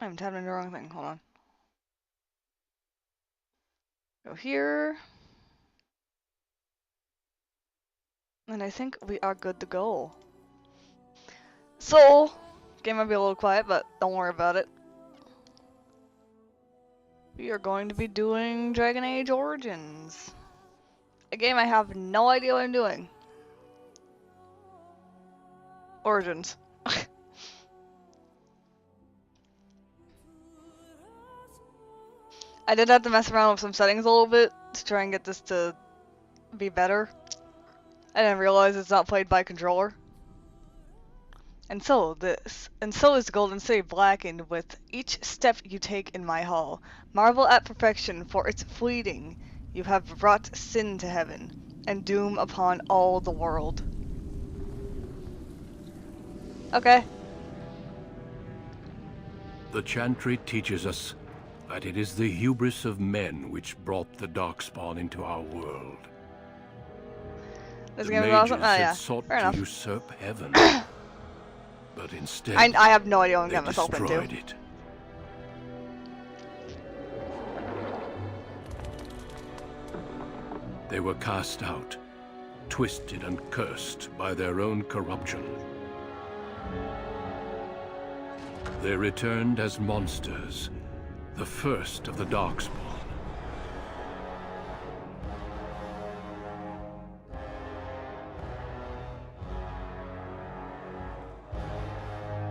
I'm tapping the wrong thing. Hold on. Go here. And I think we are good to go. So, game might be a little quiet, but don't worry about it. We are going to be doing Dragon Age Origins. A game I have no idea what I'm doing. Origins. I did have to mess around with some settings a little bit to try and get this to be better. I didn't realize it's not played by controller. And so is Golden City blackened with each step you take in my hall. Marvel at perfection, for its fleeting. You have brought sin to heaven, and doom upon all the world. Okay. The Chantry teaches us that it is the hubris of men which brought the Darkspawn into our world. This The game is mages awesome. Oh had yeah, sought fair to enough. usurp heaven, but instead I have no idea what I'm they getting myself destroyed into. it. They were cast out, twisted and cursed by their own corruption. They returned as monsters, the first of the Darkspawn.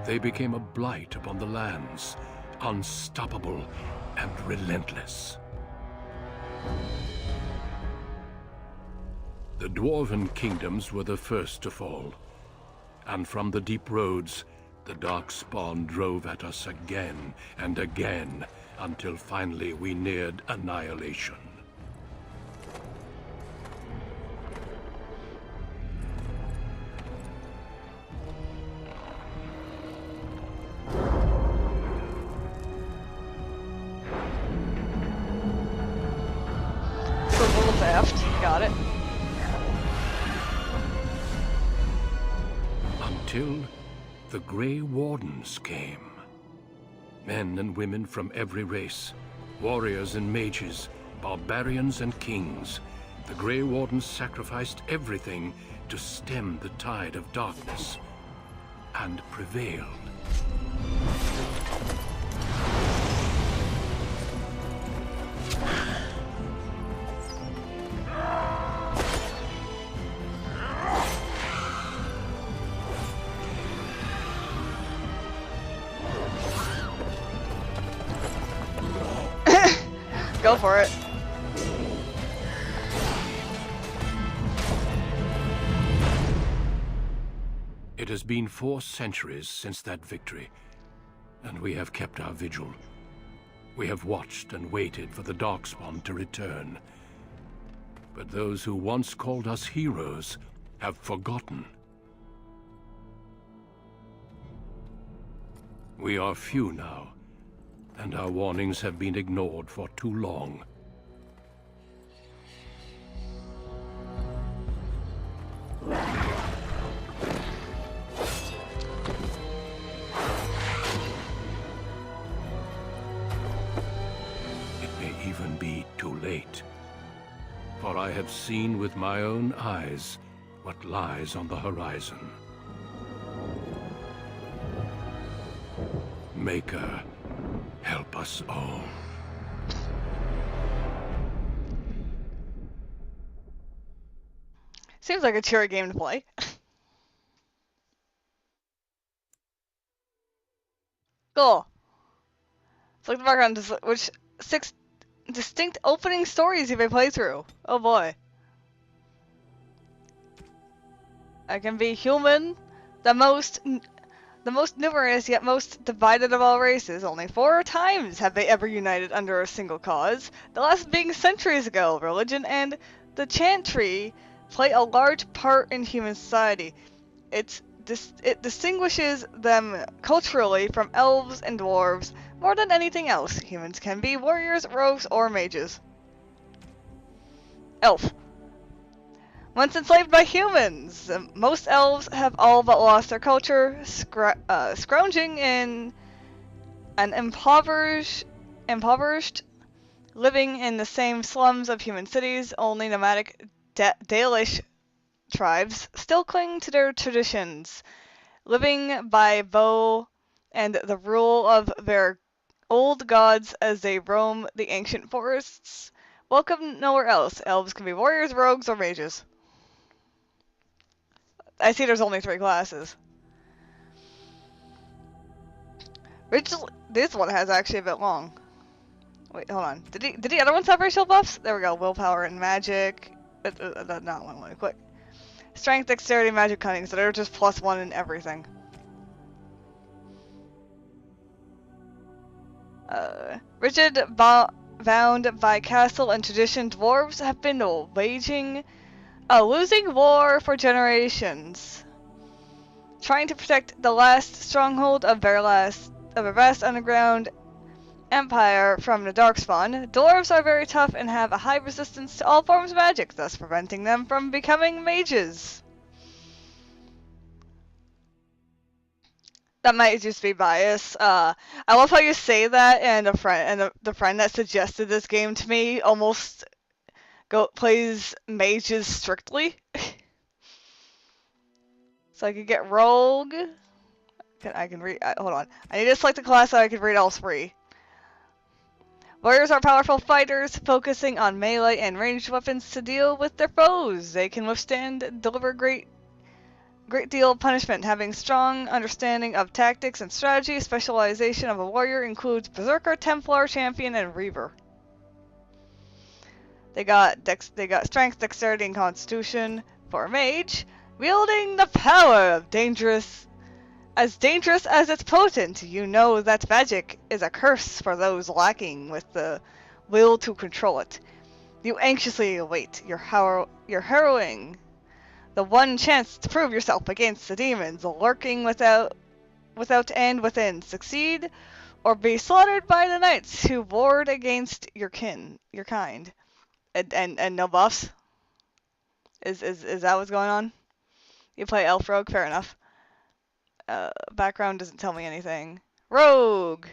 They became a blight upon the lands, unstoppable and relentless. The Dwarven kingdoms were the first to fall, and from the deep roads, the Darkspawn drove at us again and again, until finally we neared annihilation. So little theft. Got it. Until the Grey Wardens came. Men and women from every race, warriors and mages, barbarians and kings. The Grey Wardens sacrificed everything to stem the tide of darkness, and prevailed. Go for it. It has been 4 centuries since that victory, and we have kept our vigil. We have watched and waited for the Darkspawn to return. But those who once called us heroes have forgotten. We are few now, and our warnings have been ignored for too long. It may even be too late, for I have seen with my own eyes what lies on the horizon. Maker, help us all. Seems like a cheery game to play. Cool. Let's look at the background. Which 6 distinct opening stories have I played through? Oh boy. I can be human, the most numerous yet most divided of all races. Only 4 times have they ever united under a single cause, the last being centuries ago. Religion and the Chantry play a large part in human society. It distinguishes them culturally from elves and dwarves more than anything else. Humans can be warriors, rogues, or mages. Elf. Once enslaved by humans, most elves have all but lost their culture, scrounging in and impoverished, living in the same slums of human cities. Only nomadic Dalish tribes still cling to their traditions, living by bow and the rule of their old gods as they roam the ancient forests. Welcome nowhere else. Elves can be warriors, rogues, or mages. I see there's only 3 classes. This one has actually a bit long. Wait, hold on. Did the other ones have racial buffs? There we go. Willpower and magic. Not one. Quick. Strength, dexterity, magic, cunning. So they're just +1 in everything. Rigid, bound by castle and tradition, dwarves have been waging a losing war for generations, trying to protect the last stronghold of their vast underground empire from the Darkspawn. Dwarves are very tough and have a high resistance to all forms of magic, thus preventing them from becoming mages. That might just be bias. I love how you say that, and the friend that suggested this game to me almost plays mages strictly. So I could get rogue. I can read. Hold on. I need to select a class so I can read all 3. Warriors are powerful fighters, focusing on melee and ranged weapons to deal with their foes. They can withstand and deliver great deal of punishment. Having strong understanding of tactics and strategy, specialization of a warrior includes Berserker, Templar, Champion, and Reaver. They got strength, dexterity, and constitution for a mage, wielding the power of dangerous as it's potent. You know that magic is a curse for those lacking with the will to control it. You anxiously await your harrowing, the one chance to prove yourself against the demons lurking without and within. Succeed, or be slaughtered by the knights who ward against your kind. And no buffs? Is that what's going on? You play Elf Rogue? Fair enough. Background doesn't tell me anything. Rogue!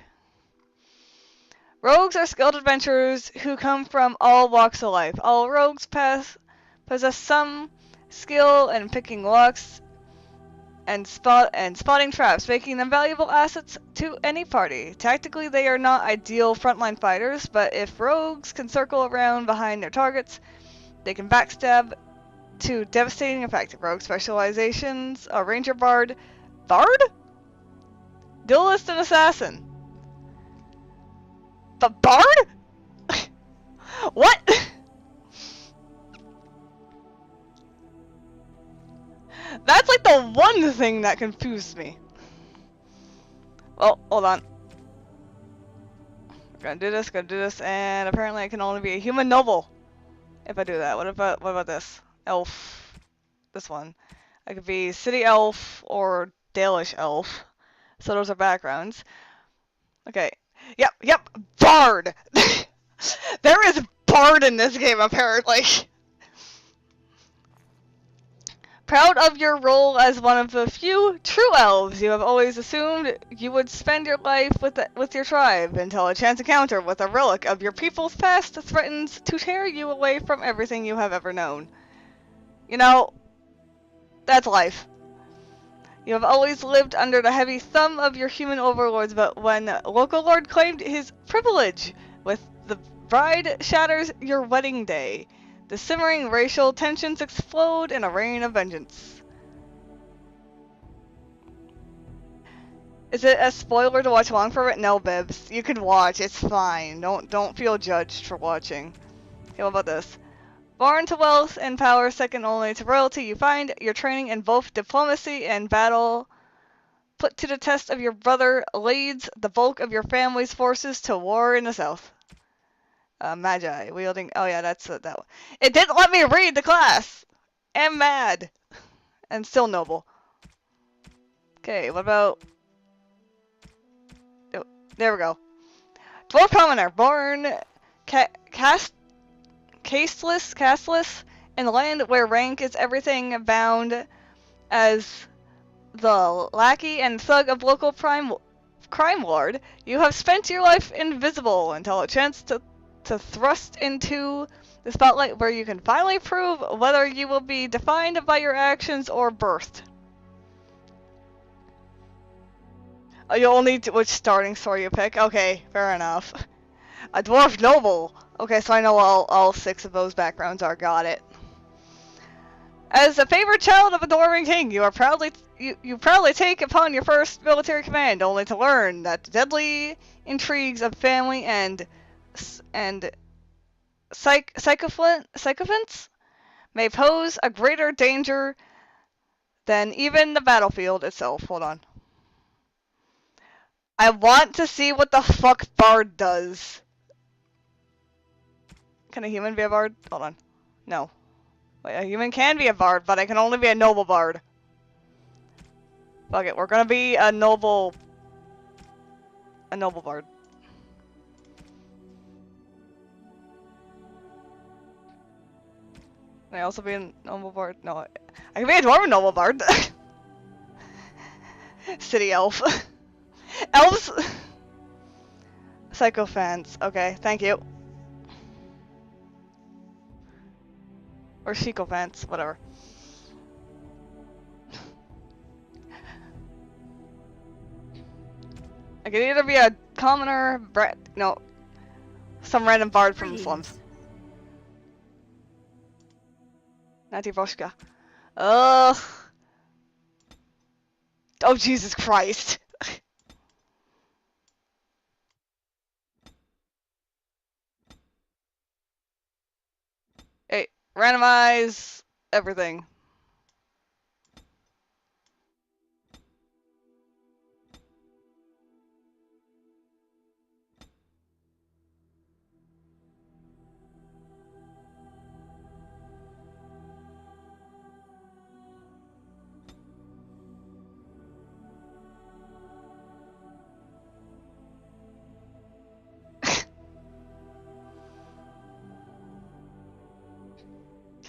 Rogues are skilled adventurers who come from all walks of life. All rogues possess some skill in picking locks and spotting traps, making them valuable assets to any party. Tactically, they are not ideal frontline fighters, but if rogues can circle around behind their targets, they can backstab to devastating effect. Rogue specializations are Ranger, Bard, Duelist, and Assassin. But Bard? What? That's like the one thing that confused me. Well, hold on. Gonna do this, and apparently I can only be a human noble if I do that. What about this? Elf. This one. I could be city elf or Dalish elf. So those are backgrounds. Okay. Yep. Bard! There is Bard in this game, apparently. Proud of your role as one of the few true elves, you have always assumed you would spend your life with your tribe until a chance encounter with a relic of your people's past threatens to tear you away from everything you have ever known. You know, that's life. You have always lived under the heavy thumb of your human overlords, but when local lord claimed his privilege with the bride shatters your wedding day, the simmering racial tensions explode in a rain of vengeance. Is it a spoiler to watch along for it? No, Bibs. You can watch. It's fine. Don't feel judged for watching. Okay, what about this? Born to wealth and power, second only to royalty, you find your training in both diplomacy and battle put to the test of your brother leads the bulk of your family's forces to war in the south. Magi, wielding... Oh yeah, that's that one. It didn't let me read the class! I'm mad. And still noble. Okay, what about... Oh, there we go. Dwarf commoner, born... casteless, in the land where rank is everything, bound as the lackey and thug of local crime lord, you have spent your life invisible until a chance to thrust into the spotlight where you can finally prove whether you will be defined by your actions or birthed. Oh, you only do which starting story you pick? Okay, fair enough. A dwarf noble! Okay, so I know all 6 of those backgrounds are. Got it. As a favored child of a dwarven king, you proudly take upon your first military command, only to learn that the deadly intrigues of family and sycophants may pose a greater danger than even the battlefield itself. Hold on. I want to see what the fuck Bard does. Can a human be a Bard? Hold on. No. Wait, a human can be a Bard, but I can only be a noble Bard. Fuck it, we're gonna be a noble Bard. Can I also be a noble Bard? No, I can be a dwarven noble Bard. City elf. Elves! Sycophants. Okay, thank you. Or sycophants, whatever. I could either be a commoner, no, some random bard from the slums. Nativoshka. Ugh. Oh, Jesus Christ. Hey, randomize everything.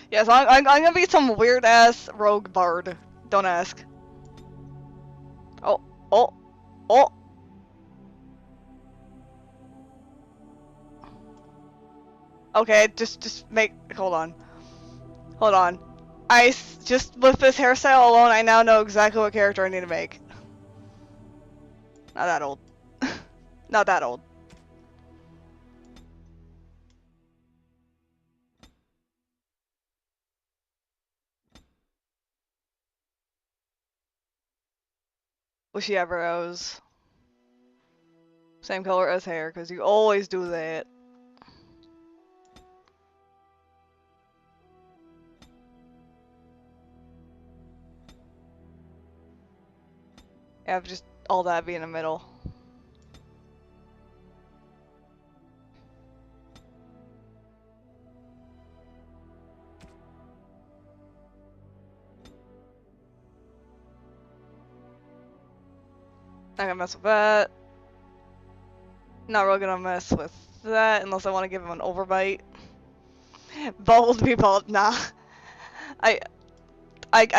Yes, I'm gonna be some weird ass rogue bard. Don't ask. Oh, oh, oh. Okay, just make. Hold on. Hold on. Just with this hairstyle alone, I now know exactly what character I need to make. Not that old. Not that old. Bushy eyebrows. Same color as hair, because you always do that. Yeah, just all that be in the middle. Not gonna mess with that. Not really gonna mess with that unless I want to give him an overbite. Bald be bald. Nah. I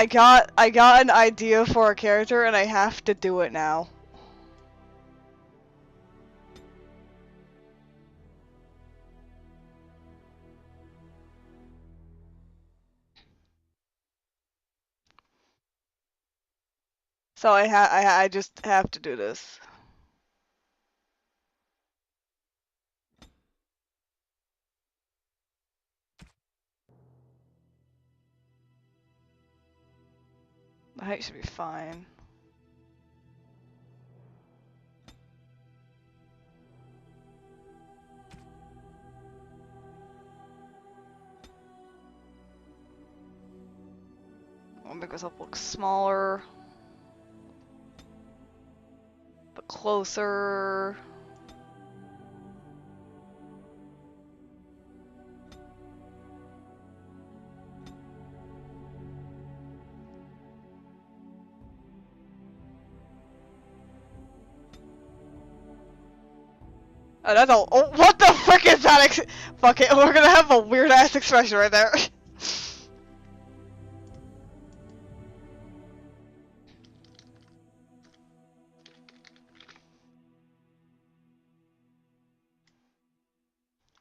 got an idea for a character and I have to do it now. So I just have to do this. My height should be fine. I'll make myself look smaller. But closer. Oh, that's all. Oh, what the frick is that? Fuck it, we're gonna have a weird ass expression right there.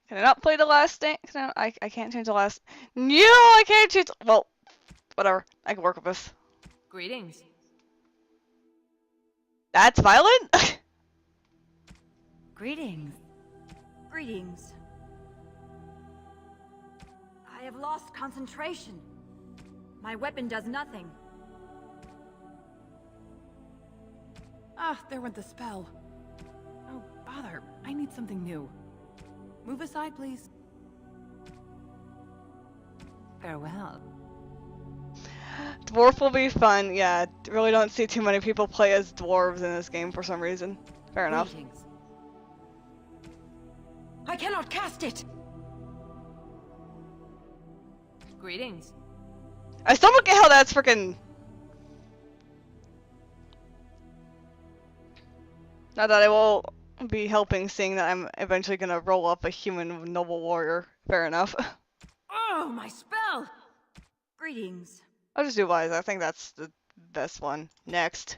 Can I not play the last name? I can't change the last. No, I can't change. Well, whatever. I can work with this. Greetings. That's violent? Greetings. Greetings. I have lost concentration. My weapon does nothing. Ah, there went the spell. Oh, bother. I need something new. Move aside, please. Farewell. Dwarf will be fun. Yeah, really don't see too many people play as dwarves in this game for some reason. Fair enough. Greetings. I cannot cast it! Greetings. I still don't get how that's freaking. Not that I will be helping, seeing that I'm eventually gonna roll up a human noble warrior. Fair enough. Oh, my spell! Greetings. I'll just do wise. I think that's the best one. Next.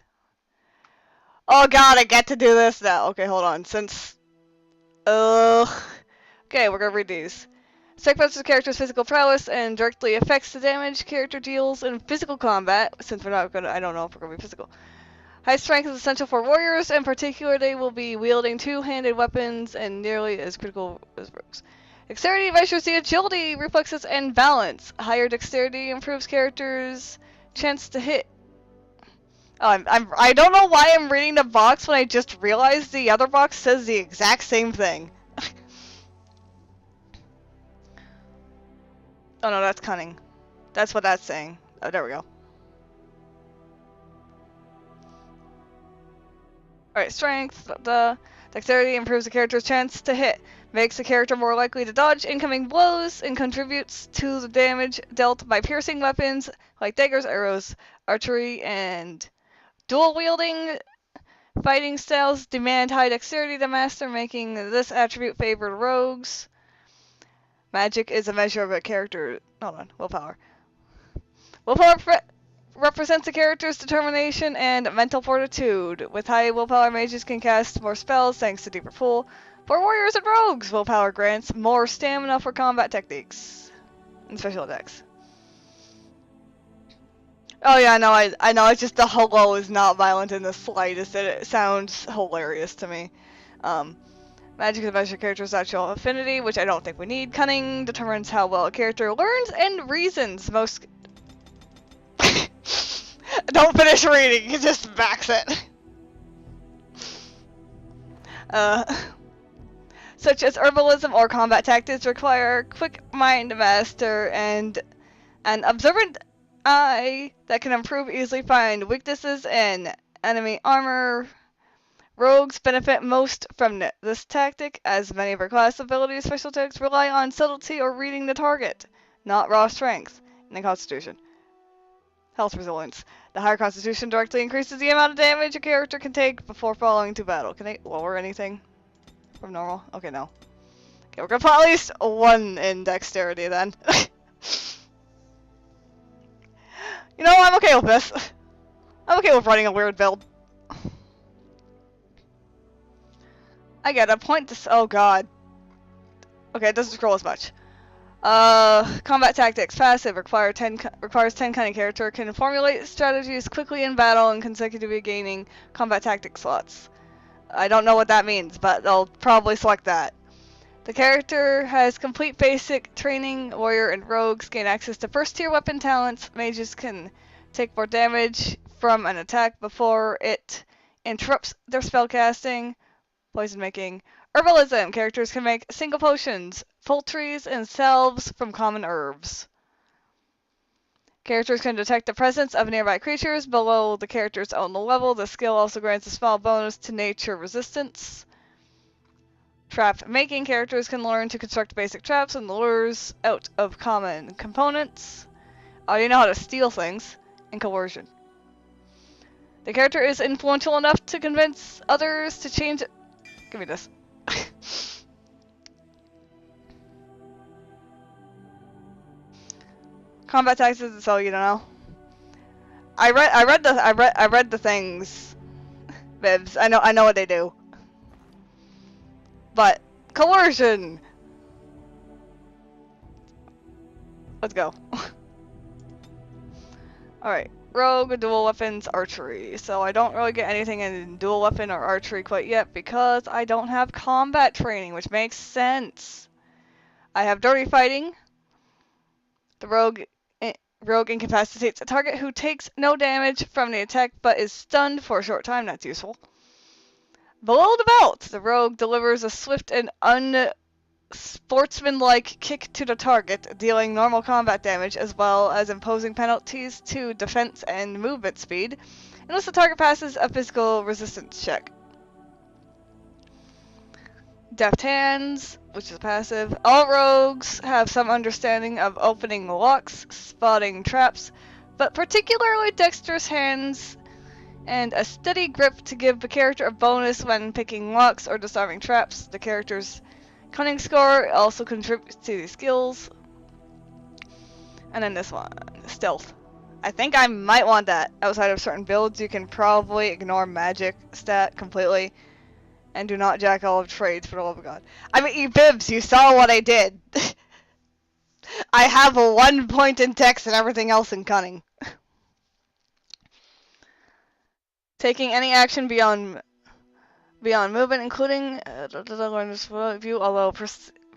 Oh god, I get to do this now. Okay, hold on. Since. Okay, we're gonna read these. Segments the character's physical prowess and directly affects the damage character deals in physical combat. Since we're not gonna. I don't know if we're gonna be physical. High strength is essential for warriors. In particular, they will be wielding two-handed weapons and nearly as critical as rogues. Dexterity measures the agility, reflexes, and balance. Higher dexterity improves characters' chance to hit. Oh, I don't know why I'm reading the box when I just realized the other box says the exact same thing. Oh no, that's cunning. That's what that's saying. Oh, there we go. Alright, strength. The dexterity improves the character's chance to hit. Makes the character more likely to dodge incoming blows and contributes to the damage dealt by piercing weapons like daggers, arrows, archery, and dual wielding. Fighting styles demand high dexterity to master, making this attribute favored rogues. Magic is a measure of a character. Hold on, willpower. Willpower represents a character's determination and mental fortitude. With high willpower, mages can cast more spells thanks to deeper pool. For warriors and rogues, willpower grants more stamina for combat techniques and special attacks. Oh yeah, I know. It's just the hello is not violent in the slightest. It sounds hilarious to me. Magic is a measure of character's actual affinity, which I don't think we need. Cunning determines how well a character learns and reasons. Most. Don't finish reading. You just max it. Such as herbalism or combat tactics require quick mind to master and an observant eye that can improve easily find weaknesses in enemy armor. Rogues benefit most from this tactic, as many of our class abilities special attacks rely on subtlety or reading the target, not raw strength, and constitution. Health resilience. The higher constitution directly increases the amount of damage a character can take before falling to battle. Can they lower anything from normal? Okay, no. Okay, we're gonna put at least one in dexterity then. You know, I'm okay with this. I'm okay with running a weird build. I get a point to oh god. Okay, it doesn't scroll as much. Combat tactics. Passive. Requires 10 cunning character. Can formulate strategies quickly in battle and consecutively gaining combat tactic slots. I don't know what that means, but they'll probably select that. The character has complete basic training. Warrior and rogues gain access to first tier weapon talents. Mages can take more damage from an attack before it interrupts their spellcasting. Poison making. Herbalism. Characters can make single potions, poultries, and salves from common herbs. Characters can detect the presence of nearby creatures below the character's own level. The skill also grants a small bonus to nature resistance. Trap making. Characters can learn to construct basic traps and lures out of common components. Oh, you know how to steal things. And coercion. The character is influential enough to convince others to change it. Give me this. Combat tactics, so you don't know. I read the things. Bibs. I know what they do. But coercion. Let's go. Alright. Rogue, dual weapons, archery. So I don't really get anything in dual weapon or archery quite yet because I don't have combat training, which makes sense. I have dirty fighting. The rogue incapacitates a target who takes no damage from the attack but is stunned for a short time. That's useful. Below the belt, the rogue delivers a swift and unsportsmanlike kick to the target, dealing normal combat damage as well as imposing penalties to defense and movement speed, unless the target passes a physical resistance check. Deft Hands, which is passive. All rogues have some understanding of opening locks, spotting traps, but particularly dexterous hands and a steady grip to give the character a bonus when picking locks or disarming traps. The character's cunning score also contributes to these skills. And then this one, stealth. I think I might want that. Outside of certain builds, you can probably ignore magic stat completely. And do not jack all of trades, for the love of God. I mean, you bibs, you saw what I did. I have a 1 point in dex and everything else in cunning. Taking any action beyond movement, including view, although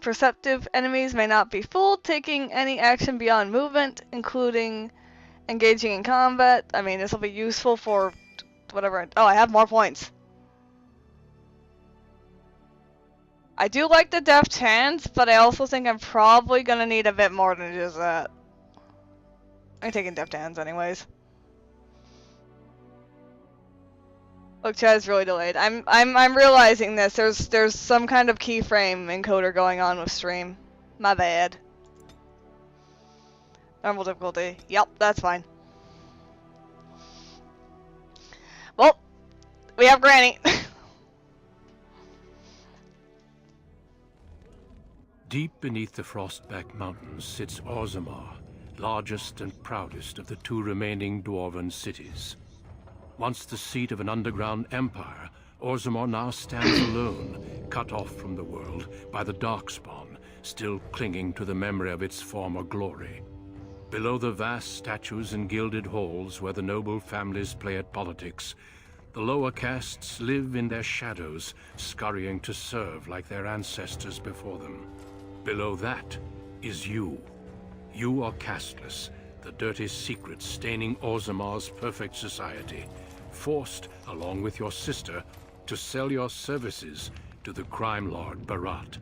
perceptive enemies may not be fooled. Taking any action beyond movement, including engaging in combat. I mean, this will be useful for whatever. Oh, I have more points. I do like the deft hands, but I also think I'm probably gonna need a bit more than just that. I'm taking deft hands anyways. Look, Chad's really delayed. I'm realizing this. There's some kind of keyframe encoder going on with stream. My bad. Normal difficulty. Yep, that's fine. Well, we have Granny. Deep beneath the Frostback Mountains sits Orzammar, largest and proudest of the two remaining dwarven cities. Once the seat of an underground empire, Orzammar now stands alone, cut off from the world by the Darkspawn, still clinging to the memory of its former glory. Below the vast statues and gilded halls where the noble families play at politics, the lower castes live in their shadows, scurrying to serve like their ancestors before them. Below that is you. You are casteless, the dirty secret staining Orzammar's perfect society, forced, along with your sister, to sell your services to the crime lord Barat. To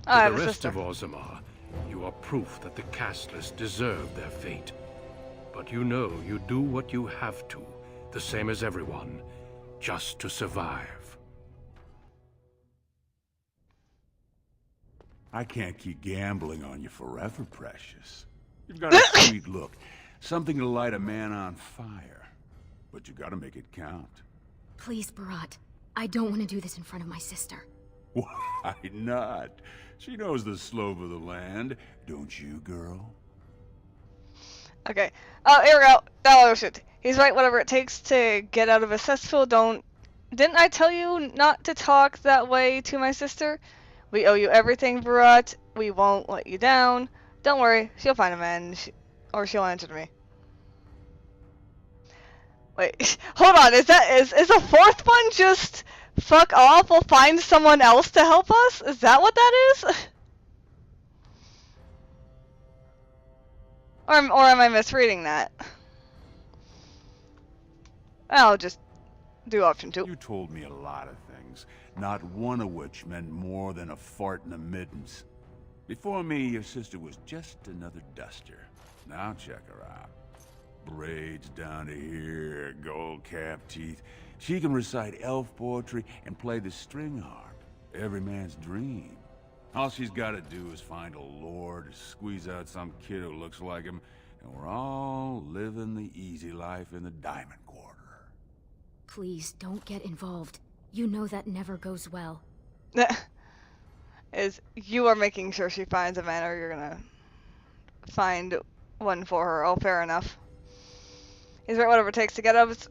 the rest of Orzammar, you are proof that the casteless deserve their fate. But you know you do what you have to, the same as everyone, just to survive. I can't keep gambling on you forever, Precious. You've got a sweet look. Something to light a man on fire. But you gotta make it count. Please, Barat. I don't want to do this in front of my sister. Why not? She knows the slope of the land, don't you, girl? Okay. Oh, here we go. Oh, shit. He's right, whatever it takes to get out of a cesspool. Didn't I tell you not to talk that way to my sister? We owe you everything, Barat. We won't let you down. Don't worry, she'll find a man, or she'll answer to me. Wait, hold on, is the fourth one just fuck off, we'll find someone else to help us? Is that what that is? Or am I misreading that? I'll just do option 2. You told me a lot of things, not one of which meant more than a fart in the middens. Before me, your sister was just another duster. Now check her out. Braids down to here, gold cap teeth. She can recite elf poetry and play the string harp. Every man's dream. All she's gotta do is find a lord, squeeze out some kid who looks like him, and we're all living the easy life in the Diamond Quarter. Please, don't get involved. You know that never goes well. You are making sure she finds a man, or you're gonna find one for her. Oh, fair enough. He's right, whatever it takes to get out of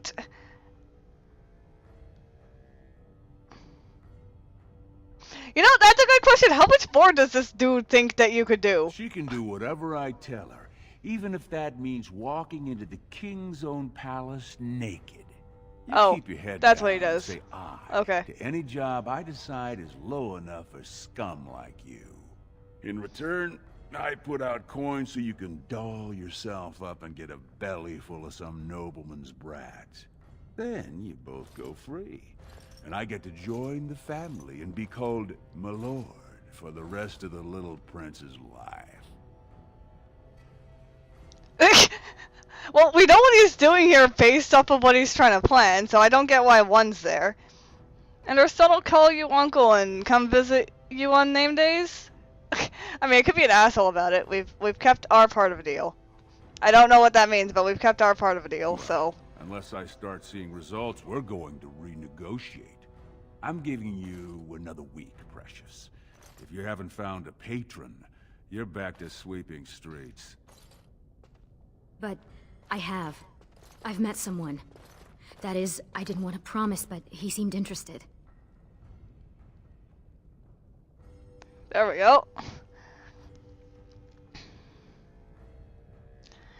You know, that's a good question. How much more does this dude think that you could do? She can do whatever I tell her, even if that means walking into the king's own palace naked. You Oh, keep your head that's down what he and does. say aye Okay. to any job I decide is low enough for scum like you. In return, I put out coins so you can doll yourself up and get a belly full of some nobleman's brats. Then you both go free, and I get to join the family and be called my lord for the rest of the little prince's life. Well, we know what he's doing here based off of what he's trying to plan, so I don't get why one's there. And our son will call you uncle and come visit you on name days? I mean, it could be an asshole about it. We've kept our part of a deal. I don't know what that means, but we've kept our part of a deal, so... Unless I start seeing results, we're going to renegotiate. I'm giving you another week, Precious. If you haven't found a patron, you're back to sweeping streets. But I have. I've met someone. That is, I didn't want to promise, but he seemed interested. There we go.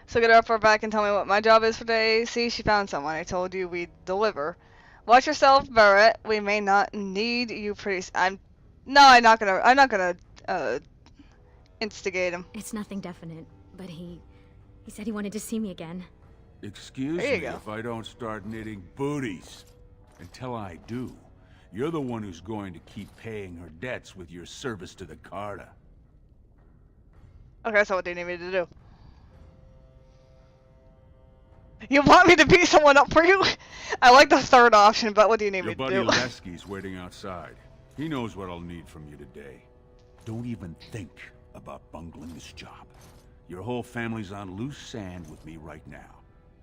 So get her up our back and tell me what my job is for today. See, she found someone. I told you we'd deliver. Watch yourself, Barrett. We may not need you pretty I'm not gonna instigate him. It's nothing definite, but he said he wanted to see me again. Excuse There you me go. if I don't start knitting booties. Until I do, you're the one who's going to keep paying her debts with your service to the Carta. Okay, so what do you need me to do? You want me to beat someone up for you? I like the third option, but what do you need Your me to buddy do? Lesky's waiting outside. He knows what I'll need from you today. Don't even think about bungling this job. Your whole family's on loose sand with me right now.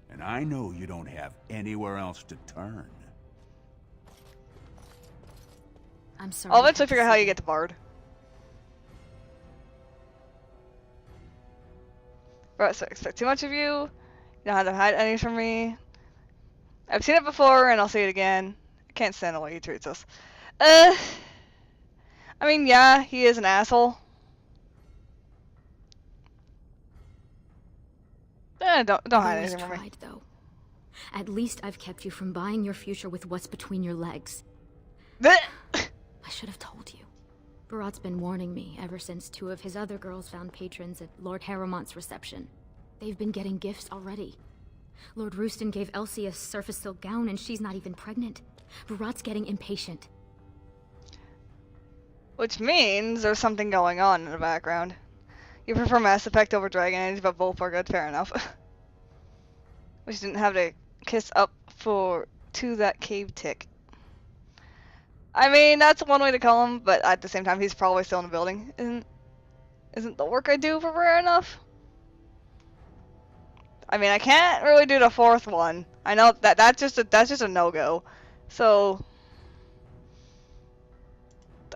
And I know you don't have anywhere else to turn. I'm sorry. I'll I had eventually to figure out how see you that. get to Bard. Right, so I expect too much of you. You don't have to hide any from me. I've seen it before, and I'll see it again. I can't stand the way he treats us. I mean, yeah, he is an asshole. Don't You hide always anything from me. tried, though. At least I've kept you from buying your future with what's between your legs. I should have told you. Barat's been warning me ever since two of his other girls found patrons at Lord Harrowmont's reception. They've been getting gifts already. Lord Rooston gave Elsie a surface silk gown and she's not even pregnant. Barat's getting impatient. Which means there's something going on in the background. You prefer Mass Effect over Dragon Age, but both are good, fair enough. Wish you didn't have to kiss up to that cave tick. I mean, that's one way to call him, but at the same time, he's probably still in the building. Isn't the work I do for rare enough? I mean, I can't really do the fourth one. I know that's just a no-go. So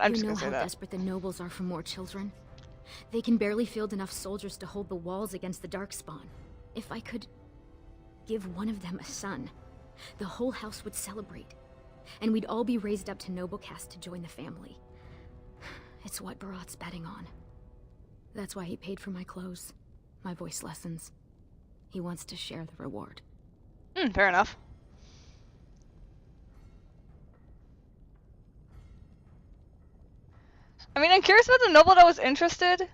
I'm just You know gonna say how that. desperate the nobles are for more children? They can barely field enough soldiers to hold the walls against the Darkspawn. If I could give one of them a son, the whole house would celebrate. And we'd all be raised up to noble caste to join the family. It's what Barat's betting on. That's why he paid for my clothes, my voice lessons. He wants to share the reward. Fair enough. I mean, I'm curious about the noble that was interested.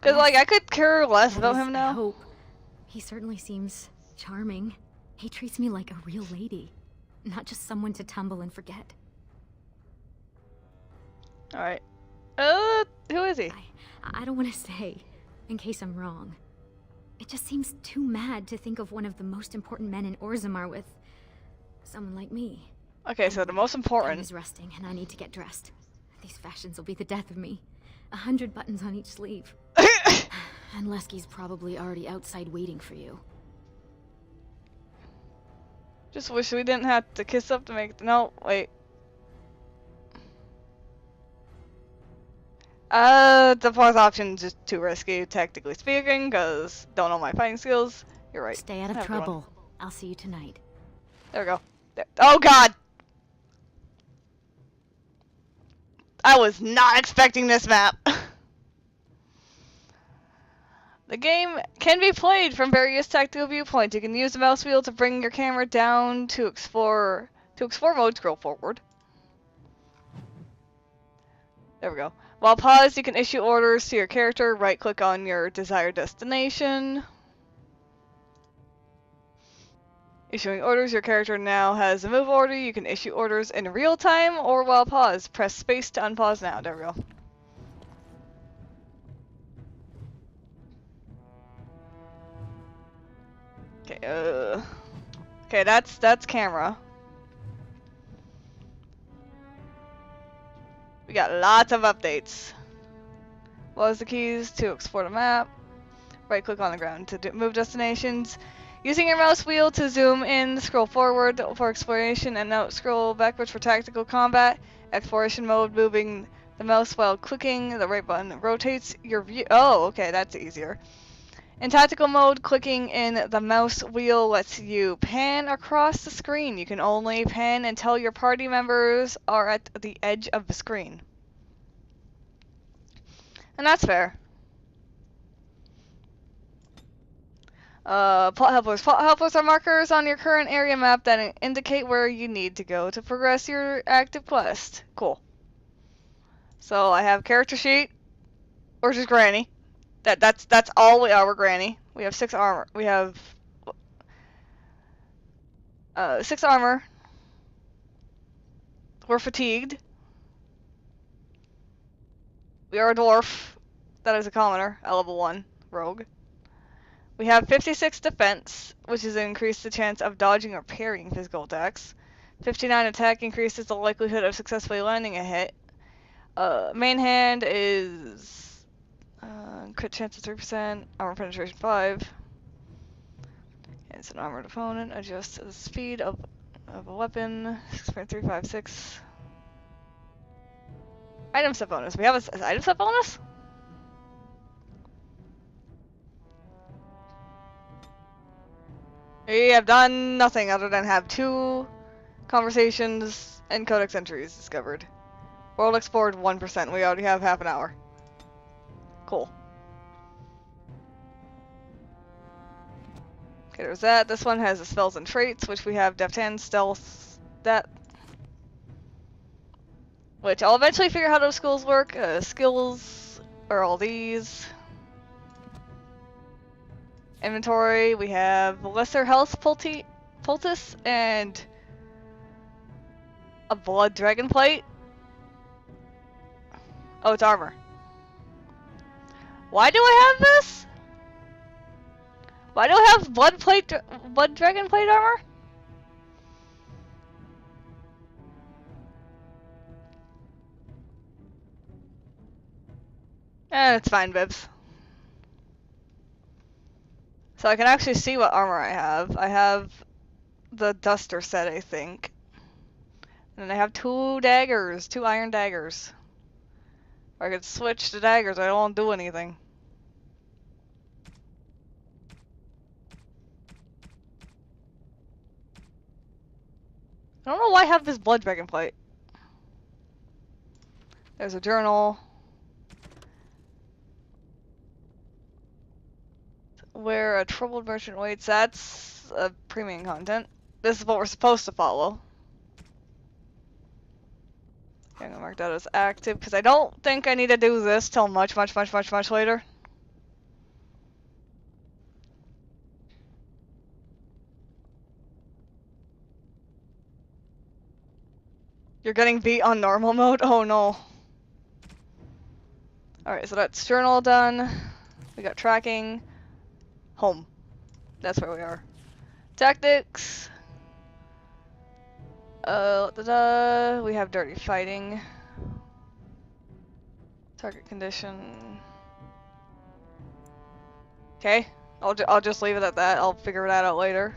Cause like I could care less about him I now. hope. He certainly seems charming. He treats me like a real lady, not just someone to tumble and forget. All right. Who is he? I don't want to say, in case I'm wrong. It just seems too mad to think of one of the most important men in Orzammar with someone like me. Okay, so the most Time important. is resting, and I need to get dressed. These fashions will be the death of me. 100 buttons on each sleeve. And Lesky's probably already outside waiting for you. Just wish we didn't have to kiss up to make. No, wait. The fourth option is just too risky, technically speaking, because don't know my fighting skills. You're right. Stay out of Everyone. trouble. I'll see you tonight. There we go. There. Oh god! I was not expecting this map. The game can be played from various tactical viewpoints. You can use the mouse wheel to bring your camera down to explore mode, scroll forward. There we go. While paused, you can issue orders to your character. Right click on your desired destination. Issuing orders, your character now has a move order. You can issue orders in real time or while paused. Press space to unpause now. There we go. Okay, okay, that's camera. We got lots of updates. What was the keys to explore the map? Right click on the ground to move destinations. Using your mouse wheel to zoom in, scroll forward for exploration, and now scroll backwards for tactical combat. Exploration mode, moving the mouse while clicking the right button rotates your view. Oh, okay, that's easier. In tactical mode, clicking in the mouse wheel lets you pan across the screen. You can only pan until your party members are at the edge of the screen. And that's fair. Plot helpers. Plot helpers are markers on your current area map that indicate where you need to go to progress your active quest. Cool. So I have character sheet, or just Granny. That's all we are. We're Granny. We have 6 armor. We have 6 armor. We're fatigued. We are a dwarf. That is a commoner, a level 1 rogue. We have 56 defense, which is increased the chance of dodging or parrying physical attacks. 59 attack increases the likelihood of successfully landing a hit. Main hand is crit chance of 3%, armor penetration 5. It's an armored opponent. Adjust the speed of a weapon 6.356. Item set bonus. We have an item set bonus? We have done nothing other than have 2 conversations and codex entries discovered. World explored 1%. We already have half an hour. Cool. Okay, there's that. This one has the spells and traits, which we have deft hand, stealth, that. Which I'll eventually figure out how those skills work. Skills are all these. Inventory, we have lesser health poultice and a blood dragon plate. Oh, it's armor. Why do I have this? Why do I have blood dragon plate armor? It's fine, Bibs. So I can actually see what armor I have. I have the Duster set, I think. And I have 2 daggers, 2 iron daggers. I could switch the daggers, I don't do anything. I don't know why I have this blood dragon plate. There's a journal. Where a troubled merchant waits, that's premium content. This is what we're supposed to follow. Okay, I'm gonna mark that as active, because I don't think I need to do this till much later. You're getting beat on normal mode? Oh no. Alright, so that's journal done. We got tracking. Home. That's where we are. Tactics. We have dirty fighting. Target condition. Okay. I'll just leave it at that. I'll figure that out later.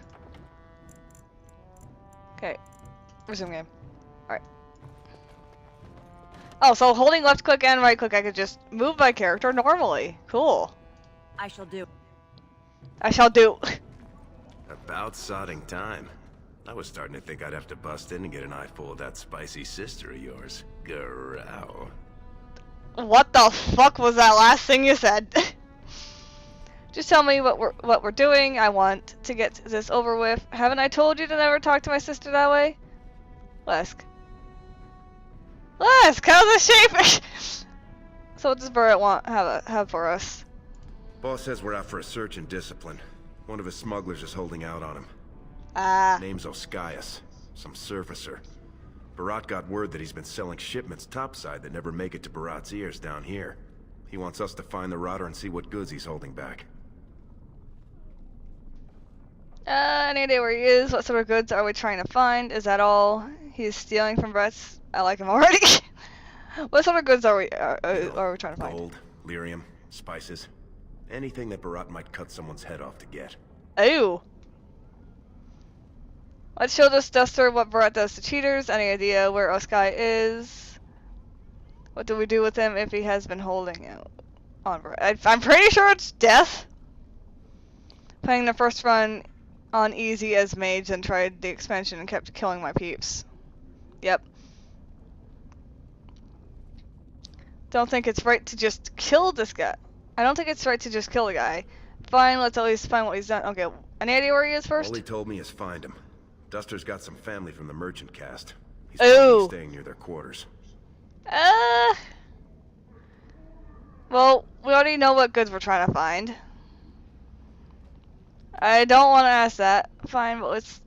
Okay. Resume game. Alright. Oh, so holding left click and right click, I could just move my character normally. Cool. I shall do. I shall do. About sodding time. I was starting to think I'd have to bust in and get an eyeful of that spicy sister of yours. Growl. What the fuck was that last thing you said? Just tell me what we're doing. I want to get this over with. Haven't I told you to never talk to my sister that way? Lesk, how's the shape? So what does Barrett have for us? Boss says we're out for a search and discipline. One of his smugglers is holding out on him. Ah. Name's Oskias, some surfacer. Barat got word that he's been selling shipments topside that never make it to Barat's ears down here. He wants us to find the rotter and see what goods he's holding back. Any idea where he is? What sort of goods are we trying to find? Is that all he's stealing from Brett's? I like him already. What sort of goods are we trying to find? Gold, lyrium, spices. Anything that Barat might cut someone's head off to get. Ooh. Let's show this Duster what Barat does to cheaters. Any idea where Oskai is? What do we do with him if he has been holding out on Barat? I'm pretty sure it's death. Playing the first run on easy as mage and tried the expansion and kept killing my peeps. Yep. Don't think it's right to just kill this guy. I don't think it's right to just kill the guy. Fine, let's at least find what he's done. Okay, any idea where he is first? All he told me is find him. Duster's got some family from the merchant caste. He's Ooh. probably staying near their quarters. Well, we already know what goods we're trying to find. I don't want to ask that. Fine, but let's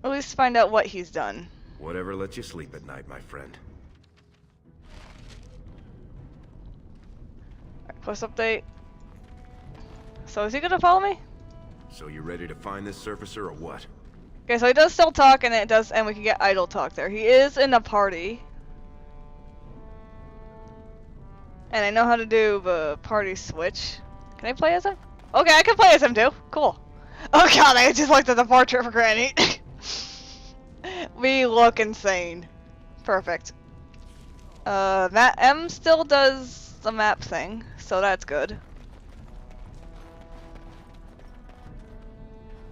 at least find out what he's done. Whatever lets you sleep at night, my friend. Alright, quest update. So is he gonna follow me? So you ready to find this surfacer or what? Okay, so he does still talk, and we can get idle talk there. He is in a party. And I know how to do the party switch. Can I play as him? Okay, I can play as him too. Cool. Oh god, I just looked at the portrait for Granny. We look insane. Perfect. M still does the map thing, so that's good.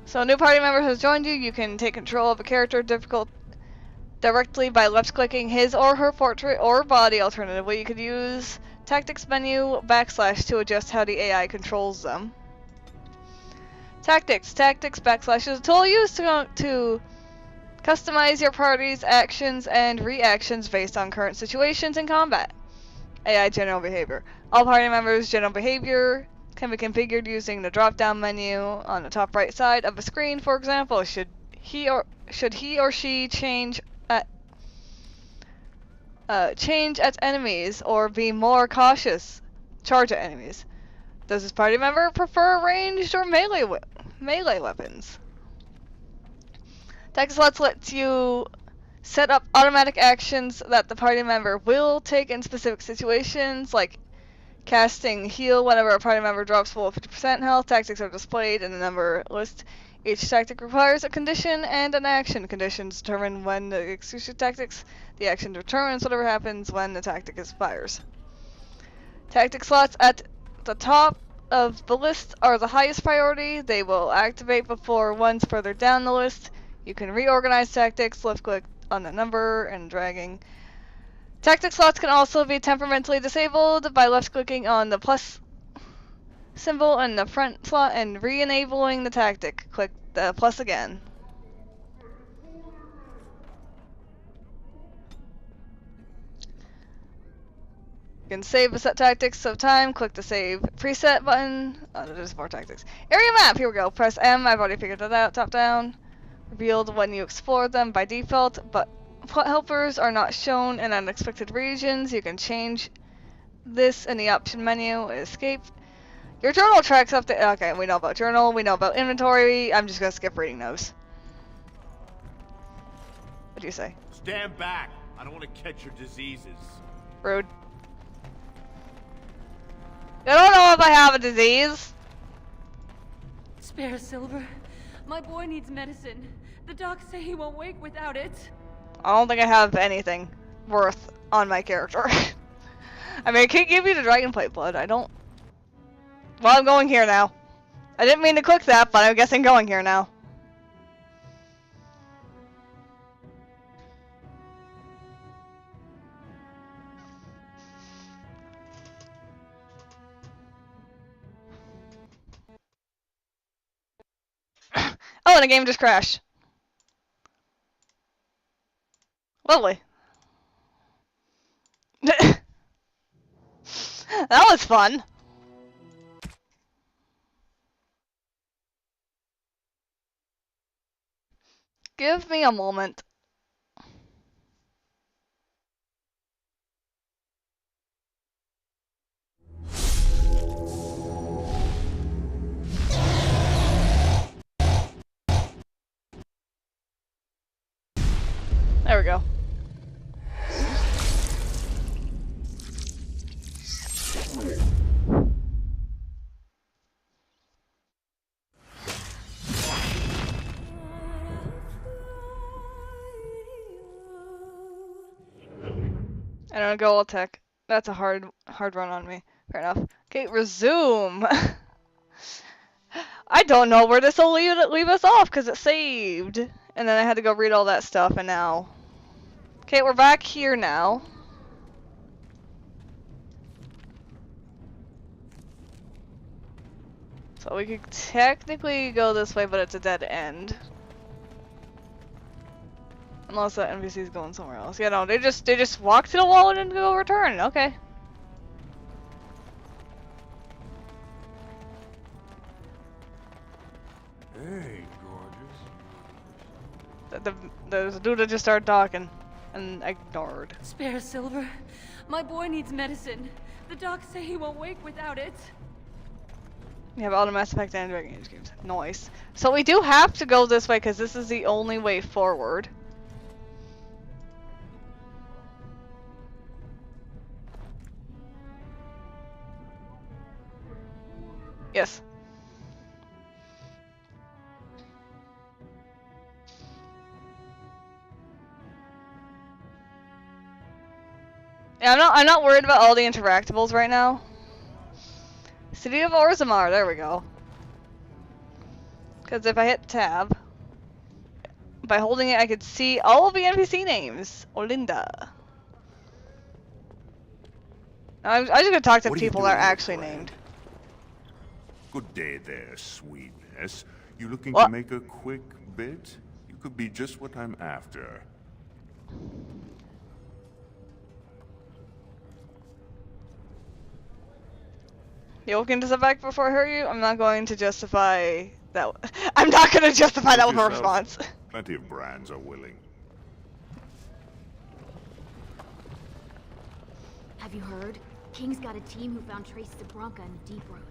So a new party member has joined you. You can take control of a character directly by left-clicking his or her portrait or body. Alternatively, you could use tactics menu / to adjust how the AI controls them. Tactics / is a tool used to customize your party's actions and reactions based on current situations in combat. AI general behavior. All party members' general behavior can be configured using the drop-down menu on the top right side of the screen. For example, should he or she change at enemies or be more cautious, charge at enemies? Does this party member prefer ranged or melee weapons? Tactics slots lets you set up automatic actions that the party member will take in specific situations, like casting heal whenever a party member drops below 50% health. Tactics are displayed in the number list. Each tactic requires a condition and an action. Conditions determine when to execute tactics. The action determines whatever happens when the tactic expires. Tactic slots at the top of the list are the highest priority. They will activate before ones further down the list. You can reorganize tactics, left click on the number and dragging. Tactic slots can also be temperamentally disabled by left-clicking on the plus symbol in the front slot and re-enabling the tactic. Click the plus again. You can save the set tactics of time. Click the save preset button. Oh, there's more tactics. Area map. Here we go. Press M. I've already figured that out. Top down. Revealed when you explore them by default, but plot helpers are not shown in unexpected regions. You can change this in the option menu. Escape. Your journal tracks up to. Okay, we know about journal. We know about inventory. I'm just gonna skip reading those. What do you say? Stand back. I don't want to catch your diseases. Rude. I don't know if I have a disease. Spare Silver. My boy needs medicine. The docs say he won't wake without it. I don't think I have anything worth on my character. I mean, I can't give you the Dragonplate blood. I don't. Well, I'm going here now. I didn't mean to click that, but I guess I'm going here now. Oh, and the game just crashed. Lovely. That was fun. Give me a moment. There we go. I don't go all tech. That's a hard run on me. Fair enough. Okay, resume. I don't know where this will leave us off because it saved. And then I had to go read all that stuff and now. Okay, we're back here now. So we could technically go this way, but it's a dead end. Unless that NPC is going somewhere else. Yeah, no, they just walk to the wall and then go return. Okay. Hey, gorgeous. The dude that just started talking and ignored. Spare Silver. My boy needs medicine. The docs say he won't wake without it. We have all the Mass Effect and Dragon Age games. Nice. So we do have to go this way because this is the only way forward. Yes. Yeah, I'm not worried about all the interactables right now. City of Orzammar, there we go. Because if I hit tab, by holding it I could see all of the NPC names. Olinda. I'm just gonna talk to people that are actually named. Good day there, sweetness. You looking What? to make a quick bit? You could be just what I'm after. You looking to step back before I hurt you? I'm not going to justify that. I'm not going to justify that with a Yourself. response. Plenty of brands are willing. Have you heard? King's got a team who found traces of Bronca in the deep roads.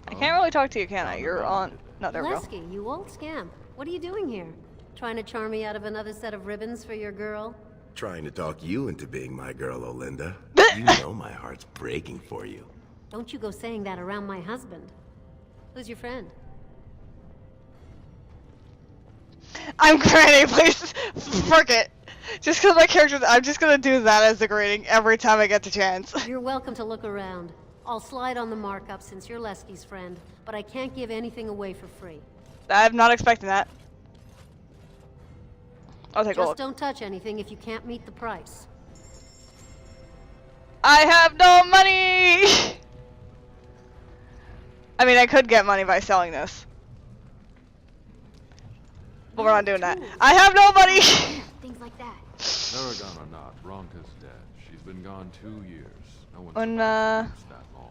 I can't really talk to you, can I? You're on. No, there we go. Lesky, you old scamp. What are you doing here? Trying to charm me out of another set of ribbons for your girl? Trying to talk you into being my girl, Olinda. You know my heart's breaking for you. Don't you go saying that around my husband. Who's your friend? I'm grading, please. Fork it. Just because my character, I'm just going to do that as the grading every time I get the chance. You're welcome to look around. I'll slide on the markup since you're Lesky's friend, but I can't give anything away for free. I'm not expecting that. I'll take a Just look. don't touch anything if you can't meet the price. I have no money! I mean, I could get money by selling this. But we're not doing that. I have no money! Things like that. Paragon or not, Bronca's dead. She's been gone 2 years. No one's And, survived that long.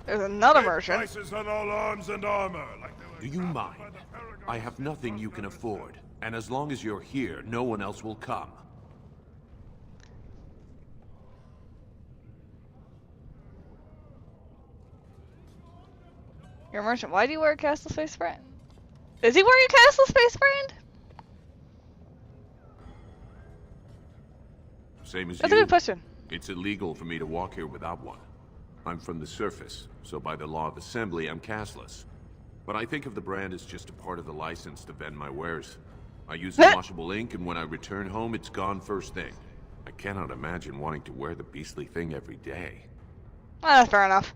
There's another merchant. Prices on all arms and armor, like they were Do you counted mind? by the Paragon I have nothing you can afford, and as long as you're here, no one else will come. You're a merchant. Why do you wear a Castle Space brand? Is he wearing a Castle Space brand? Same as That's a you. good question. It's illegal for me to walk here without one. I'm from the surface, so by the law of assembly, I'm castless. But I think of the brand as just a part of the license to vend my wares. I use the washable ink, and when I return home, it's gone first thing. I cannot imagine wanting to wear the beastly thing every day. That's fair enough.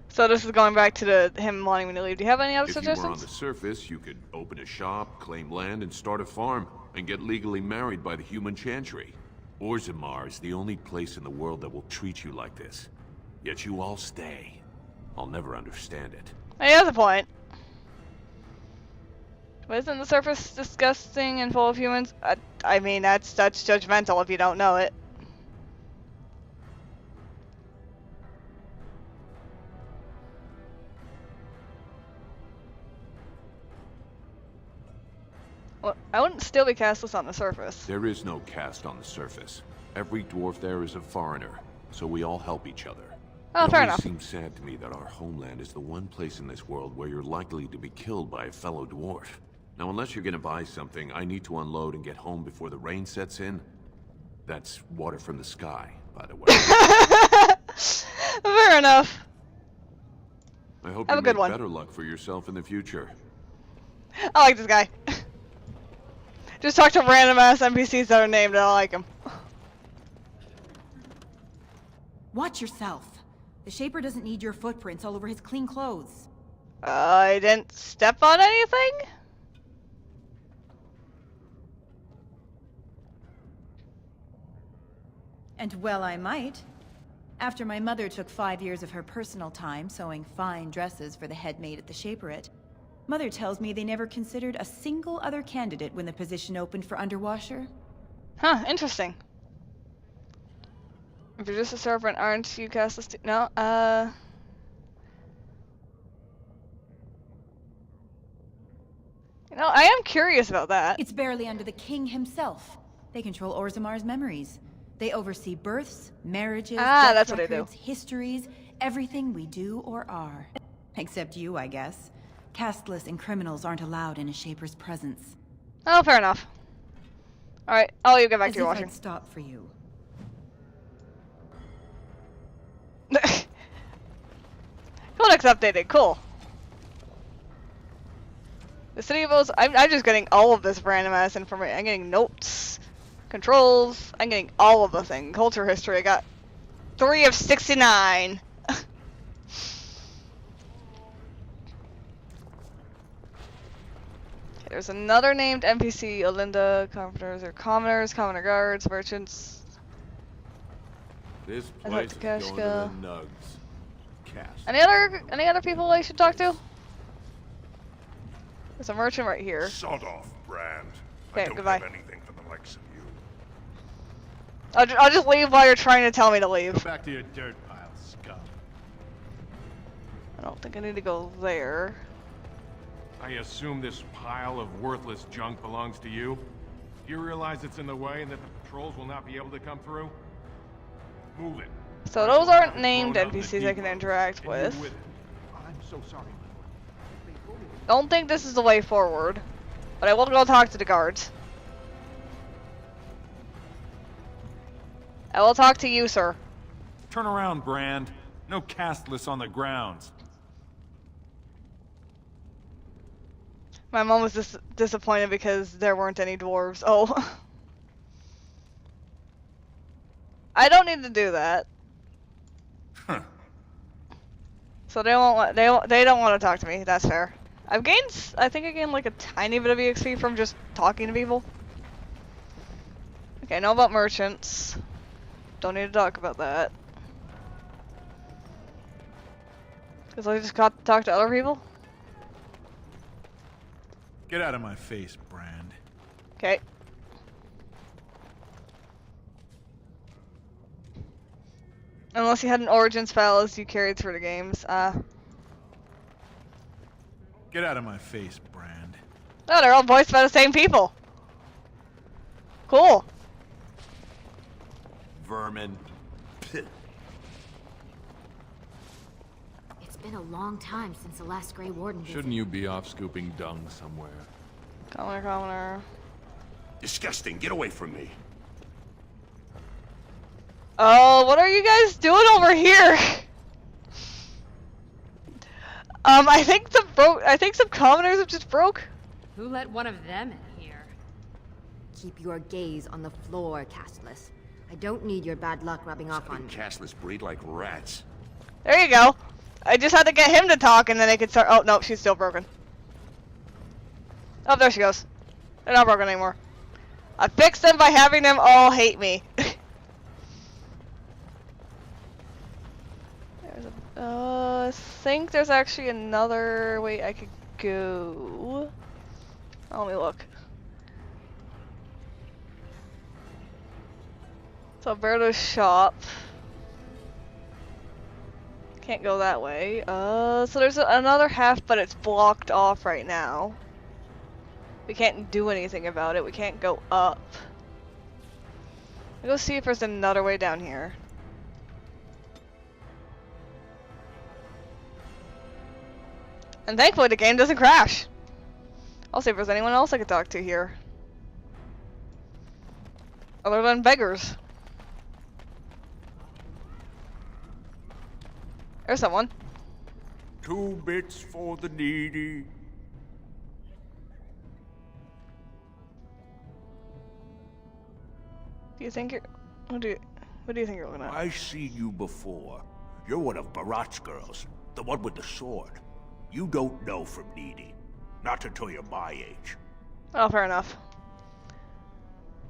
So this is going back to him wanting me to leave. Do you have any other If you were on suggestions? the surface, you could open a shop, claim land, and start a farm. and get legally married by the human chantry. Orzammar is the only place in the world that will treat you like this. Yet you all stay. I'll never understand it. He has a point. But isn't the surface disgusting and full of humans? I mean, that's judgmental if you don't know it. Well, I wouldn't still be castless on the surface. There is no caste on the surface. Every dwarf there is a foreigner, so we all help each other. Oh, fair It enough. always seems sad to me that our homeland is the one place in this world where you're likely to be killed by a fellow dwarf. Now, unless you're gonna buy something, I need to unload and get home before the rain sets in. That's water from the sky, by the way. Fair enough. I hope Have you a good make one. better luck for yourself in the future. I like this guy. Just talk to random ass NPCs that are named and I like him. Watch yourself. The Shaper doesn't need your footprints all over his clean clothes. I didn't step on anything? And well, I might. After my mother took 5 years of her personal time sewing fine dresses for the head maid at the Shaperate, Mother tells me they never considered a single other candidate when the position opened for underwasher. Huh, interesting. If you're just a servant, aren't you castless? No, You know, I am curious about that. It's barely under the king himself. They control Orzammar's memories. They oversee births, marriages, death that's what they do. records, histories, everything we do or are. Except you, I guess. Castless and criminals aren't allowed in a Shaper's presence. Oh, fair enough. Alright, I'll let you get back As to your if washing. I'd stop for you. Codex updated, cool. The City of Oz, I'm just getting all of this random ass information. I'm getting notes, controls, I'm getting all of the things. Culture history, I got 3 of 69. There's another named NPC, Olinda, commoners or commoners, commoner guards, merchants. This I place thought is Kashka- going to the nugs. Cast. Any other people I should talk to? There's a merchant right here. Sod off, Brand. Okay, I don't goodbye. have anything for the likes of you. I'll just leave while you're trying to tell me to leave. Go back to your dirt pile, scum. I don't think I need to go there. I assume this pile of worthless junk belongs to you? Do you realize it's in the way and that the patrols will not be able to come through? Move it. So those aren't named NPCs I can interact with. I'm so sorry. Don't think this is the way forward, but I will go talk to the guards. I will talk to you, sir. Turn around, Brand. No castless on the grounds. My mom was disappointed because there weren't any dwarves. Oh. I don't need to do that. Huh. So they won't. They don't want to talk to me. That's fair. I think I gained like a tiny bit of EXP from just talking to people. Okay, I know about merchants. Don't need to talk about that. Because I just got to talk to other people. Get out of my face, Brand. Okay. Unless you had an origin spell as you carried through the games. Get out of my face, Brand. No, they're all voiced by the same people. Cool. Vermin. It's been a long time since the last Grey Warden visit. Shouldn't you be off scooping dung somewhere? Commoner. Disgusting. Get away from me. Oh, what are you guys doing over here? I think some commoners have just broke. Who let one of them in here? Keep your gaze on the floor, Castless. I don't need your bad luck rubbing off on me. Castless breed like rats. There you go. I just had to get him to talk and then I could start. Oh, no, she's still broken. Oh, there she goes. They're not broken anymore. I fixed them by having them all hate me. There's a, I think there's actually another way I could go. Oh, let me look. It's Alberto's shop. Can't go that way. So there's another half, but it's blocked off right now. We can't do anything about it. We can't go up. I'll go see if there's another way down here. And thankfully the game doesn't crash. I'll see if there's anyone else I could talk to here. Other than beggars. There's someone. 2 bits for the needy. Do you think you're... What do you think you're looking at? I seen you before. You're one of Barat's girls. The one with the sword. You don't know from needy. Not until you're my age. Oh, fair enough.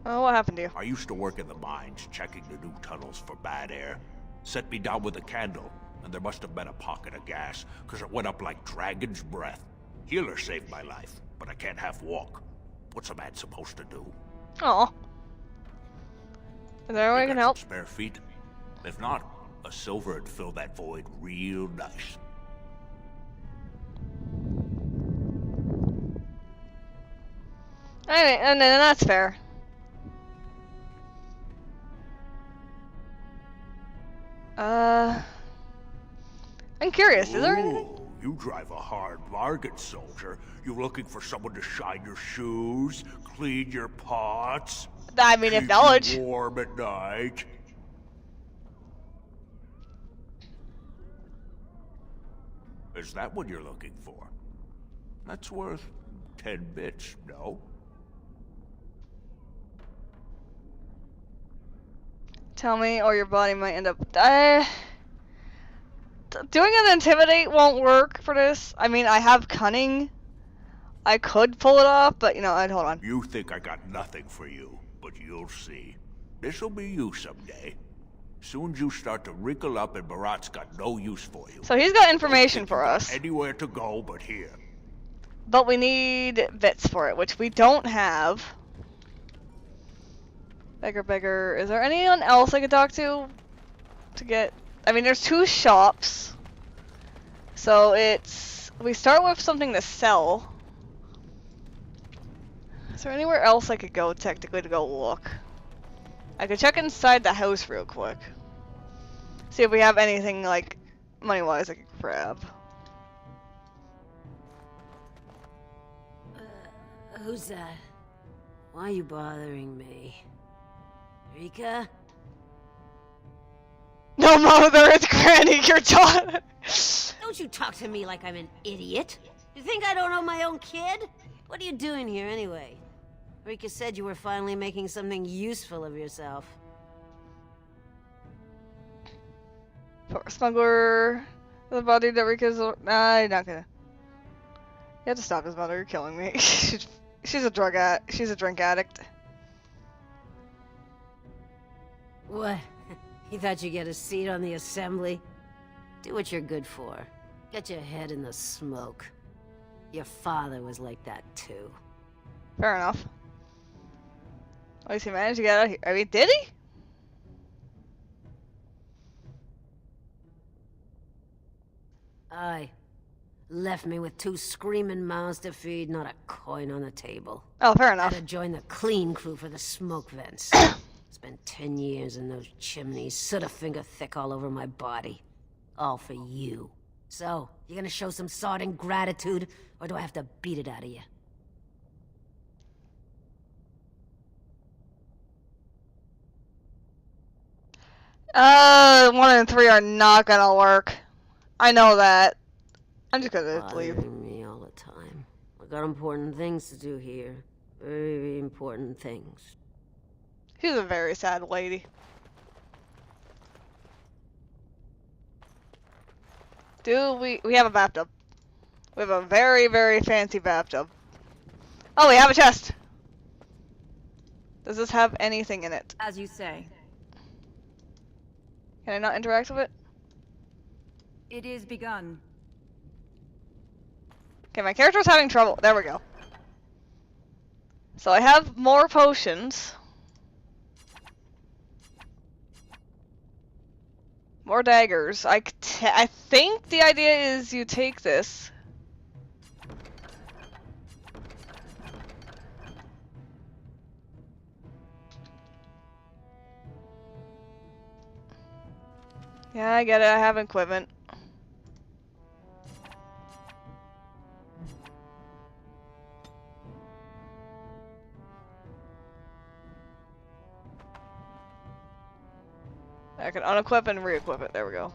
Oh, what happened to you? I used to work in the mines, checking the new tunnels for bad air. Set me down with a candle, and there must have been a pocket of gas, because it went up like dragon's breath. Healer saved my life, but I can't half walk. What's a man supposed to do? Aw. Is there any way I can help? Spare feet? If not, a silver would fill that void real nice. Alright, and then that's fair. I'm curious, is there anything? Ooh, you drive a hard bargain, soldier. You looking for someone to shine your shoes, clean your pots? I mean, if keep knowledge. you warm at night? Is that what you're looking for? That's worth 10 bits, no? Tell me, or your body might end up... doing an intimidate won't work for this. I mean, I have cunning. I could pull it off, but, you know, I'd hold on. You think I got nothing for you, but you'll see. This'll be you someday. Soon as you start to wrinkle up and Barat's got no use for you. So he's got information for us. Anywhere to go but here. But we need bits for it, which we don't have. Beggar. Is there anyone else I could talk to get... I mean, there's 2 shops. So it's... We start with something to sell. Is there anywhere else I could go, technically, to go look? I could check inside the house real quick. See if we have anything, like, money-wise I could grab. Who's that? Why are you bothering me? Rika? No, Mother, it's Granny, your daughter! Don't you talk to me like I'm an idiot. You think I don't know my own kid? What are you doing here anyway? Rika said you were finally making something useful of yourself. For smuggler, the body that Rika's... Nah, you're not gonna... You have to stop his mother, you're killing me. She's a drug addict. She's a drink addict. What? You thought you'd get a seat on the assembly? Do what you're good for. Get your head in the smoke. Your father was like that too. Fair enough. At least he managed to get out of here. I mean, did he? Aye. Left me with 2 screaming mouths to feed, not a coin on the table. Oh, fair enough. Had to join the clean crew for the smoke vents. Spent 10 years in those chimneys, soot a finger thick all over my body. All for you. So, you gonna show some sort and gratitude, or do I have to beat it out of you? One and 3 are not gonna work. I know that. I'm just gonna leave. Bothering me all the time. I got important things to do here. Very important things. She's a very sad lady. Dude, we have a bathtub. We have a very, very fancy bathtub. Oh, we have a chest. Does this have anything in it? As you say. Can I not interact with it? It is begun. Okay, my character's having trouble. There we go. So I have more potions. More daggers. I think the idea is you take this. Yeah, I get it. I have equipment. I can unequip and re-equip it. There we go.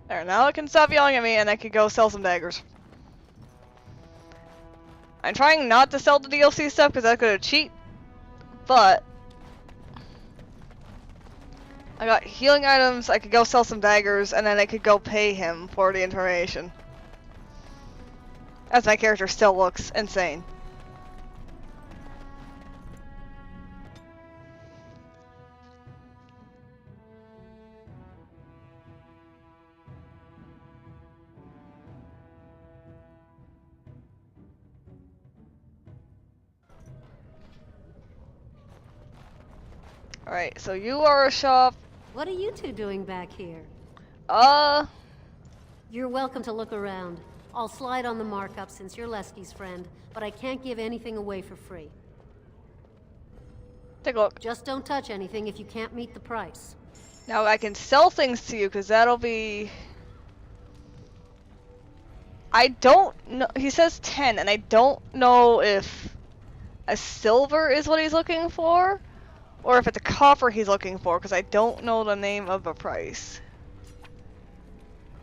There, now I can stop yelling at me and I can go sell some daggers. I'm trying not to sell the DLC stuff because that's gonna cheat, but I got healing items, I could go sell some daggers, and then I could go pay him for the information. As my character still looks insane. Alright, so you are a shop. What are you two doing back here? You're welcome to look around. I'll slide on the markup since you're Lesky's friend, but I can't give anything away for free. Take a look. Just don't touch anything if you can't meet the price. Now I can sell things to you because that'll be... I don't know. He says 10 and I don't know if a silver is what he's looking for or if it's a copper he's looking for because I don't know the name of the price.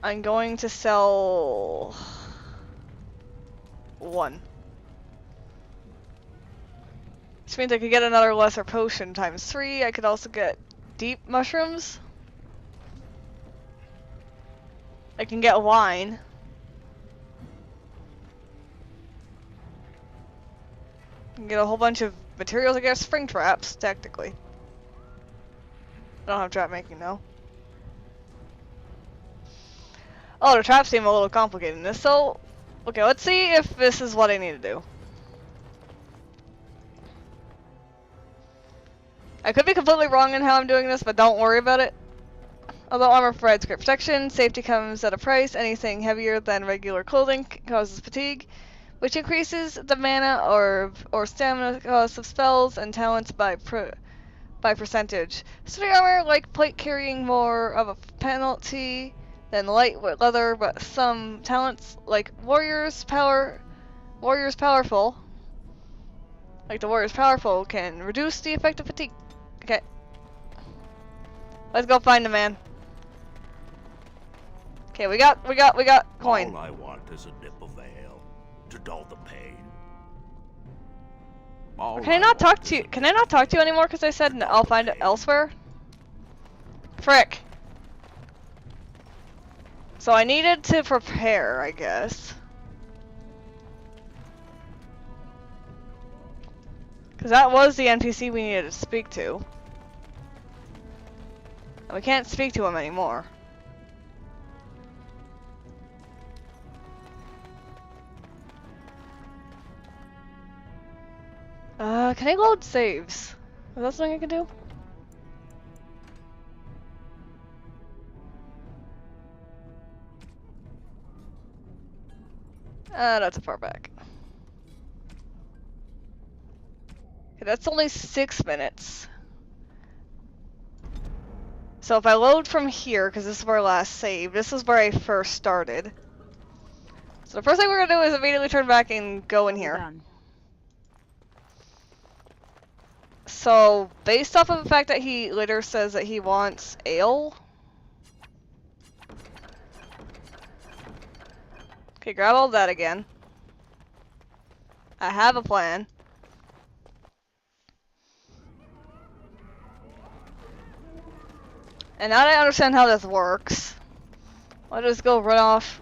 I'm going to sell 1. Which means I could get another lesser potion times 3. I could also get deep mushrooms. I can get wine. I can get a whole bunch of materials, I guess, spring traps, technically. I don't have trap making, though. Oh, the traps seem a little complicated in this, so... Okay, let's see if this is what I need to do. I could be completely wrong in how I'm doing this, but don't worry about it. Although armor provides great protection, safety comes at a price. Anything heavier than regular clothing causes fatigue, which increases the mana or stamina cost of spells and talents by percentage. Sturdy armor, like plate carrying more of a penalty than light leather, but some talents, like Warrior's Powerful, like the Warrior's Powerful, can reduce the effect of fatigue. Okay. Let's go find the man. Okay, we got coin. All I want is a nip of ale to dull the pain. Can I not talk to you? Can I not talk to you anymore? Because I said I'll find it elsewhere. Frick. So I needed to prepare, I guess. Because that was the NPC we needed to speak to. And we can't speak to him anymore. Can I load saves? Is that something I can do? That's a far back. Okay, that's only 6 minutes. So if I load from here, because this is where I last saved, this is where I first started. So the first thing we're gonna do is immediately turn back and go in here. So, based off of the fact that he later says that he wants ale. Okay, grab all that again. I have a plan. And now that I understand how this works, I'll just go run off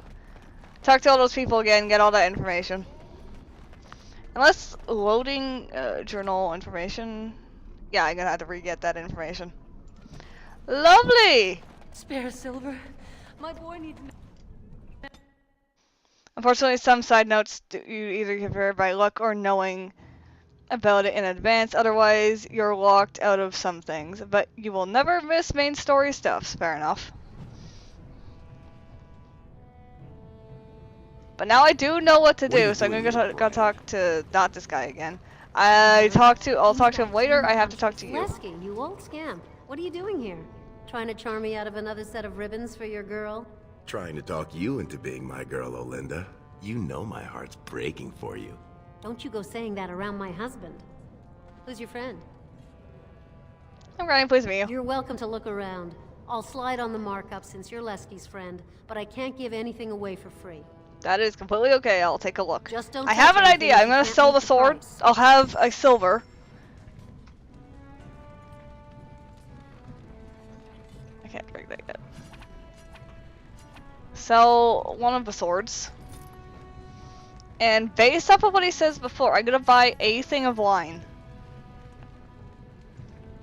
Talk to all those people again, get all that information. Unless loading journal information. Yeah, I'm gonna have to re-get that information. Lovely! Spare Silver. My boy needs... Unfortunately, some side notes you either get here by luck or knowing about it in advance. Otherwise, you're locked out of some things. But you will never miss main story stuff. Fair enough. But now I do know what to do, so I'm gonna go talk to not this guy again. I'll talk to him later. I have to talk to you. Lesky, you old scamp. What are you doing here? Trying to charm me out of another set of ribbons for your girl? Trying to talk you into being my girl, Olinda. You know my heart's breaking for you. Don't you go saying that around my husband. Who's your friend? I'm Ryan, please meet you. You're welcome to look around. I'll slide on the markup since you're Lesky's friend, but I can't give anything away for free. That is completely okay. I'll take a look. Just don't I have an idea. I'm gonna sell the sword. I'll have a silver. I can't break that yet. Sell one of the swords. And based off of what he says before, I'm gonna buy a thing of wine.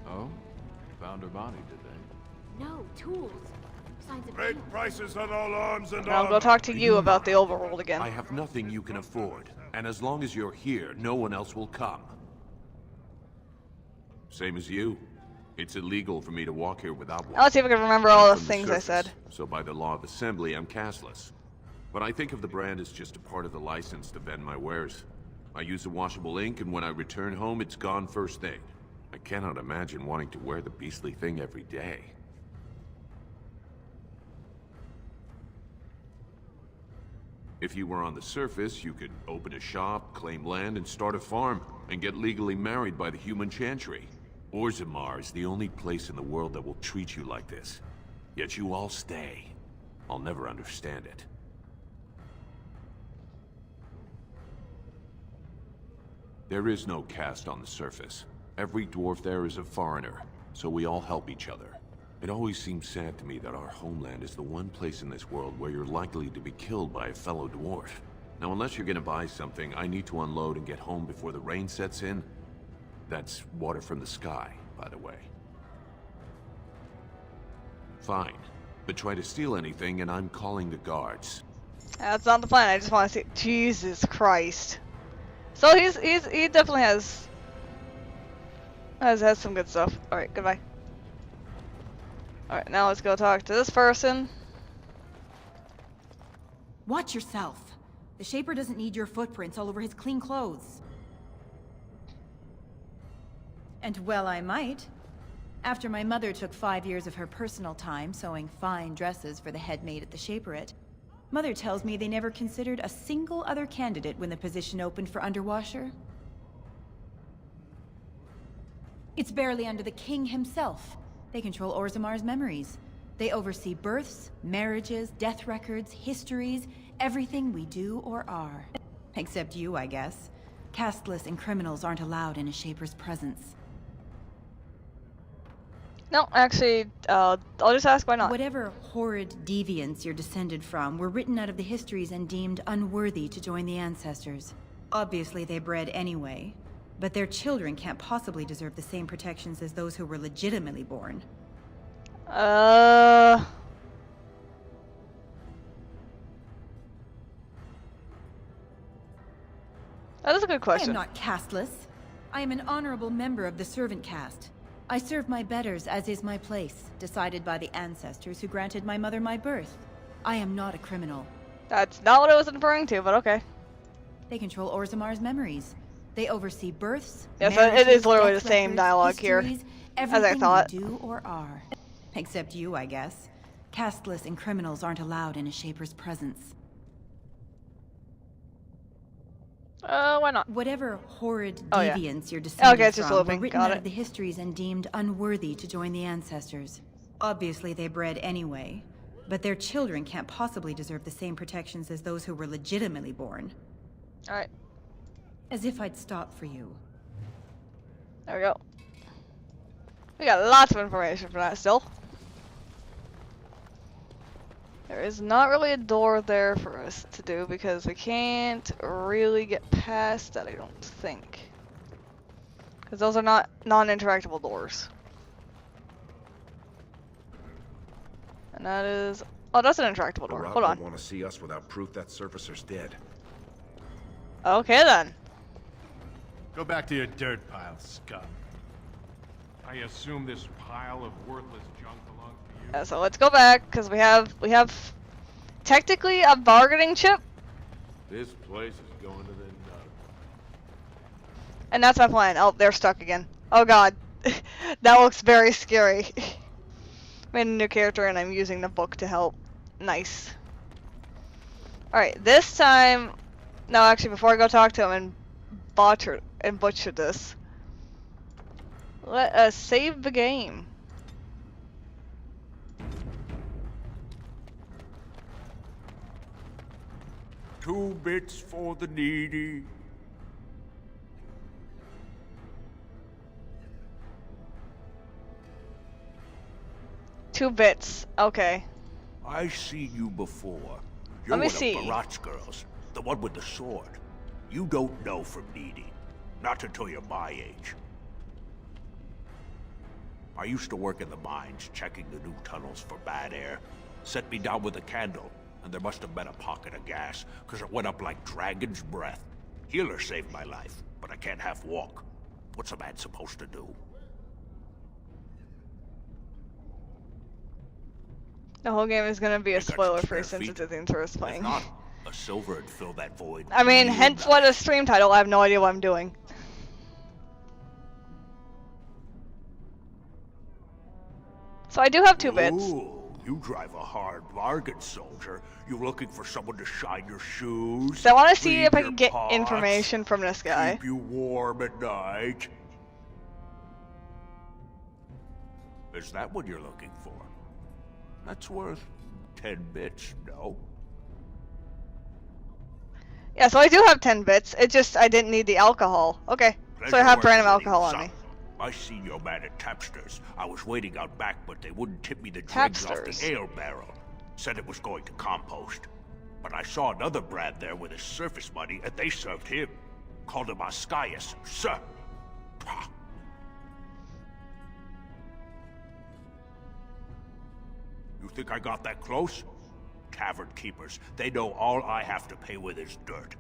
Oh? Found her body, did they? No, tools. Signs of Great prices on all arms and I'll go talk to you about the overworld again. I have nothing you can afford, and as long as you're here, no one else will come. Same as you. It's illegal for me to walk here without one. Let's see if I can remember all I'm the from things I surface, said. So by the law of assembly, I'm castless. But I think of the brand as just a part of the license to vend my wares. I use a washable ink, and when I return home, it's gone first thing. I cannot imagine wanting to wear the beastly thing every day. If you were on the surface, you could open a shop, claim land, and start a farm, and get legally married by the human chantry. Orzammar is the only place in the world that will treat you like this. Yet you all stay. I'll never understand it. There is no caste on the surface. Every dwarf there is a foreigner, so we all help each other. It always seems sad to me that our homeland is the one place in this world where you're likely to be killed by a fellow dwarf. Now, unless you're gonna buy something, I need to unload and get home before the rain sets in. That's water from the sky, by the way. Fine. But try to steal anything and I'm calling the guards. That's not the plan. I just want to see. Jesus Christ. So he definitely has some good stuff. All right, goodbye. All right, now let's go talk to this person. Watch yourself. The Shaper doesn't need your footprints all over his clean clothes. And well, I might. After my mother took 5 years of her personal time sewing fine dresses for the head maid at the Shaperate, Mother tells me they never considered a single other candidate when the position opened for underwasher. It's barely under the king himself. They control Orzammar's memories. They oversee births, marriages, death records, histories, everything we do or are. Except you, I guess. Casteless and criminals aren't allowed in a Shaper's presence. No, actually, I'll just ask why not. Whatever horrid deviants you're descended from were written out of the histories and deemed unworthy to join the ancestors. Obviously, they bred anyway, but their children can't possibly deserve the same protections as those who were legitimately born. That is a good question. I am not casteless. I am an honorable member of the servant caste. I serve my betters as is my place, decided by the ancestors who granted my mother my birth. I am not a criminal. That's not what I was referring to, but okay. They control Orzammar's memories. They oversee births. Yes, marriages, it is literally the death same records, dialogue here, histories, as I everything thought. we do or are. Except you, I guess. Casteless and criminals aren't allowed in a Shaper's presence. Why not? Whatever horrid Oh, yeah. deviants you're descended Okay, it's just from looping. were written Got out it. of the histories and deemed unworthy to join the ancestors. Obviously, they bred anyway, but their children can't possibly deserve the same protections as those who were legitimately born. Alright, As if I'd stop for you. there we go. We got lots of information for that still. There is not really a door there for us to do because we can't really get past that, I don't think. Because those are not non-interactable doors. And that is... Oh, that's an interactable door. Barat Hold on. won't want to see us without proof that Surfacer's dead. Okay then. Go back to your dirt pile, scum. I assume this pile of worthless junk belongs to you. Yeah, so let's go back because we have technically a bargaining chip, This place is going to the nut. and that's my plan. Oh, they're stuck again. Oh god, that looks very scary. Made a new character and I'm using the book to help. Nice. All right, this time. No, actually, before I go talk to him and butcher this, let us save the game. Two bits for the needy. Two bits. Okay. I seen you before. You're Let me one see. of Barat's girls, the one with the sword. You don't know from needy. Not until you're my age. I used to work in the mines, checking the new tunnels for bad air. Set me down with a candle, and there must have been a pocket of gas, because it went up like dragon's breath. Healer saved my life, but I can't half walk. What's a man supposed to do? The whole game is gonna be a You got some spoiler spare free since feet? it's a interest playing. If not, a silver would fill that void. I mean, real hence nice. what a stream title. I have no idea what I'm doing. So I do have 2 bits. Ooh, you drive a hard bargain, soldier. You looking for someone to shine your shoes? So I want to see clean if I your can get pots, information from this guy. Keep you warm at night. Is that what you're looking for? That's worth 10 bits, no? Yeah, so I do have 10 bits. It just, I didn't need the alcohol. Okay. So I have Pleasure random working with alcohol you, on son. me. I seen your man at Tapster's. I was waiting out back, but they wouldn't tip me the dregs off Tapster's? the ale barrel. Said it was going to compost. But I saw another Brad there with his surface money, and they served him. Called him Ascaius, sir. Pah. You think I got that close? Tavern keepers, they know all I have to pay with is dirt.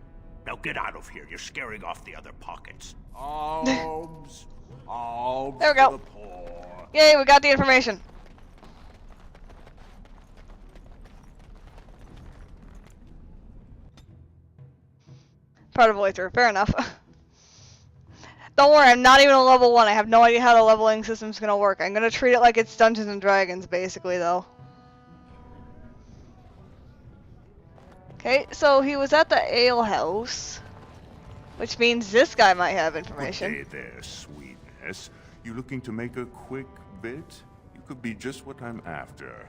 Now get out of here, you're scaring off the other pockets. Alms! Alms There we for go. the poor. Yay, we got the information. Part of the way through. Fair enough. Don't worry, I'm not even a level 1. I have no idea how the leveling system's gonna work. I'm gonna treat it like it's Dungeons and Dragons, basically, though. Okay, so he was at the ale house, which means this guy might have information. Hey there, sweetness. You looking to make a quick bit? You could be just what I'm after.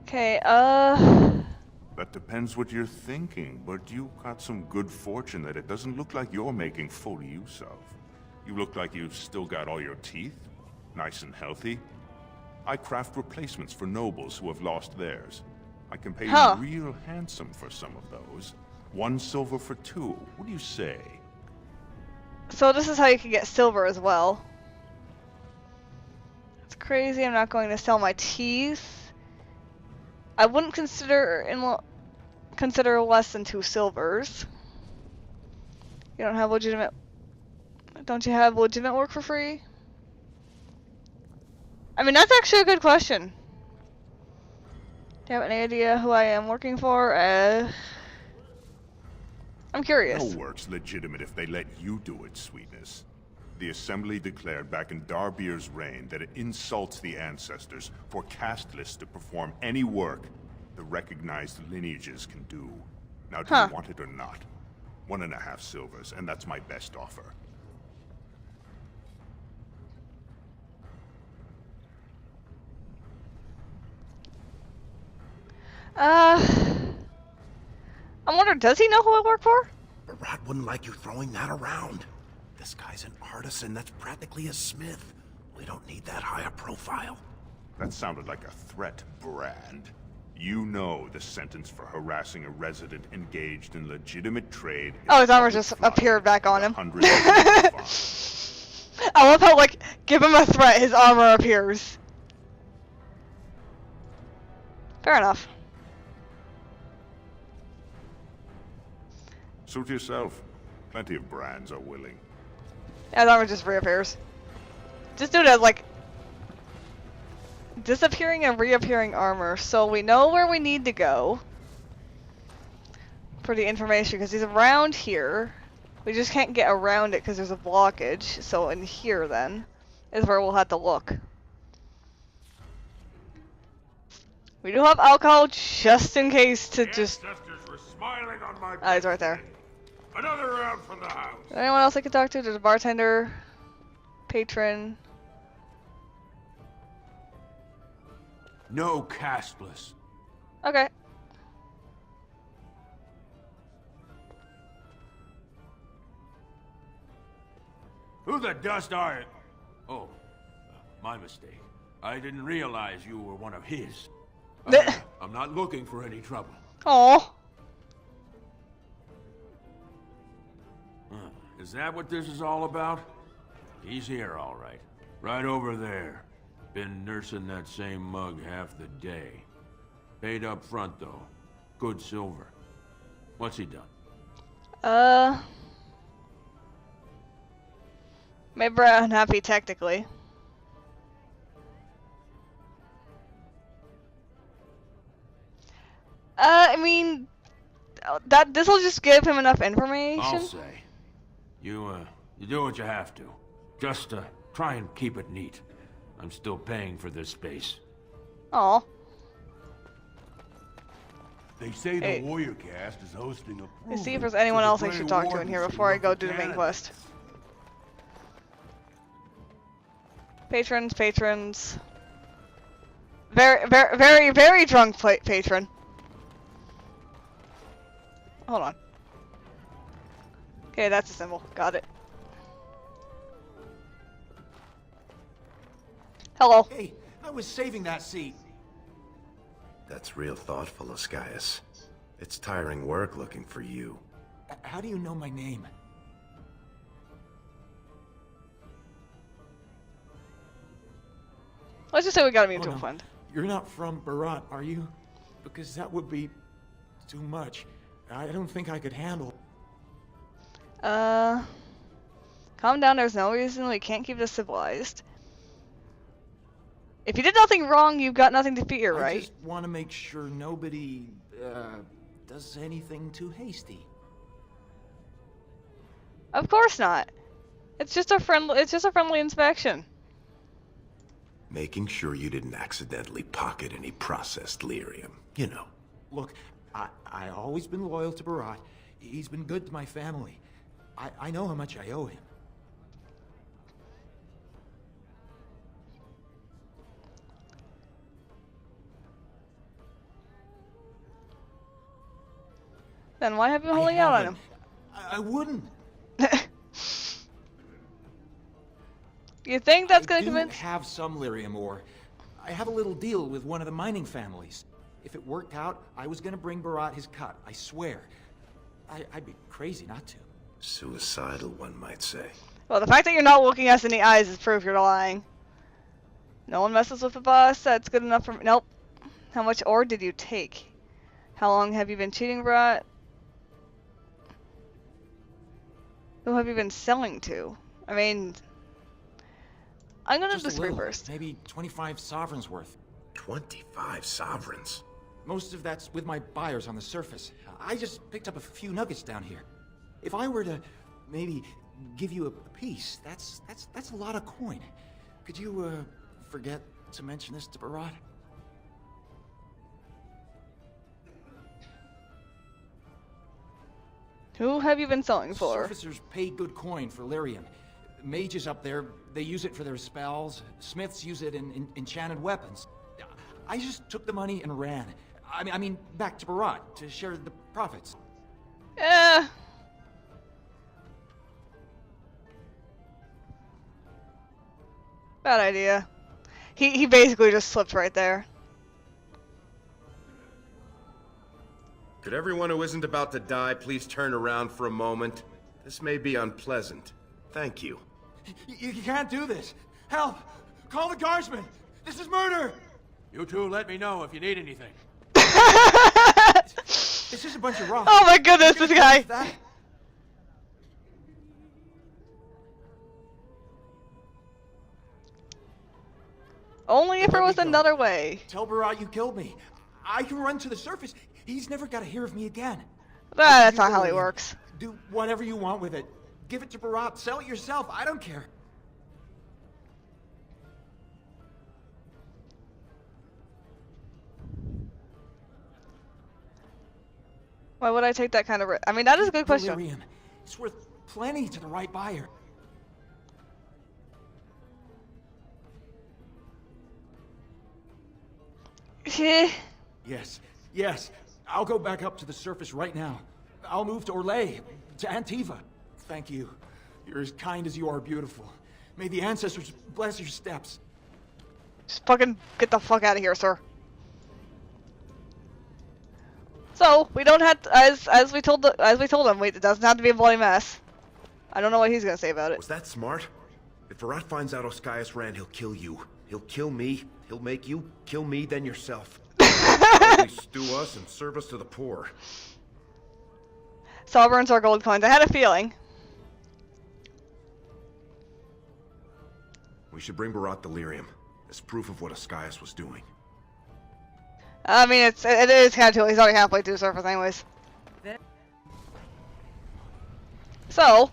Okay, That depends what you're thinking, but you got some good fortune that it doesn't look like you're making full use of. You look like you've still got all your teeth, nice and healthy. I craft replacements for nobles who have lost theirs. I can pay Huh. you real handsome for some of those. 1 silver for 2. What do you say? so this is how you can get silver as well. It's crazy, I'm not going to sell my teeth. I wouldn't consider less than 2 silvers. You don't have legitimate... Don't you have legitimate work for free? I mean, that's actually a good question. Do you have any idea who I am working for? I'm curious. No work's legitimate if they let you do it, sweetness. The Assembly declared back in Darbier's reign that it insults the ancestors for casteless to perform any work the recognized lineages can do. Now, do Huh. you want it or not? 1.5 silvers, and that's my best offer. I wonder, does he know who I work for? Barat wouldn't like you throwing that around. This guy's an artisan that's practically a smith. We don't need that high a profile. That sounded like a threat, Brand. You know the sentence for harassing a resident engaged in legitimate trade. Oh, his armor just appeared back on him. 100 profile. I love how, like, give him a threat, his armor appears. Fair enough. Suit yourself. Plenty of Brands are willing. Yeah, his armor just reappears. Just do it as, like, disappearing and reappearing armor, so we know where we need to go for the information, because he's around here. We just can't get around it because there's a blockage, so in here then is where we'll have to look. We do have alcohol just in case to just... Were smiling on my Oh, he's right there. Another round from the house. Is there anyone else I can talk to? There's a bartender, patron. No castless. Okay. Who the dust are you? Oh, my mistake. I didn't realize you were one of his. I'm not looking for any trouble. Oh. Is that what this is all about? He's here, all right. Right over there. Been nursing that same mug half the day. Paid up front, though. Good silver. What's he done? Maybe we're unhappy technically. I mean, this'll just give him enough information. I'll say. You do what you have to. Just, try and keep it neat. I'm still paying for this space. Aw. They say the Warrior Cast is hosting a Let's see if there's anyone else I should talk to in here before I go do the main quest. Patrons, patrons. Very drunk patron. Hold on. Okay, that's a symbol. Got it. Hello. Hey, I was saving that seat. That's real thoughtful, Ascaius. It's tiring work looking for you. How do you know my name? Let's just say we got a mutual friend. You're not from Barat, are you? Because that would be too much. I don't think I could handle. Calm down, there's no reason we can't keep this civilized. If you did nothing wrong, you've got nothing to fear, right? I just want to make sure nobody, does anything too hasty. Of course not. It's just a friendly inspection. Making sure you didn't accidentally pocket any processed lyrium, you know. Look, I always been loyal to Barat. He's been good to my family. I know how much I owe him. Then why have you been holding out on him? I wouldn't. You think that's gonna convince? I do have some lyrium ore. I have a little deal with one of the mining families. If it worked out, I was gonna bring Barat his cut, I swear. I'd be crazy not to. Suicidal, one might say. Well, the fact that you're not looking us in the eyes is proof you're lying. No one messes with the boss, that's good enough for me. Nope. How much ore did you take? How long have you been cheating, Barat? Who have you been selling to? I mean... I'm gonna do this first. Maybe 25 sovereigns worth. 25 sovereigns? Most of that's with my buyers on the surface. I just picked up a few nuggets down here. If I were to maybe give you a piece, that's a lot of coin. Could you forget to mention this to Barat? Who have you been selling for? Surfacers pay good coin for lyrium. Mages up there, they use it for their spells. Smiths use it in enchanted weapons. I just took the money and ran. I mean, back to Barat to share the profits. Bad idea. He basically just slipped right there. Could everyone who isn't about to die please turn around for a moment? This may be unpleasant. Thank you. You can't do this. Help! Call the guardsmen! This is murder! You two let me know if you need anything. It's just a bunch of rocks. Oh my goodness, this guy! Only if there was another way. Tell Barat you killed me. I can run to the surface. He's never got to hear of me again. That's not how it works. Do whatever you want with it. Give it to Barat. Sell it yourself. I don't care. Why would I take that kind of risk? I mean, that is a good question. Delirium. It's worth plenty to the right buyer. Yes, yes. I'll go back up to the surface right now. I'll move to Orlais, to Antiva. Thank you. You're as kind as you are beautiful. May the ancestors bless your steps. Just fucking get the fuck out of here, sir. So we don't have to, as we told him. Wait, it doesn't have to be a bloody mess. I don't know what he's gonna say about it. Was that smart? If Barat finds out Oscaius ran, he'll kill you. He'll kill me. He'll make you kill me, then yourself. He'll stew us and serve us to the poor. Sovereigns or gold coins. I had a feeling. We should bring Barat delirium as proof of what Oscaius was doing. I mean, it is kind of too. He's already halfway through the surface, anyways. So,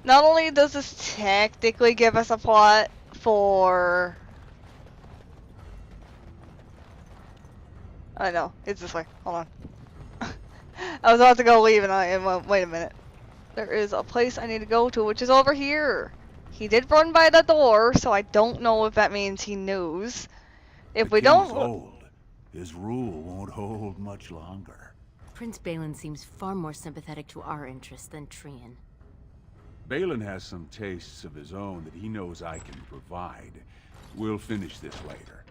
not only does this technically give us a plot for. I know it's this way. Hold on. I was about to go leave, and well, wait a minute. There is a place I need to go to, which is over here. He did run by the door, so I don't know if that means he knows. If we don't. Old. His rule won't hold much longer. Prince Balin seems far more sympathetic to our interests than Trian. Balin has some tastes of his own that he knows I can provide. We'll finish this later.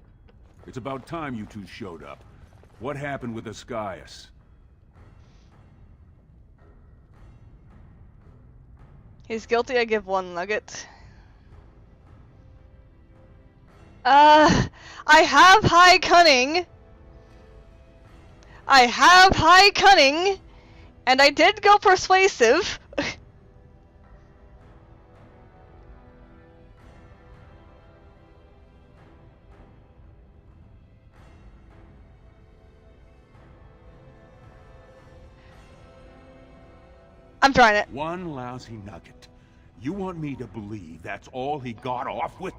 It's about time you two showed up. What happened with Oscaius? He's guilty, I give 1 nugget. I have high cunning. I have high cunning. And I did go persuasive. I'm trying it. 1 lousy nugget. You want me to believe that's all he got off with?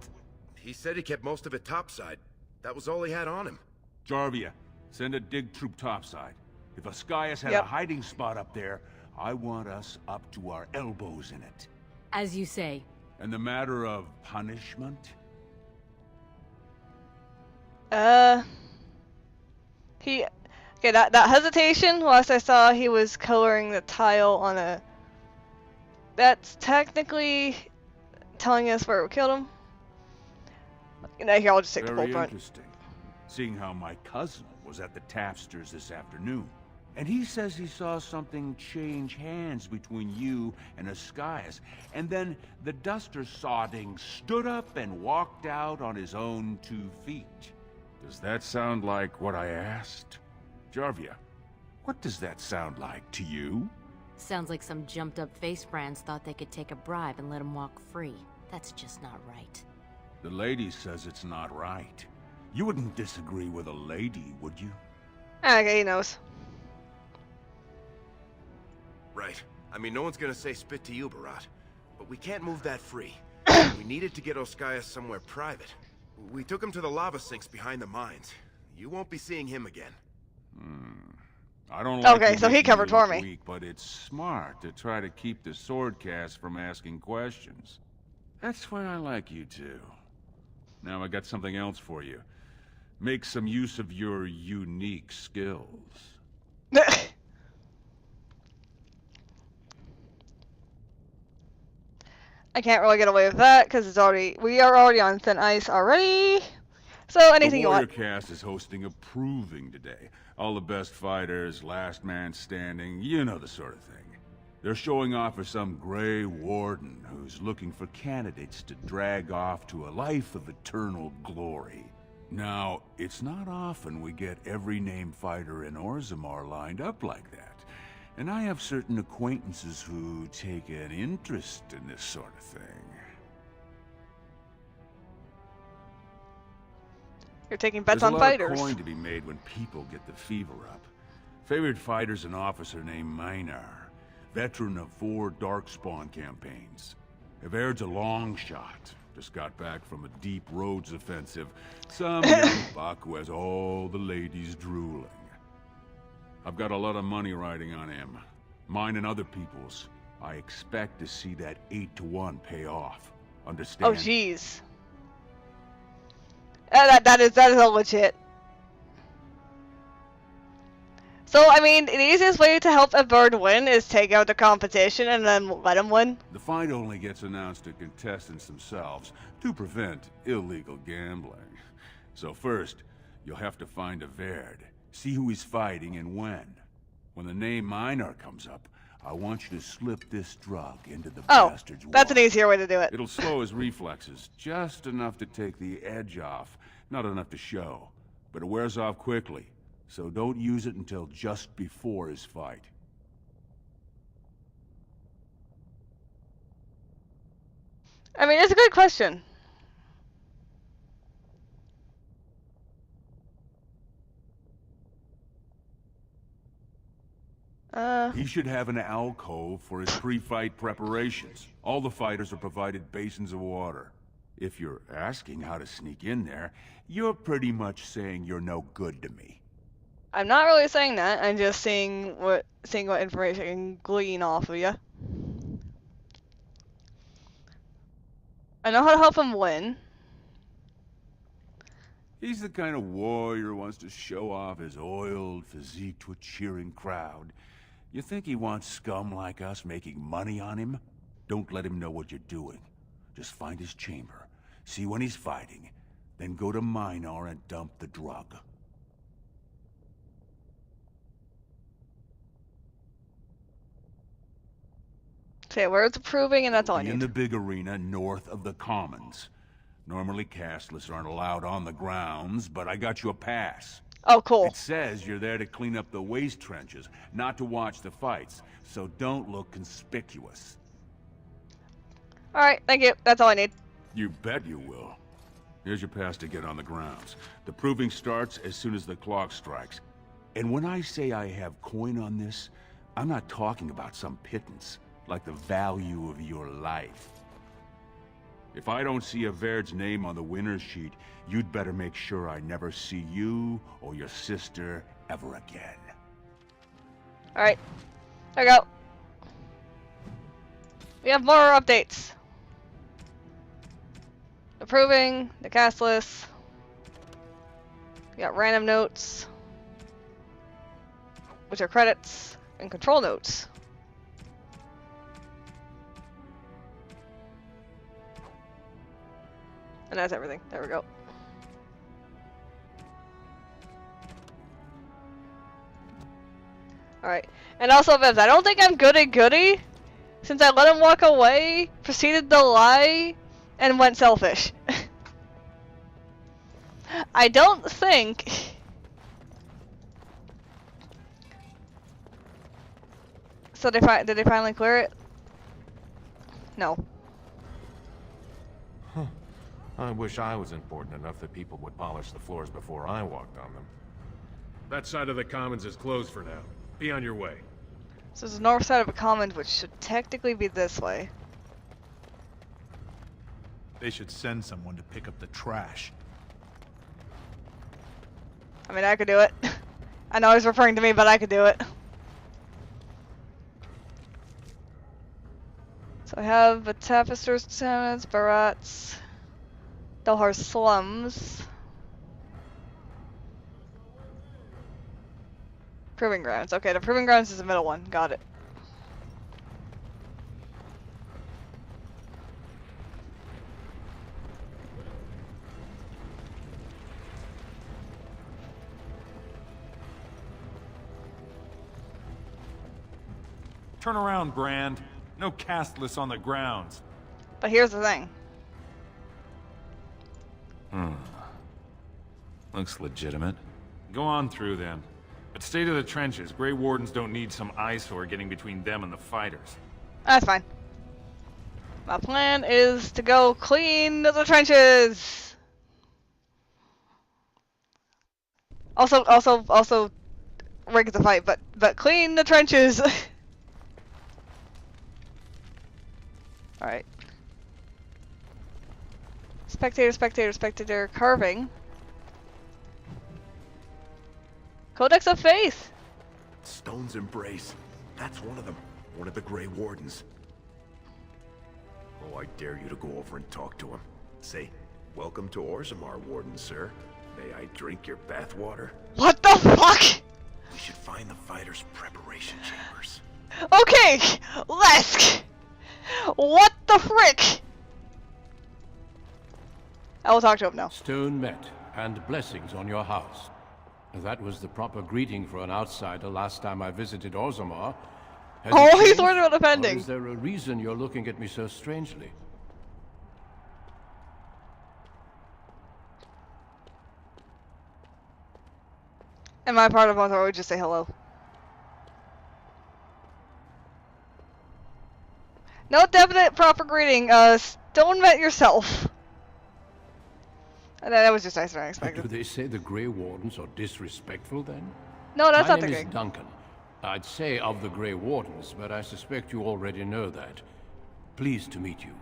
He said he kept most of it topside. That was all he had on him. Jarvia, send a dig troop topside. If Oscaius had a hiding spot up there, I want us up to our elbows in it. As you say. And the matter of punishment? Okay, that hesitation, last I saw, he was coloring the tile on a... That's technically telling us where we killed him. You know, here, I'll just take the full Very front. interesting. Seeing how my cousin was at the tapsters this afternoon. And he says he saw something change hands between you and Oscaius. And then the duster sodding stood up and walked out on his own 2 feet. Does that sound like what I asked? Jarvia, what does that sound like to you? Sounds like some jumped up face brands thought they could take a bribe and let him walk free. That's just not right. The lady says it's not right. You wouldn't disagree with a lady, would you? Okay, he knows. Right. I mean, no one's gonna say spit to you, Barat. But we can't move that free. We needed to get Oscaius somewhere private. We took him to the lava sinks behind the mines. You won't be seeing him again. I don't like Okay, so he covered for me. Weak, but it's smart to try to keep the swordcast from asking questions. That's why I like you two. Now I got something else for you. Make some use of your unique skills. I can't really get away with that because we are already on thin ice already. So anything you want. The Warrior cast is hosting a proving today. All the best fighters, last man standing, you know the sort of thing. They're showing off for some Grey Warden who's looking for candidates to drag off to a life of eternal glory. Now, it's not often we get every named fighter in Orzammar lined up like that. And I have certain acquaintances who take an interest in this sort of thing. You're taking bets on fighters. There's a lot of coin to be made when people get the fever up. Favorite fighter's an officer named Minar, veteran of 4 Darkspawn campaigns. Everd's a long shot. Just got back from a deep Rhodes offensive. Some young buck who has all the ladies drooling. I've got a lot of money riding on him. Mine and other people's. I expect to see that 8-to-1 pay off. Understand? Oh, jeez. That is a legit. So, I mean, the easiest way to help a bird win is take out the competition and then let him win. The fight only gets announced to contestants themselves to prevent illegal gambling. So first, you'll have to find Everd, see who he's fighting and when. When the name Minar comes up, I want you to slip this drug into the bastard's that's water. an easier way to do it. It'll slow his reflexes, just enough to take the edge off, not enough to show. But it wears off quickly. So don't use it until just before his fight. I mean, it's a good question. He should have an alcove for his pre-fight preparations. All the fighters are provided basins of water. If you're asking how to sneak in there, you're pretty much saying you're no good to me. I'm not really saying that. I'm just seeing what information I can glean off of you. I know how to help him win. He's the kind of warrior who wants to show off his oiled physique to a cheering crowd. You think he wants scum like us making money on him? Don't let him know what you're doing. Just find his chamber, see when he's fighting, then go to Minar and dump the drug. Okay, where's the proving, and that's all I need. In the big arena north of the Commons. Normally castless aren't allowed on the grounds, but I got you a pass. Oh, cool. It says you're there to clean up the waste trenches, not to watch the fights, so don't look conspicuous. Alright, thank you. That's all I need. You bet you will. Here's your pass to get on the grounds. The proving starts as soon as the clock strikes. And when I say I have coin on this, I'm not talking about some pittance, like the value of your life. If I don't see Everd's name on the winner's sheet, you'd better make sure I never see you or your sister ever again. Alright. There we go. We have more updates. The proving, the cast list. We got random notes, which are credits, and control notes. And that's everything. There we go. Alright. And also, Vebs, I don't think I'm goody-goody, since I let him walk away, proceeded to lie, and went selfish. I don't think... So did they finally clear it? No. Huh. I wish I was important enough that people would polish the floors before I walked on them. That side of the Commons is closed for now. Be on your way. So it's the north side of a commons, which should technically be this way. They should send someone to pick up the trash. I mean, I could do it. I know he's referring to me, but I could do it. So I have the Tapesters Tenants, Barats, Delhar Slums, Proving Grounds. Okay, the Proving Grounds is the middle one. Got it. Turn around, Brand. No castless on the grounds. But here's the thing. Looks legitimate. Go on through then. But stay to the trenches. Grey Wardens don't need some eyesore getting between them and the fighters. That's fine. My plan is to go clean the trenches. Also rig the fight, but clean the trenches. Alright. Spectator, carving. Codex of Faith! Stone's Embrace. That's one of them. One of the Grey Wardens. Oh, I dare you to go over and talk to him. Say, welcome to Orzammar, Warden, sir. May I drink your bathwater? What the fuck? We should find the fighters' preparation chambers. Okay, Lesk! What the frick? I will talk to him now. Stone met, and blessings on your house. That was the proper greeting for an outsider last time I visited Orzammar. Oh, he's worried about offending. Or is there a reason you're looking at me so strangely? In my part of Orzammar, I would just say hello. No definite proper greeting. Stone met yourself. That was just nicer than I expected. Do they say the Grey Wardens are disrespectful then? No, that's not My the name is thing. Duncan. I'd say of the Grey Wardens, but I suspect you already know that. Pleased to meet you.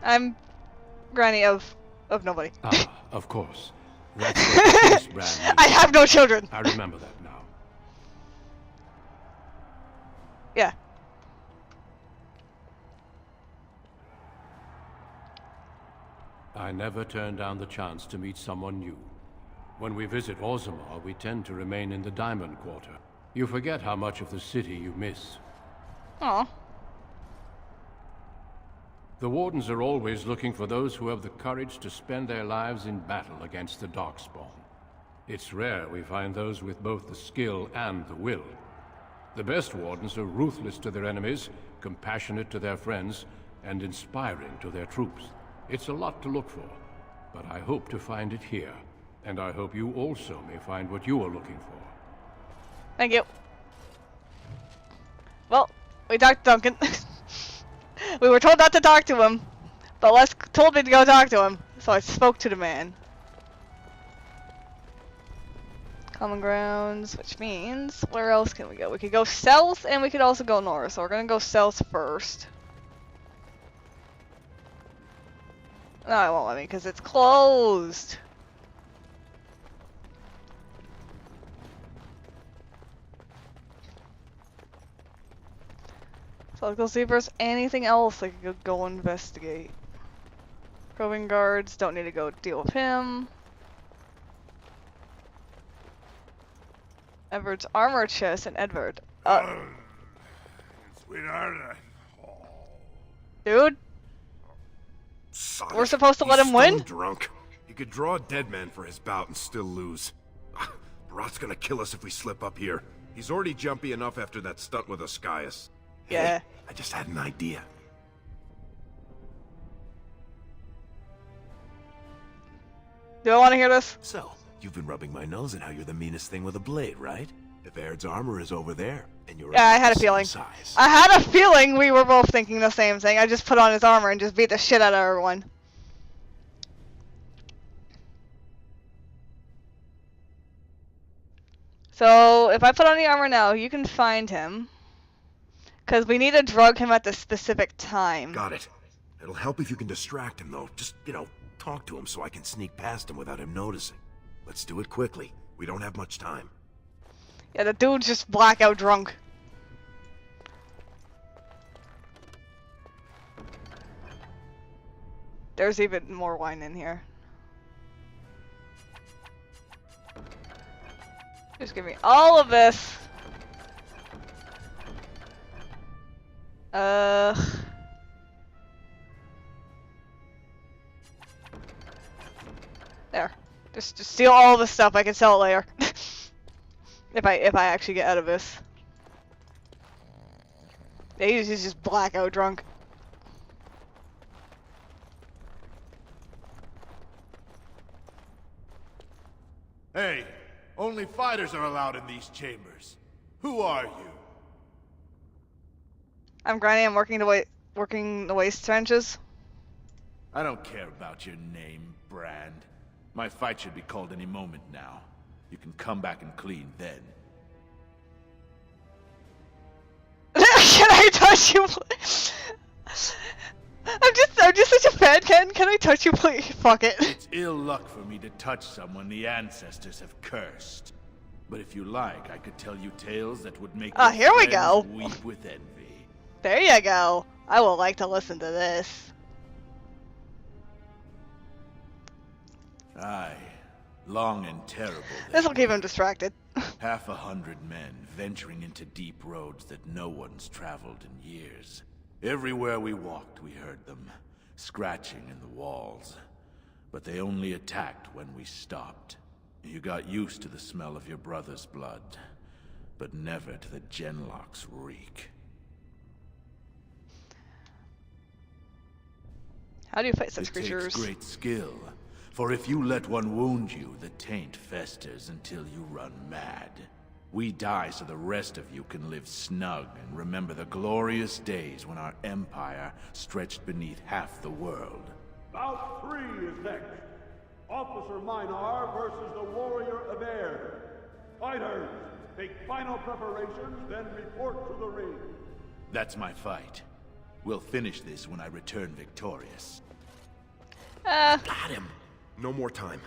I'm Granny of nobody. Ah, of course. That's what the first brand means. I have no children. I remember that now. Yeah. I never turn down the chance to meet someone new. When we visit Orzammar, we tend to remain in the Diamond Quarter. You forget how much of the city you miss. Aw. The Wardens are always looking for those who have the courage to spend their lives in battle against the Darkspawn. It's rare we find those with both the skill and the will. The best Wardens are ruthless to their enemies, compassionate to their friends, and inspiring to their troops. It's a lot to look for, but I hope to find it here. And I hope you also may find what you are looking for. Thank you. Well, we talked to Duncan. We were told not to talk to him, but Les told me to go talk to him, so I spoke to the man. Common grounds, which means, where else can we go? We could go south, and we could also go north, so we're gonna go south first. No, it won't let me, because it's closed. So let's go see if there's anything else I could go investigate. Roving guards, don't need to go deal with him. Edward's armor chest and Edward. Sweetheart. Dude? Son, We're supposed to let he's him win? stone drunk. He could draw a dead man for his bout and still lose. Barat's gonna kill us if we slip up here. He's already jumpy enough after that stunt with Oscius. Yeah. Hey, I just had an idea. Do I want to hear this? So, you've been rubbing my nose in how you're the meanest thing with a blade, right? If Aird's armor is over there, and you're Yeah, I had the a feeling. same size. I had a feeling we were both thinking the same thing. I just put on his armor and just beat the shit out of everyone. So, if I put on the armor now, you can find him. Because we need to drug him at the specific time. Got it. It'll help if you can distract him, though. Just, talk to him so I can sneak past him without him noticing. Let's do it quickly. We don't have much time. Yeah, the dude's just blackout drunk. There's even more wine in here. Just give me all of this. There. Just steal all the stuff. I can sell it later. if I actually get out of this. Yeah, he's just blackout drunk. Hey, only fighters are allowed in these chambers. Who are you? I'm Granny. I'm working the waste trenches. I don't care about your name, Brand. My fight should be called any moment now. You can come back and clean then. Can I touch you? I'm just such a fan, Ken. Can I touch you, please? Fuck it. It's ill luck for me to touch someone the ancestors have cursed. But if you like, I could tell you tales that would make your here we friends go. weep with envy. There you go. I will like to listen to this. Aye, long and terrible. This will keep him distracted. 100 men venturing into deep roads that no one's traveled in years. Everywhere we walked, we heard them, scratching in the walls. But they only attacked when we stopped. You got used to the smell of your brother's blood, but never to the Genlock's reek. How do you fight such It creatures? takes great skill, for if you let one wound you, the taint festers until you run mad. We die so the rest of you can live snug and remember the glorious days when our empire stretched beneath half the world. Bout 3 is next. Officer Minar versus the Warrior of Air. Fighters, take final preparations, then report to the ring. That's my fight. We'll finish this when I return victorious. Got him. No more time.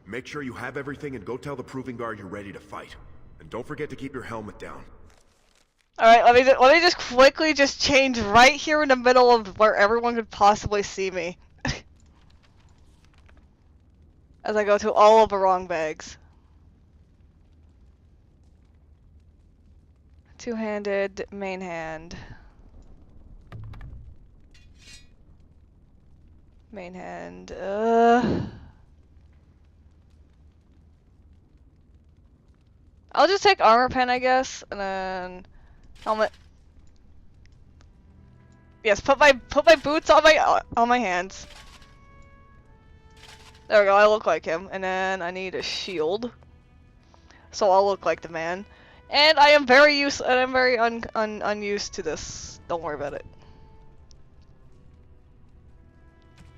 Make sure you have everything and go tell the Proving Guard you're ready to fight. And don't forget to keep your helmet down. Alright, let me just quickly change right here in the middle of where everyone could possibly see me. As I go to all of the wrong bags. Two-handed, main hand. Main hand, I'll just take armor pen, I guess, and then helmet. Yes, put my boots on my hands. There we go. I look like him, and then I need a shield, so I'll look like the man. And I am very unused to this. Don't worry about it.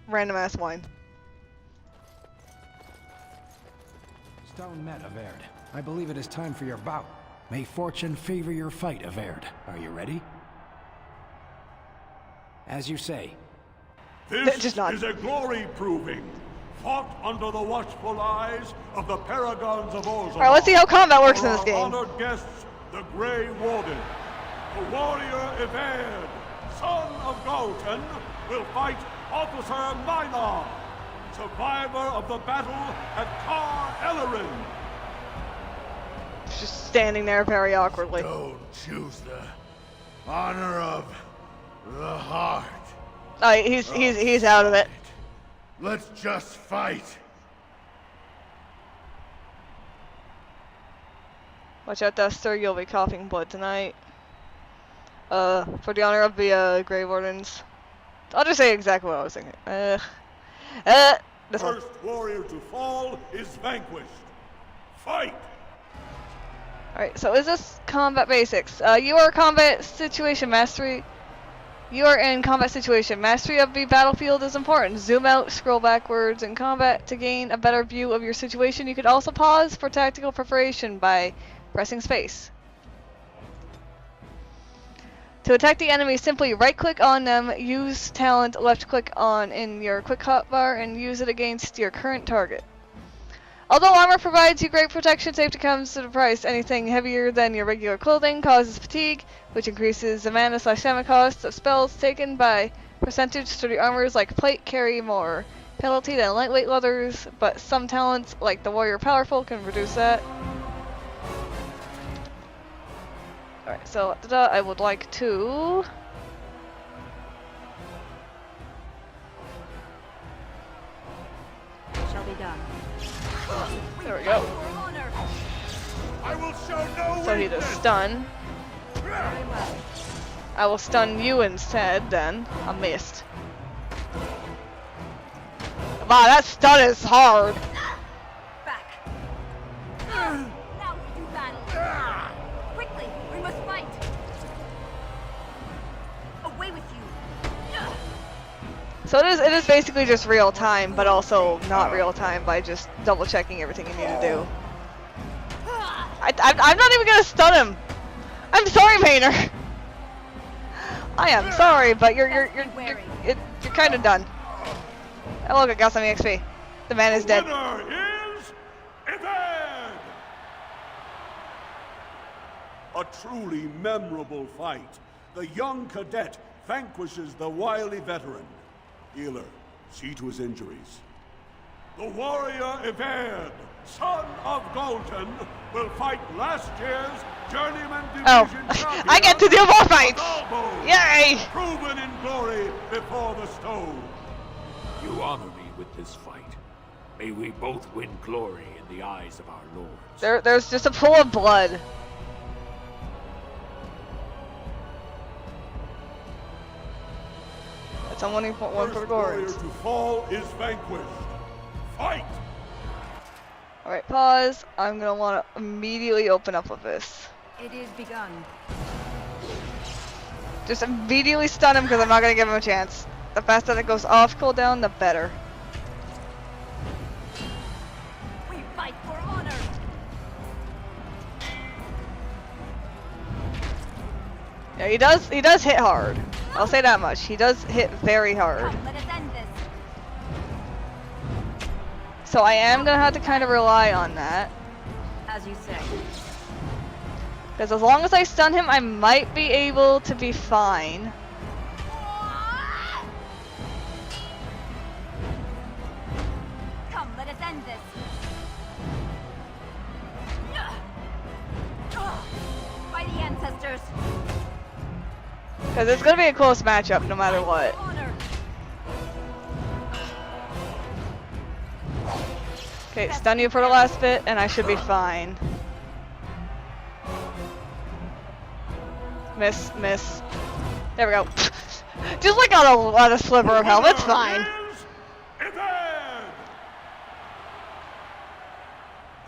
Random ass wine. Stone met, Averd. I believe it is time for your bout. May fortune favor your fight, Averd. Are you ready? As you say. This is a glory proving, fought under the watchful eyes of the Paragons of Orzammar. Alright, let's see how combat works in this Our game. honored guests, the Grey Warden, the Warrior Everd, son of Galton, will fight Officer Minar, survivor of the battle at Kar Ellerin. Just standing there very awkwardly. Don't choose the honor of the heart. He's out of it. Let's just fight. Watch out, Duster. You'll be coughing blood tonight. For the honor of the Grey Wardens. I'll just say exactly what I was thinking. This one. First warrior to fall is vanquished. Fight! Alright, so is this combat basics? You are combat situation mastery. You are in combat situation. Mastery of the battlefield is important. Zoom out, scroll backwards in combat to gain a better view of your situation. You could also pause for tactical preparation by pressing space. To attack the enemy, simply right-click on them, use talent, left-click on in your quick hotbar, and use it against your current target. Although armor provides you great protection, safety comes at a price. Anything heavier than your regular clothing causes fatigue, which increases the mana/stamina costs of spells taken by percentage. Sturdy armors like plate carry more penalty than lightweight leathers, but some talents, like the Warrior Powerful, can reduce that. Alright, so I would like to... Shall be done. There we go. I will show no So he does stun. Very well. I will stun you instead, then. I missed. Wow, that stun is hard. Back. Now we do battle. Quickly, we must fight. Away with you. So it is basically just real time, but also not real time by just double checking everything you need to do. I'm not even gonna stun him. I'm sorry, Maynard. I am sorry, but you're kind of done. Oh look, I got some EXP. The man is dead. Winner is Eved! A truly memorable fight. The young cadet vanquishes the wily veteran. Healer, see to his injuries. The warrior Eved, son of Galton, will fight last year's Journeyman Division champion. I get to do more fights! Yay! Proven in glory before the stone. You honor me with this fight. May we both win glory in the eyes of our lords. There's just a pool of blood. That's on 1.1 for glory. To fall is vanquished. Fight! Alright, pause. I'm gonna want to immediately open up with this. It is begun. Just immediately stun him because I'm not gonna give him a chance. The faster that goes off cooldown, the better. We fight for honor. Yeah, he does hit hard. I'll say that much. He does hit very hard. Let us end this. So I am gonna have to kind of rely on that. As you say. Because as long as I stun him, I might be able to be fine. Come, let us end this. By the ancestors. Because it's gonna be a close matchup no matter what. Okay, stun you for the last bit, and I should be fine. Miss. There we go. Just like on a sliver of hell, it's fine.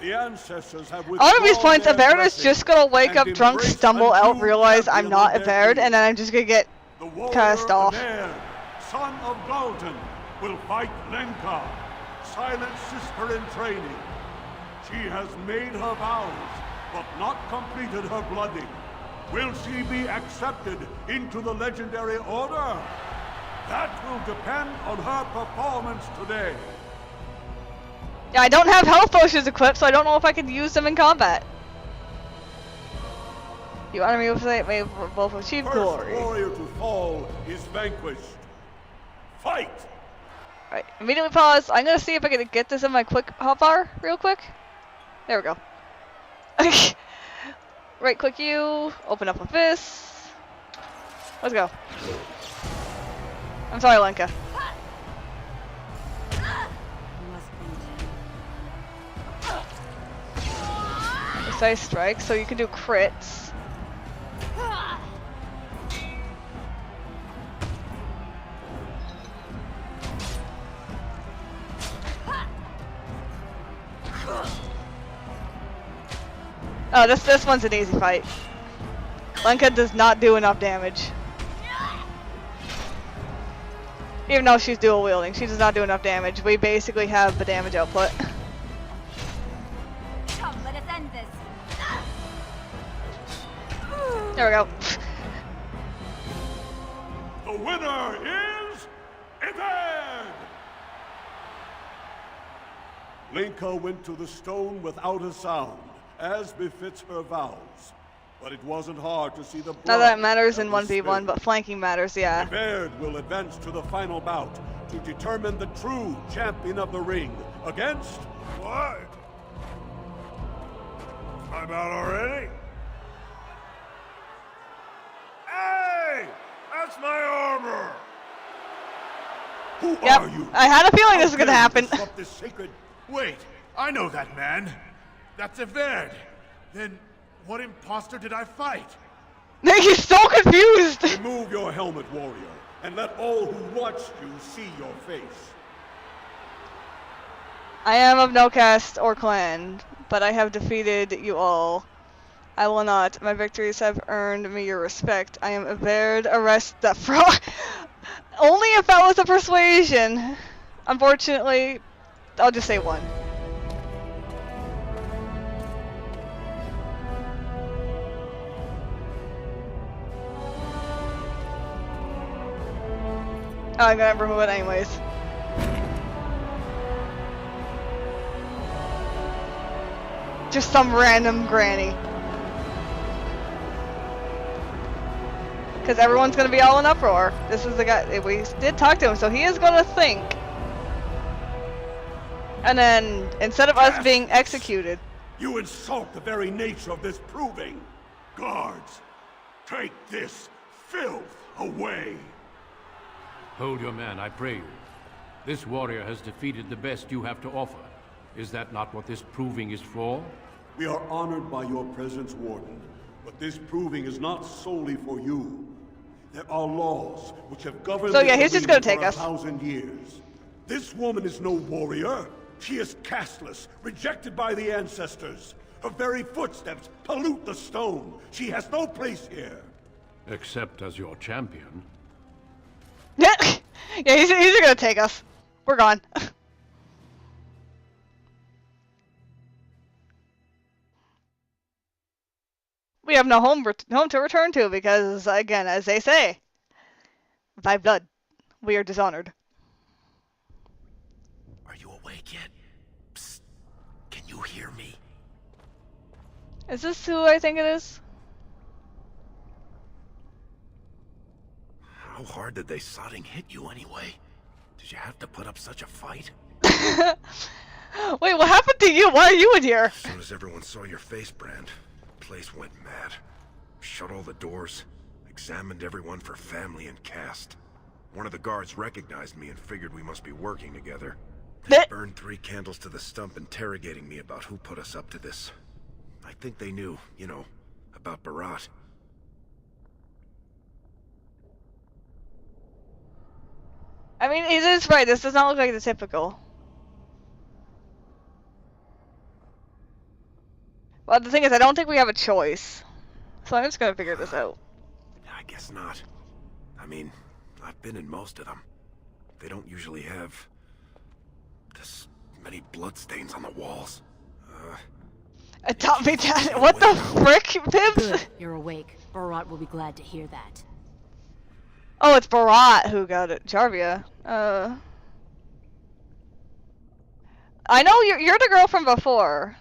The ancestors have All of these points, Everd is just gonna wake up drunk, stumble out, realize I'm not Everd, and then I'm just gonna get cast off. Son of Galton will fight Lenka, silent sister in training. She has made her vows, but not completed her blooding. Will she be accepted into the legendary order? That will depend on her performance today. Yeah, I don't have health potions equipped, so I don't know if I can use them in combat. You honor me with that, may both achieve glory. First warrior to fall is vanquished. Fight! Right, immediately pause. I'm gonna see if I can get this in my quick hotbar real quick. There we go. Right click you, open up with this. Let's go. I'm sorry, Lenka. Precise strike, so you can do crits. Oh, this one's an easy fight. Lenka does not do enough damage. Even though she's dual wielding, she does not do enough damage. We basically have the damage output. Come, let us end this. There we go. The winner is Eved! Lenka went to the stone without a sound, as befits her vows. But it wasn't hard to see the blood. Not that it matters in was 1v1, spilled. but flanking matters, yeah. Eved will advance to the final bout to determine the true champion of the ring against... What? I'm out already? Hey! That's my armor! Who Yep, are you? I had a feeling this was How gonna dare you happen. disrupt this sacred... Wait, I know that man. That's Everd. Then what imposter did I fight? He's so confused! Remove your helmet, warrior, and let all who watch you see your face. I am of no caste or clan, but I have defeated you all. I will not. My victories have earned me your respect. I am Averd. Arrest the frog. Only if that was a persuasion. Unfortunately, I'll just say one. Oh, I'm gonna remove it anyways. Just some random granny. Because everyone's gonna be all in uproar. This is the guy, we did talk to him, so he is gonna think. And then, instead of us being executed. You insult the very nature of this proving. Guards, take this filth away. Hold your man, I pray you. This warrior has defeated the best you have to offer. Is that not what this proving is for? We are honored by your presence, Warden, but this proving is not solely for you. There are laws which have governed so yeah, he's just gonna take us. 1,000 years. This woman is no warrior. She is casteless, rejected by the ancestors. Her very footsteps pollute the stone. She has no place here. Except as your champion. Yeah, he's gonna take us. We're gone. We have no home to return to because, again, as they say, by blood, we are dishonored. Are you awake yet? Psst. Can you hear me? Is this who I think it is? How hard did they sodding hit you anyway? Did you have to put up such a fight? Wait, what happened to you? Why are you in here? As soon as everyone saw your face, Brand, the place went mad. Shut all the doors, examined everyone for family and caste. One of the guards recognized me and figured we must be working together. They burned 3 candles to the stump interrogating me about who put us up to this. I think they knew, you know, about Barat. I mean, it is right. This does not look like the typical. Well, the thing is, I don't think we have a choice. So I'm just gonna figure this out. I guess not. I mean, I've been in most of them. They don't usually have this many bloodstains on the walls. Adopt me, Dad. What the frick, Pips? Good. You're awake. Barat will be glad to hear that. Oh, it's Barat who got it. Jarvia. I know you're the girl from before.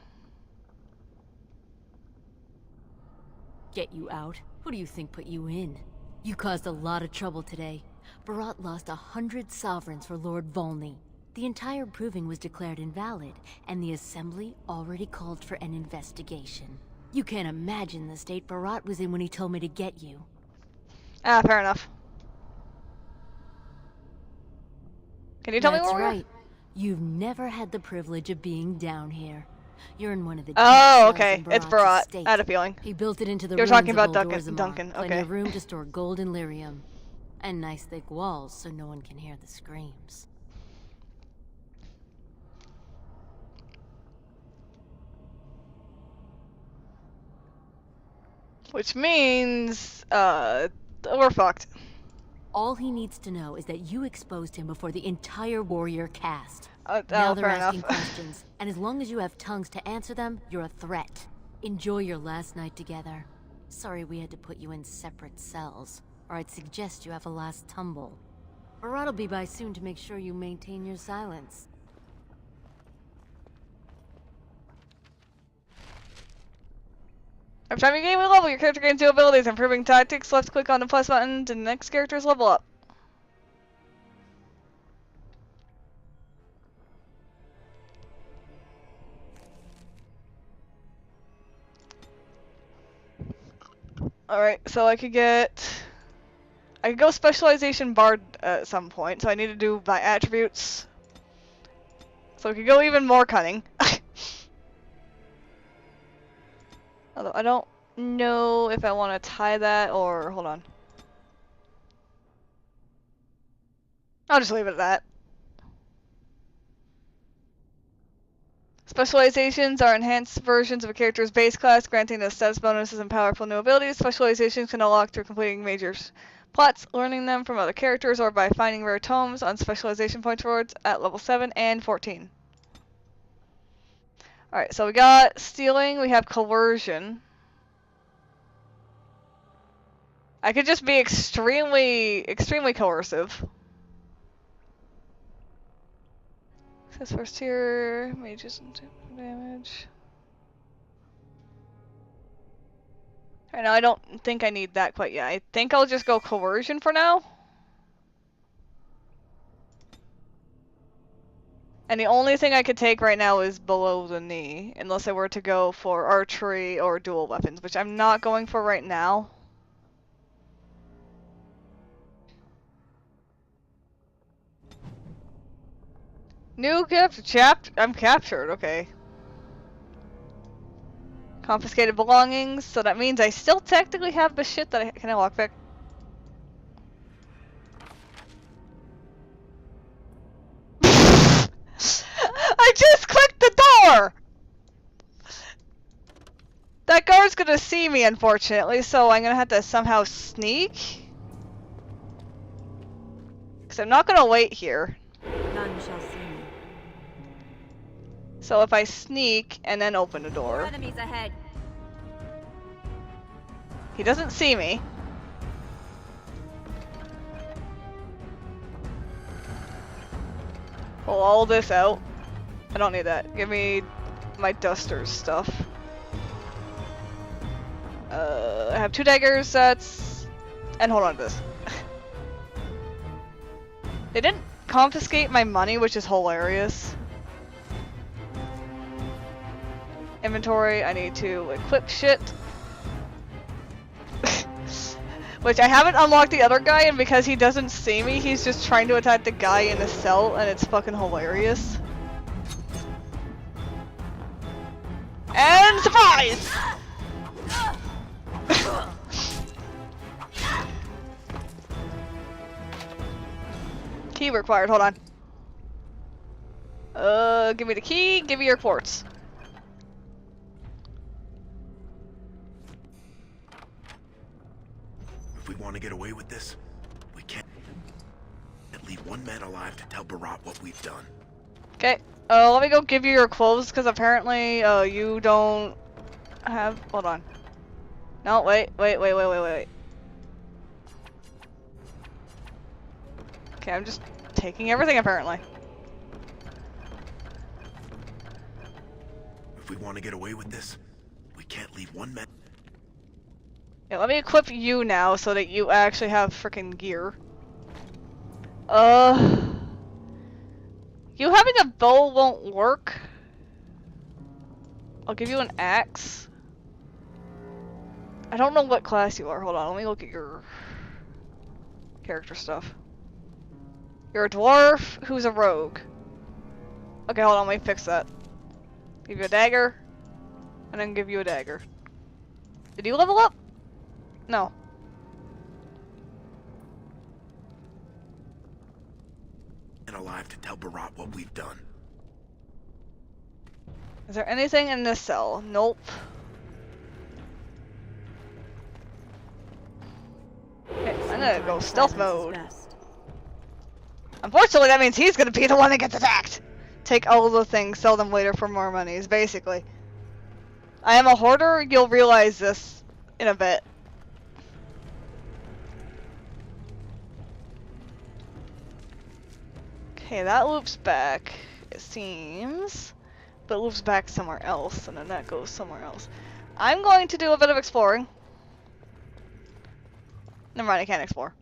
Get you out? Who do you think put you in? You caused a lot of trouble today. Barat lost 100 sovereigns for Lord Volney. The entire proving was declared invalid, and the Assembly already called for an investigation. You can't imagine the state Barat was in when he told me to get you. Ah, fair enough. Can you tell me That's where we're? right. You've never had the privilege of being down here. You're in one of the Oh, okay. It's Barat. I had a feeling. He built it into the You're ruins talking of about Old Duncan. Orzammar. Duncan. Plenty Okay. of room to store gold and lyrium. And nice thick walls so no one can hear the screams. Which means, we're fucked. All he needs to know is that you exposed him before the entire warrior caste. Now Now they're fair asking enough. questions, and as long as you have tongues to answer them, you're a threat. Enjoy your last night together. Sorry we had to put you in separate cells, or I'd suggest you have a last tumble. Barat will be by soon to make sure you maintain your silence. Every time you gain a level, your character gains new abilities. Improving tactics, left click on the plus button to the next character's level up. Alright, so I could go specialization bard at some point, so I need to do my attributes. So I could go even more cunning. Although I don't know if I want to tie that or hold on. I'll just leave it at that. Specializations are enhanced versions of a character's base class, granting the status bonuses and powerful new abilities. Specializations can unlock through completing major plots, learning them from other characters, or by finding rare tomes on specialization point rewards at level 7 and 14. Alright, so we got stealing, we have coercion. I could just be extremely coercive. This first tier, mages and damage. Alright, now I don't think I need that quite yet. I think I'll just go coercion for now. And the only thing I could take right now is below the knee, unless I were to go for archery or dual weapons, which I'm not going for right now. New gift, I'm captured, okay. Confiscated belongings, so that means I still technically have the shit that can I walk back? I just clicked the door! That guard's gonna see me, unfortunately, so I'm gonna have to somehow sneak. Because I'm not gonna wait here. None shall see me. So if I sneak and then open the door. More enemies ahead. He doesn't see me. Pull all this out. I don't need that. Give me my duster's stuff. I have 2 daggers, that's... And hold on to this. They didn't confiscate my money, which is hilarious. Inventory, I need to equip shit. Which I haven't unlocked the other guy, and because he doesn't see me, he's just trying to attack the guy in the cell, and it's fucking hilarious. And surprise! Key required, hold on. Give me the key, give me your quartz. If we want to get away with this, we can't leave one man alive to tell Barat what we've done. Okay, let me go give you your clothes, because apparently, you don't have... Hold on. No, wait. Okay, I'm just taking everything, apparently. If we want to get away with this, we can't leave one man... Yeah, let me equip you now, so that you actually have frickin' gear. You having a bow won't work. I'll give you an axe. I don't know what class you are. Hold on, let me look at your character stuff. You're a dwarf who's a rogue. Okay, hold on, let me fix that. Give you a dagger, and then give you a dagger. Did you level up? No. And alive to tell Barat what we've done. Is there anything in this cell? Nope. Okay, I'm gonna go stealth mode. Unfortunately, that means he's gonna be the one that gets attacked. Take all the things, sell them later for more monies, basically. I am a hoarder, you'll realize this in a bit. Okay, that loops back, it seems. But it loops back somewhere else, and then that goes somewhere else. I'm going to do a bit of exploring. Never mind, I can't explore.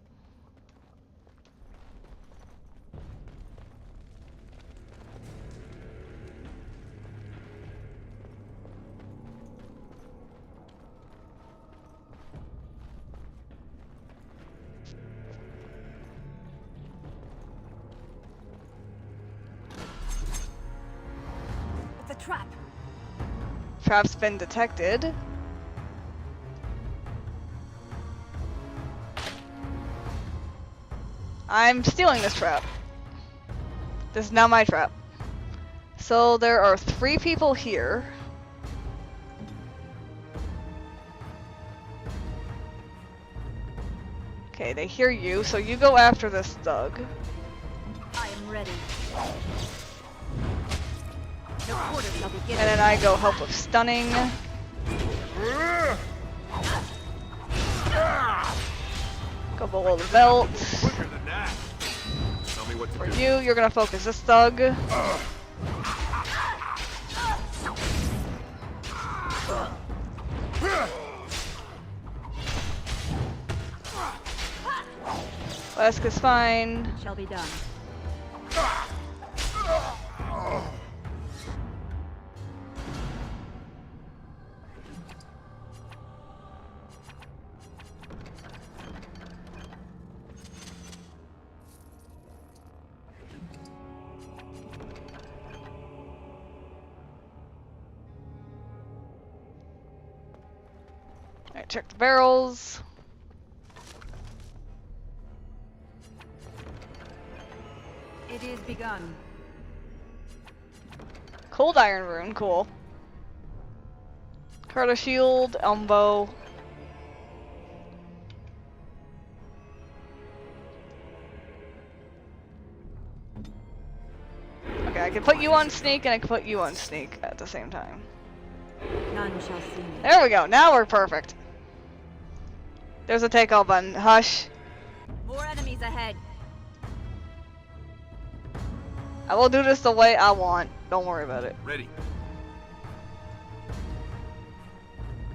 It's a trap. Trap's been detected. I'm stealing this trap. This is now my trap. So there are 3 people here. Okay, they hear you, so you go after this thug. I am ready. No quarters shall be given. And then I go help with stunning. Go below the belt. For you, you're gonna focus this thug. Weska's fine. Shall be done. Alright, check the barrels. It is begun. Cold iron rune, cool. Carter shield, elbow. Okay, I can put you on sneak and I can put you on sneak at the same time. None shall see me. There we go, now we're perfect. There's a take all button. Hush. More enemies ahead. I will do this the way I want. Don't worry about it. Ready.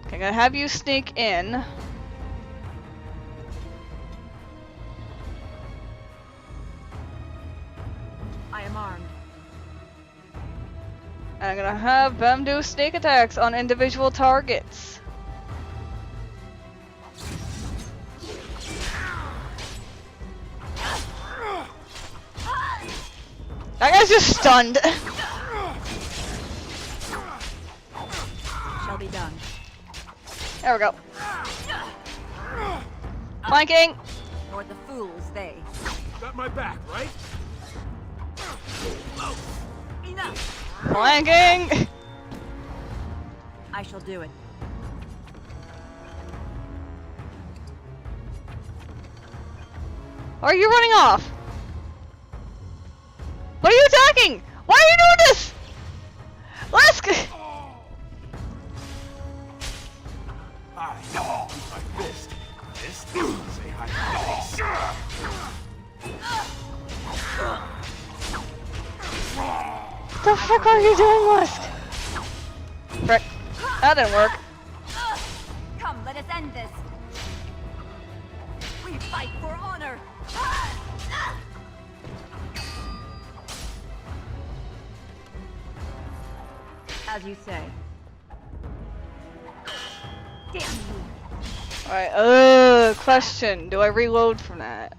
Okay, I'm gonna have you sneak in. I am armed. And I'm gonna have them do sneak attacks on individual targets. That guy's just stunned. Shall be done. There we go. Flanking. For the fools, they. Got my back, right? Enough. Flanking. I shall do it. Why are you running off? What are you attacking? Why are you doing this? Lesk! I know my fist. Fist? Say hi to my What the fuck are you doing, Lesk? Frick. That didn't work. Come, let us end this. We fight for honor. As you say. Damn you. Alright, question. Do I reload from that?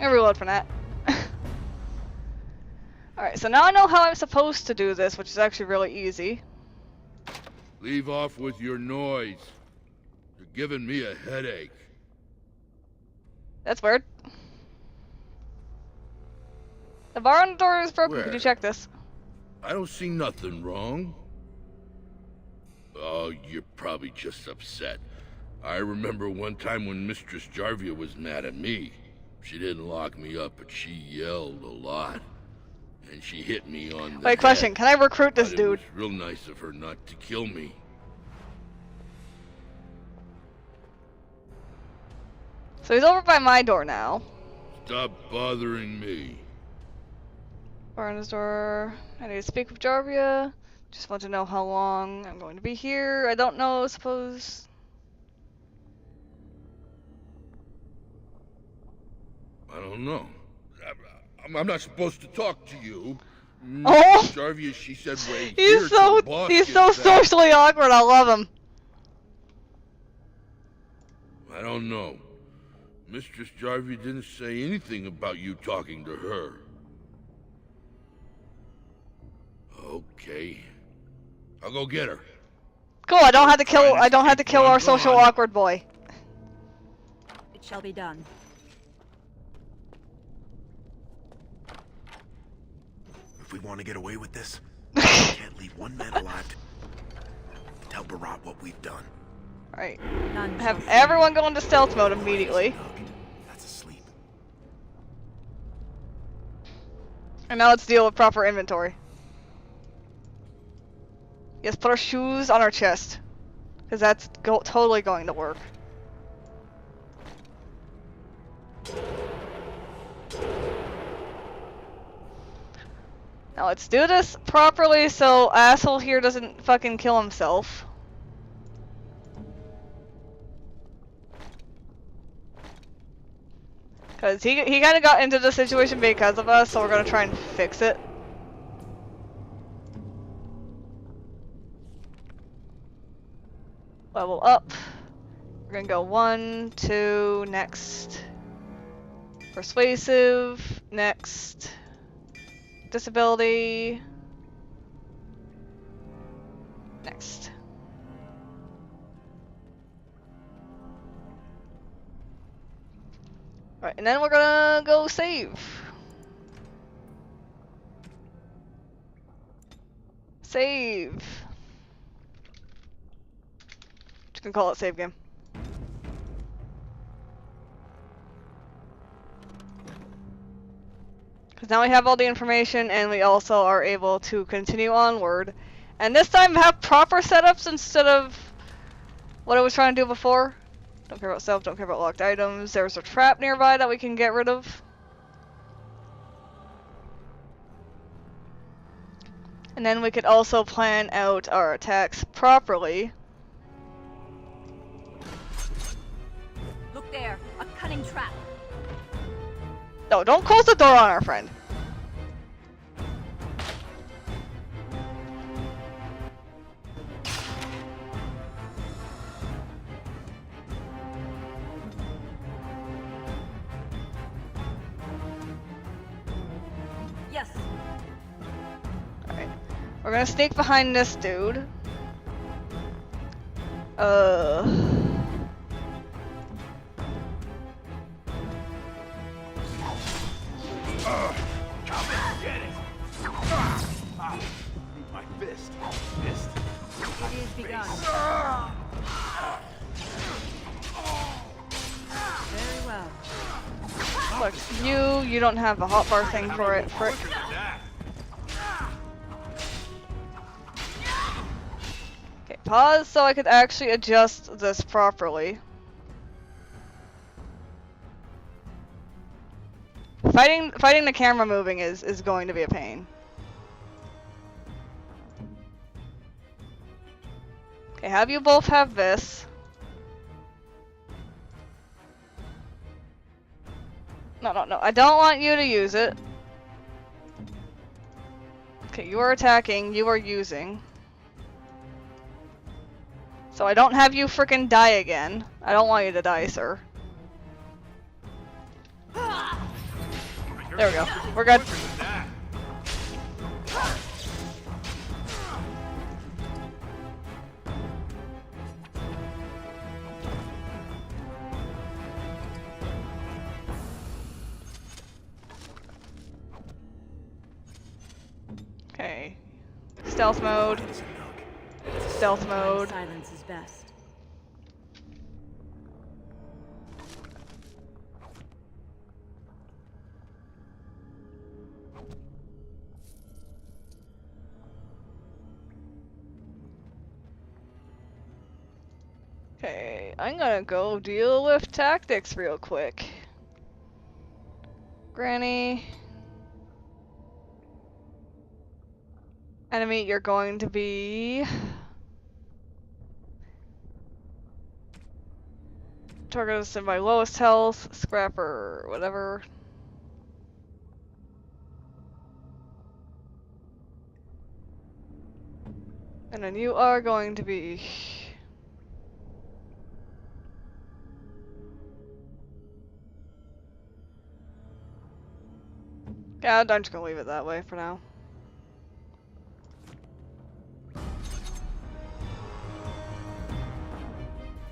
I reload from that. Alright, so now I know how I'm supposed to do this, which is actually really easy. Leave off with your noise. You're giving me a headache. That's weird. The bar on the door is broken. Where? Could you check this? I don't see nothing wrong. Oh, you're probably just upset. I remember one time when Mistress Jarvia was mad at me. She didn't lock me up, but she yelled a lot. And she hit me on the Wait, question. head. Can I recruit this But dude? It was real nice of her not to kill me. So he's over by my door now. Stop bothering me. Bar on his door. I need to speak with Jarvia. Just want to know how long I'm going to be here. I don't know, suppose. I don't know. I'm not supposed to talk to you. Oh! Jarvia, she said, wait here He's till so the boss he's gets so back. socially awkward. I love him. I don't know. Mistress Jarvie didn't say anything about you talking to her. Okay. I'll go get her. Cool, I don't have to kill our social awkward boy. It shall be done. If we want to get away with this, we can't leave one man alive to tell Barat what we've done. Alright. Have everyone go into stealth mode immediately. That's asleep. And now let's deal with proper inventory. Yes, put our shoes on our chest. Because that's totally going to work. Now let's do this properly so asshole here doesn't fucking kill himself. Because he kind of got into the situation because of us, so we're going to try and fix it. Level up. We're going to go 1, 2, next. Persuasive, next. Disability. Next. Right, and then we're gonna go save. Save. Just gonna call it save game. Because now we have all the information and we also are able to continue onward. And this time have proper setups instead of what I was trying to do before. Don't care about self, don't care about locked items. There's a trap nearby that we can get rid of. And then we could also plan out our attacks properly. Look there, a cunning trap. No, don't close the door on our friend. Yes. Alright. We're gonna sneak behind this dude. Come and get it! My fist. Fist. It is begun. Very well. Look, you don't have a hotbar thing for it, frick. Okay, pause so I could actually adjust this properly. Fighting the camera moving is going to be a pain. Okay, have you both have this. No, I don't want you to use it. Okay, you are attacking, you are using. So I don't have you frickin' die again. I don't want you to die, sir. There we go. We're good. Okay. Stealth mode. Stealth mode. Silence is best. Okay, I'm gonna go deal with tactics real quick. Granny. Enemy, you're going to be... Target is in my lowest health, scrapper, whatever. And then you are going to be... Yeah, I'm just gonna leave it that way for now.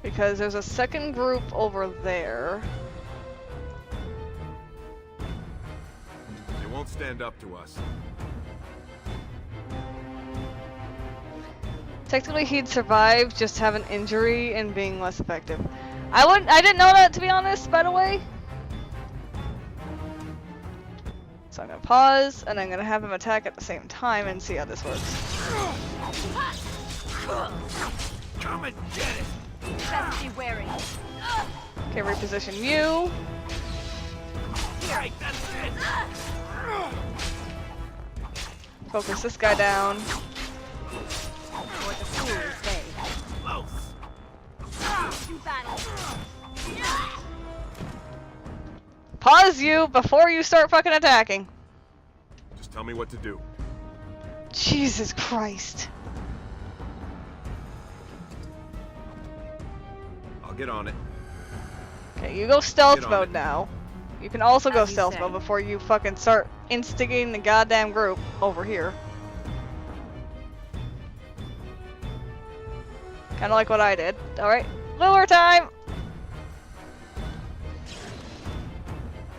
Because there's a second group over there. They won't stand up to us. Technically, he'd survive, just have an injury and being less effective. I didn't know that, to be honest, by the way. So I'm gonna pause, and I'm gonna have him attack at the same time and see how this works. Come and get it! Best be wary. Okay, reposition you. Right, that's it! Focus this guy down. Or the fools say. Do battle. Pause you before you start fucking attacking. Just tell me what to do. Jesus Christ. I'll get on it. Okay, you go stealth Get on mode it. now. You can also go As you stealth say. mode before you fucking start instigating the goddamn group over here. Kinda like what I did. Alright, lure time!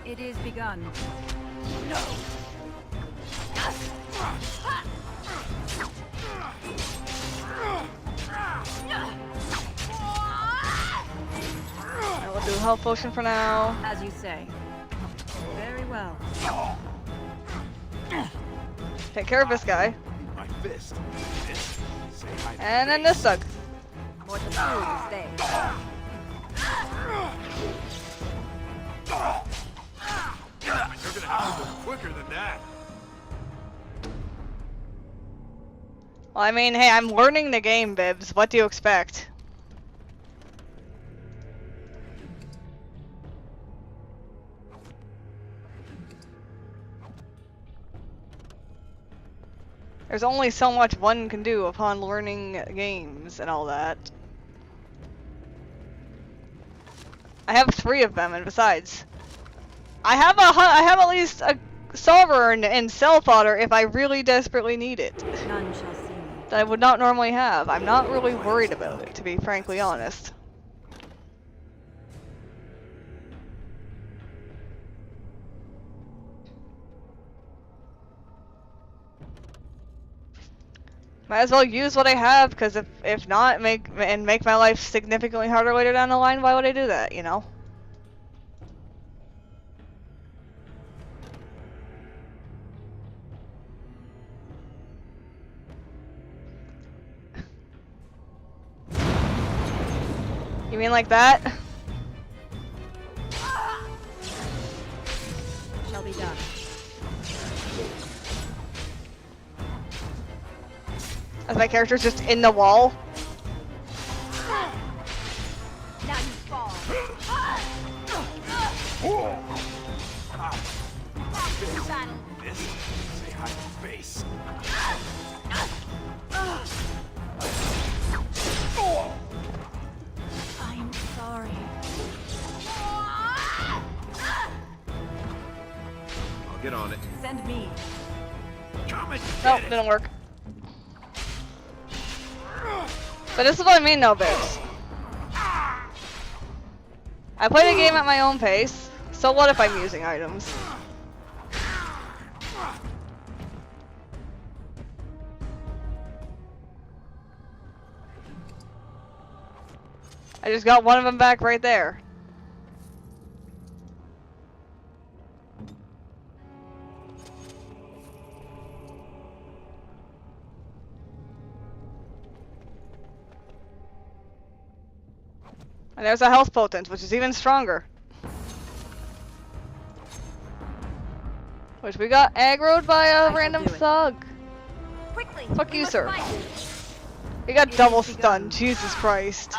It is begun. I will do a health potion for now. As you say. Very well. Take care of this guy. My fist. This. Say hi to And then face. this thug. Or the fools say. You're gonna have to move quicker than that. Well, I mean, hey, I'm learning the game, Bibbs. What do you expect? There's only so much one can do upon learning games and all that. I have 3 of them, and besides, I have at least a sovereign and cell fodder if I really desperately need it. None shall see me. That I would not normally have. I'm not really worried about it, to be frankly honest. Might as well use what I have, because if not, make my life significantly harder later down the line, why would I do that, you know? You mean like that? Shall be done. As my character's just in the wall? Now you fall. Battle. This. Say hi to face. I'm sorry. I'll get on it. Send me. Come and Nope, didn't work. But this is what I mean though, Bibbs. I play the game at my own pace, so what if I'm using items? I just got one of them back right there. And there's a health potent, which is even stronger. Which we got aggroed by a random thug. Quickly. Fuck we you, must sir. fight. He got double stunned, Jesus Christ.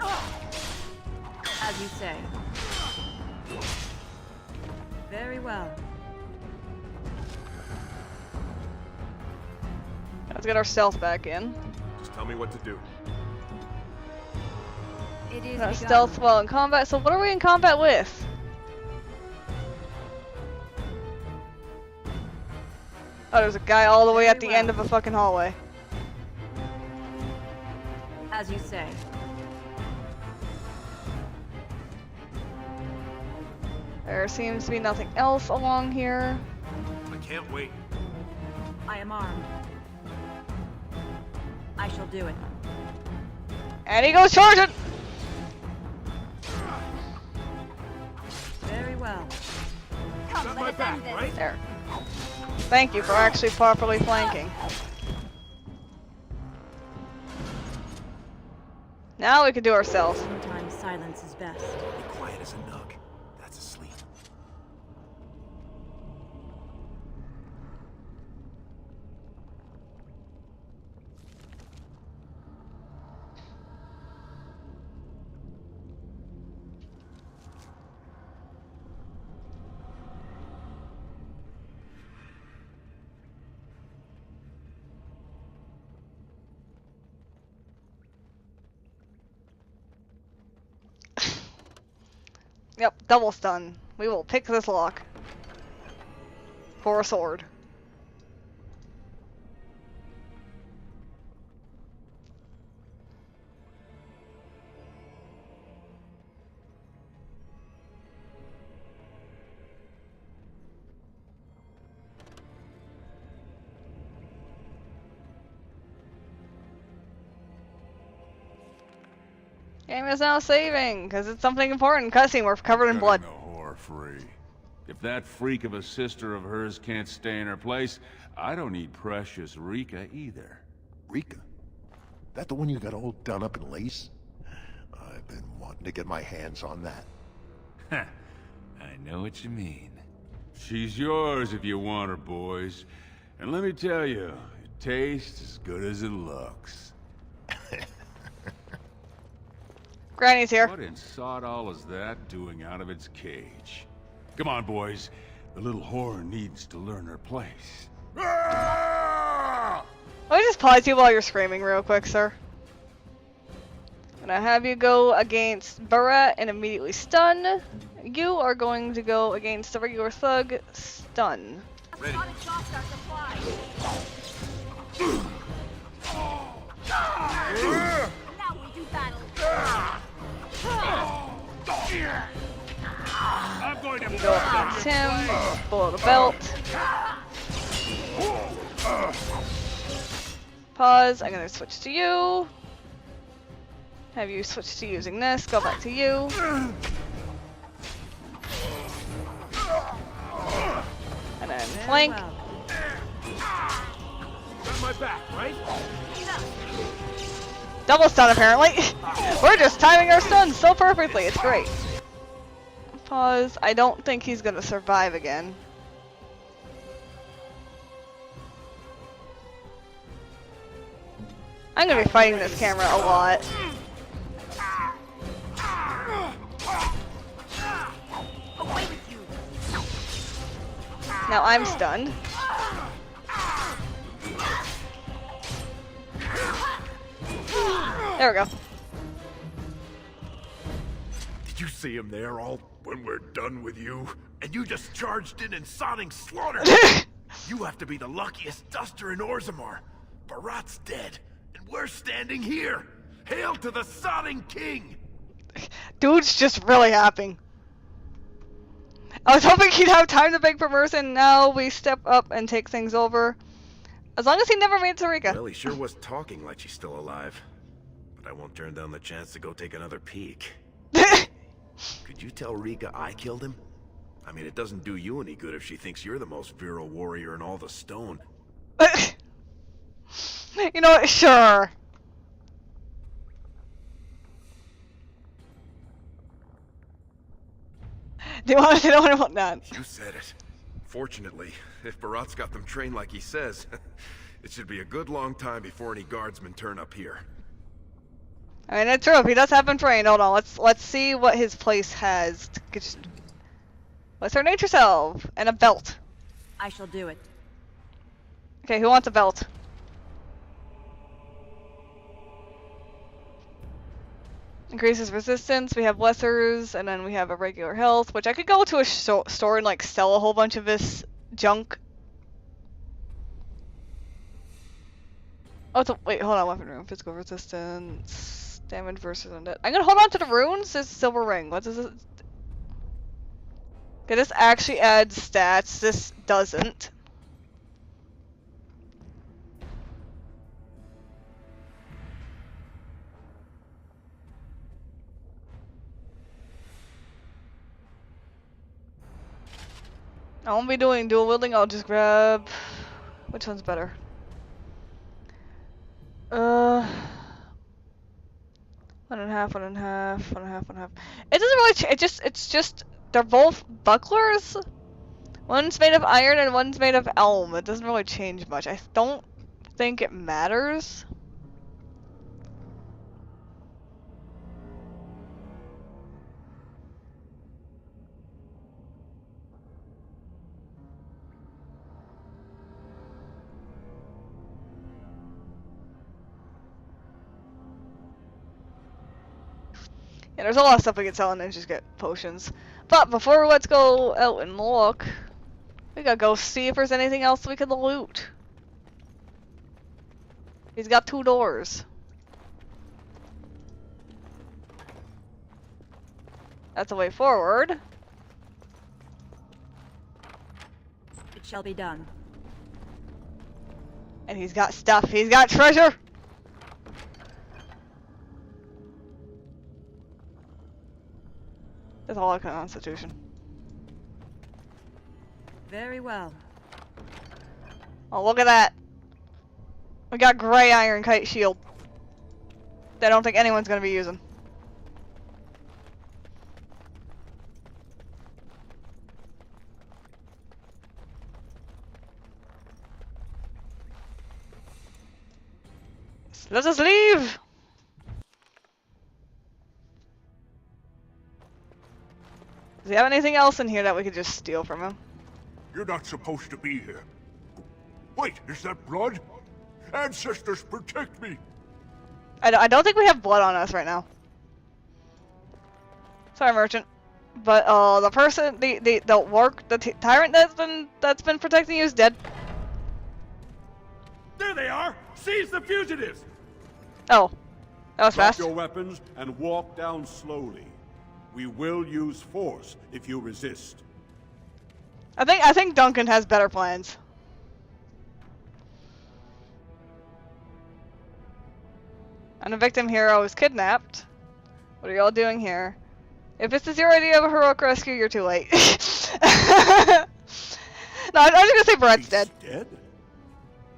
As you say. Very well. Let's get our stealth back in. Just tell me what to do. It is Stealth while in combat. So what are we in combat with? Oh, there's a guy all the way at the end of a fucking hallway. As you say. There seems to be nothing else along here. I can't wait. I am armed. I shall do it. And he goes charging! Very well. Got my back, right? There. Thank you for actually properly flanking. Now we can do ourselves. Sometimes silence is best. Be quiet as a nug. That's asleep. Yep, double stun. We will pick this lock. For a sword. Game is now saving, because it's something important. Cussing, we're covered in blood. No whore free. If that freak of a sister of hers can't stay in her place, I don't need precious Rika either. Rika? That the one you got all done up in lace? I've been wanting to get my hands on that. Heh. I know what you mean. She's yours if you want her, boys. And let me tell you, it tastes as good as it looks. Granny's here. What in sod all is that doing out of its cage? Come on, boys. The little whore needs to learn her place. Let me just pause you while you're screaming real quick, sir. I'm gonna have you go against Barrett and immediately stun. You are going to go against the regular thug, stun. Ready. Now we do battle. I'm going to Go up against him, below the belt. Pause, I'm gonna switch to you. Have you switch to using this, go back to you. And then flank. Got my back, right? Double stun apparently. We're just timing our stuns so perfectly, it's great. Pause, I don't think he's gonna survive again. I'm gonna be fighting this camera a lot. Now I'm stunned. There we go. Did you see him there all when we're done with you? And you just charged in and sodding slaughter! You have to be the luckiest duster in Orzammar. Barat's dead, and we're standing here! Hail to the sodding king! Dude's just really happy. I was hoping he'd have time to beg for mercy, and now we step up and take things over. As long as he never made Sarika. Well, he sure was talking like she's still alive. But I won't turn down the chance to go take another peek. Could you tell Rika I killed him? I mean, it doesn't do you any good if she thinks you're the most virile warrior in all the stone. You know what? Sure. They don't want that. You said it. Fortunately, if Barat's got them trained like he says, it should be a good long time before any guardsmen turn up here. I mean, it's true. If he does have them trained, hold on. Let's see what his place has. What's her nature self? And a belt. I shall do it. Okay, who wants a belt? Increases resistance. We have lessers, and then we have a regular health, which I could go to a store and like sell a whole bunch of this junk. Oh, it's a, wait, hold on. Weapon room, physical resistance, damage versus undead. I'm gonna hold on to the runes. This silver ring. What does it? Okay, this actually adds stats. This doesn't. I won't be doing dual wielding. I'll just grab. Which one's better? One and a half, one and a half, one and a half, one and a half. It doesn't really it's just, they're both bucklers. One's made of iron and one's made of elm. It doesn't really change much. I don't think it matters. Yeah, there's a lot of stuff we can sell and then just get potions. But before let's go out and look, we gotta go see if there's anything else we can loot. He's got 2 doors. That's the way forward. It shall be done. And he's got stuff. He's got treasure. That's all a constitution. Very well. Oh, look at that. We got gray iron kite shield. That I don't think anyone's gonna be using. Let us leave! Does he have anything else in here that we could just steal from him? You're not supposed to be here. Wait, is that blood? Ancestors, protect me! I don't think we have blood on us right now. Sorry, merchant. But the person, the tyrant that's been protecting you is dead. There they are! Seize the fugitives! Oh, that was fast. Drop your weapons and walk down slowly. We will use force if you resist. I think Duncan has better plans. And a victim hero is kidnapped. What are y'all doing here? If this is your idea of a heroic rescue, you're too late. No, I was just gonna say Barat's dead. Dead?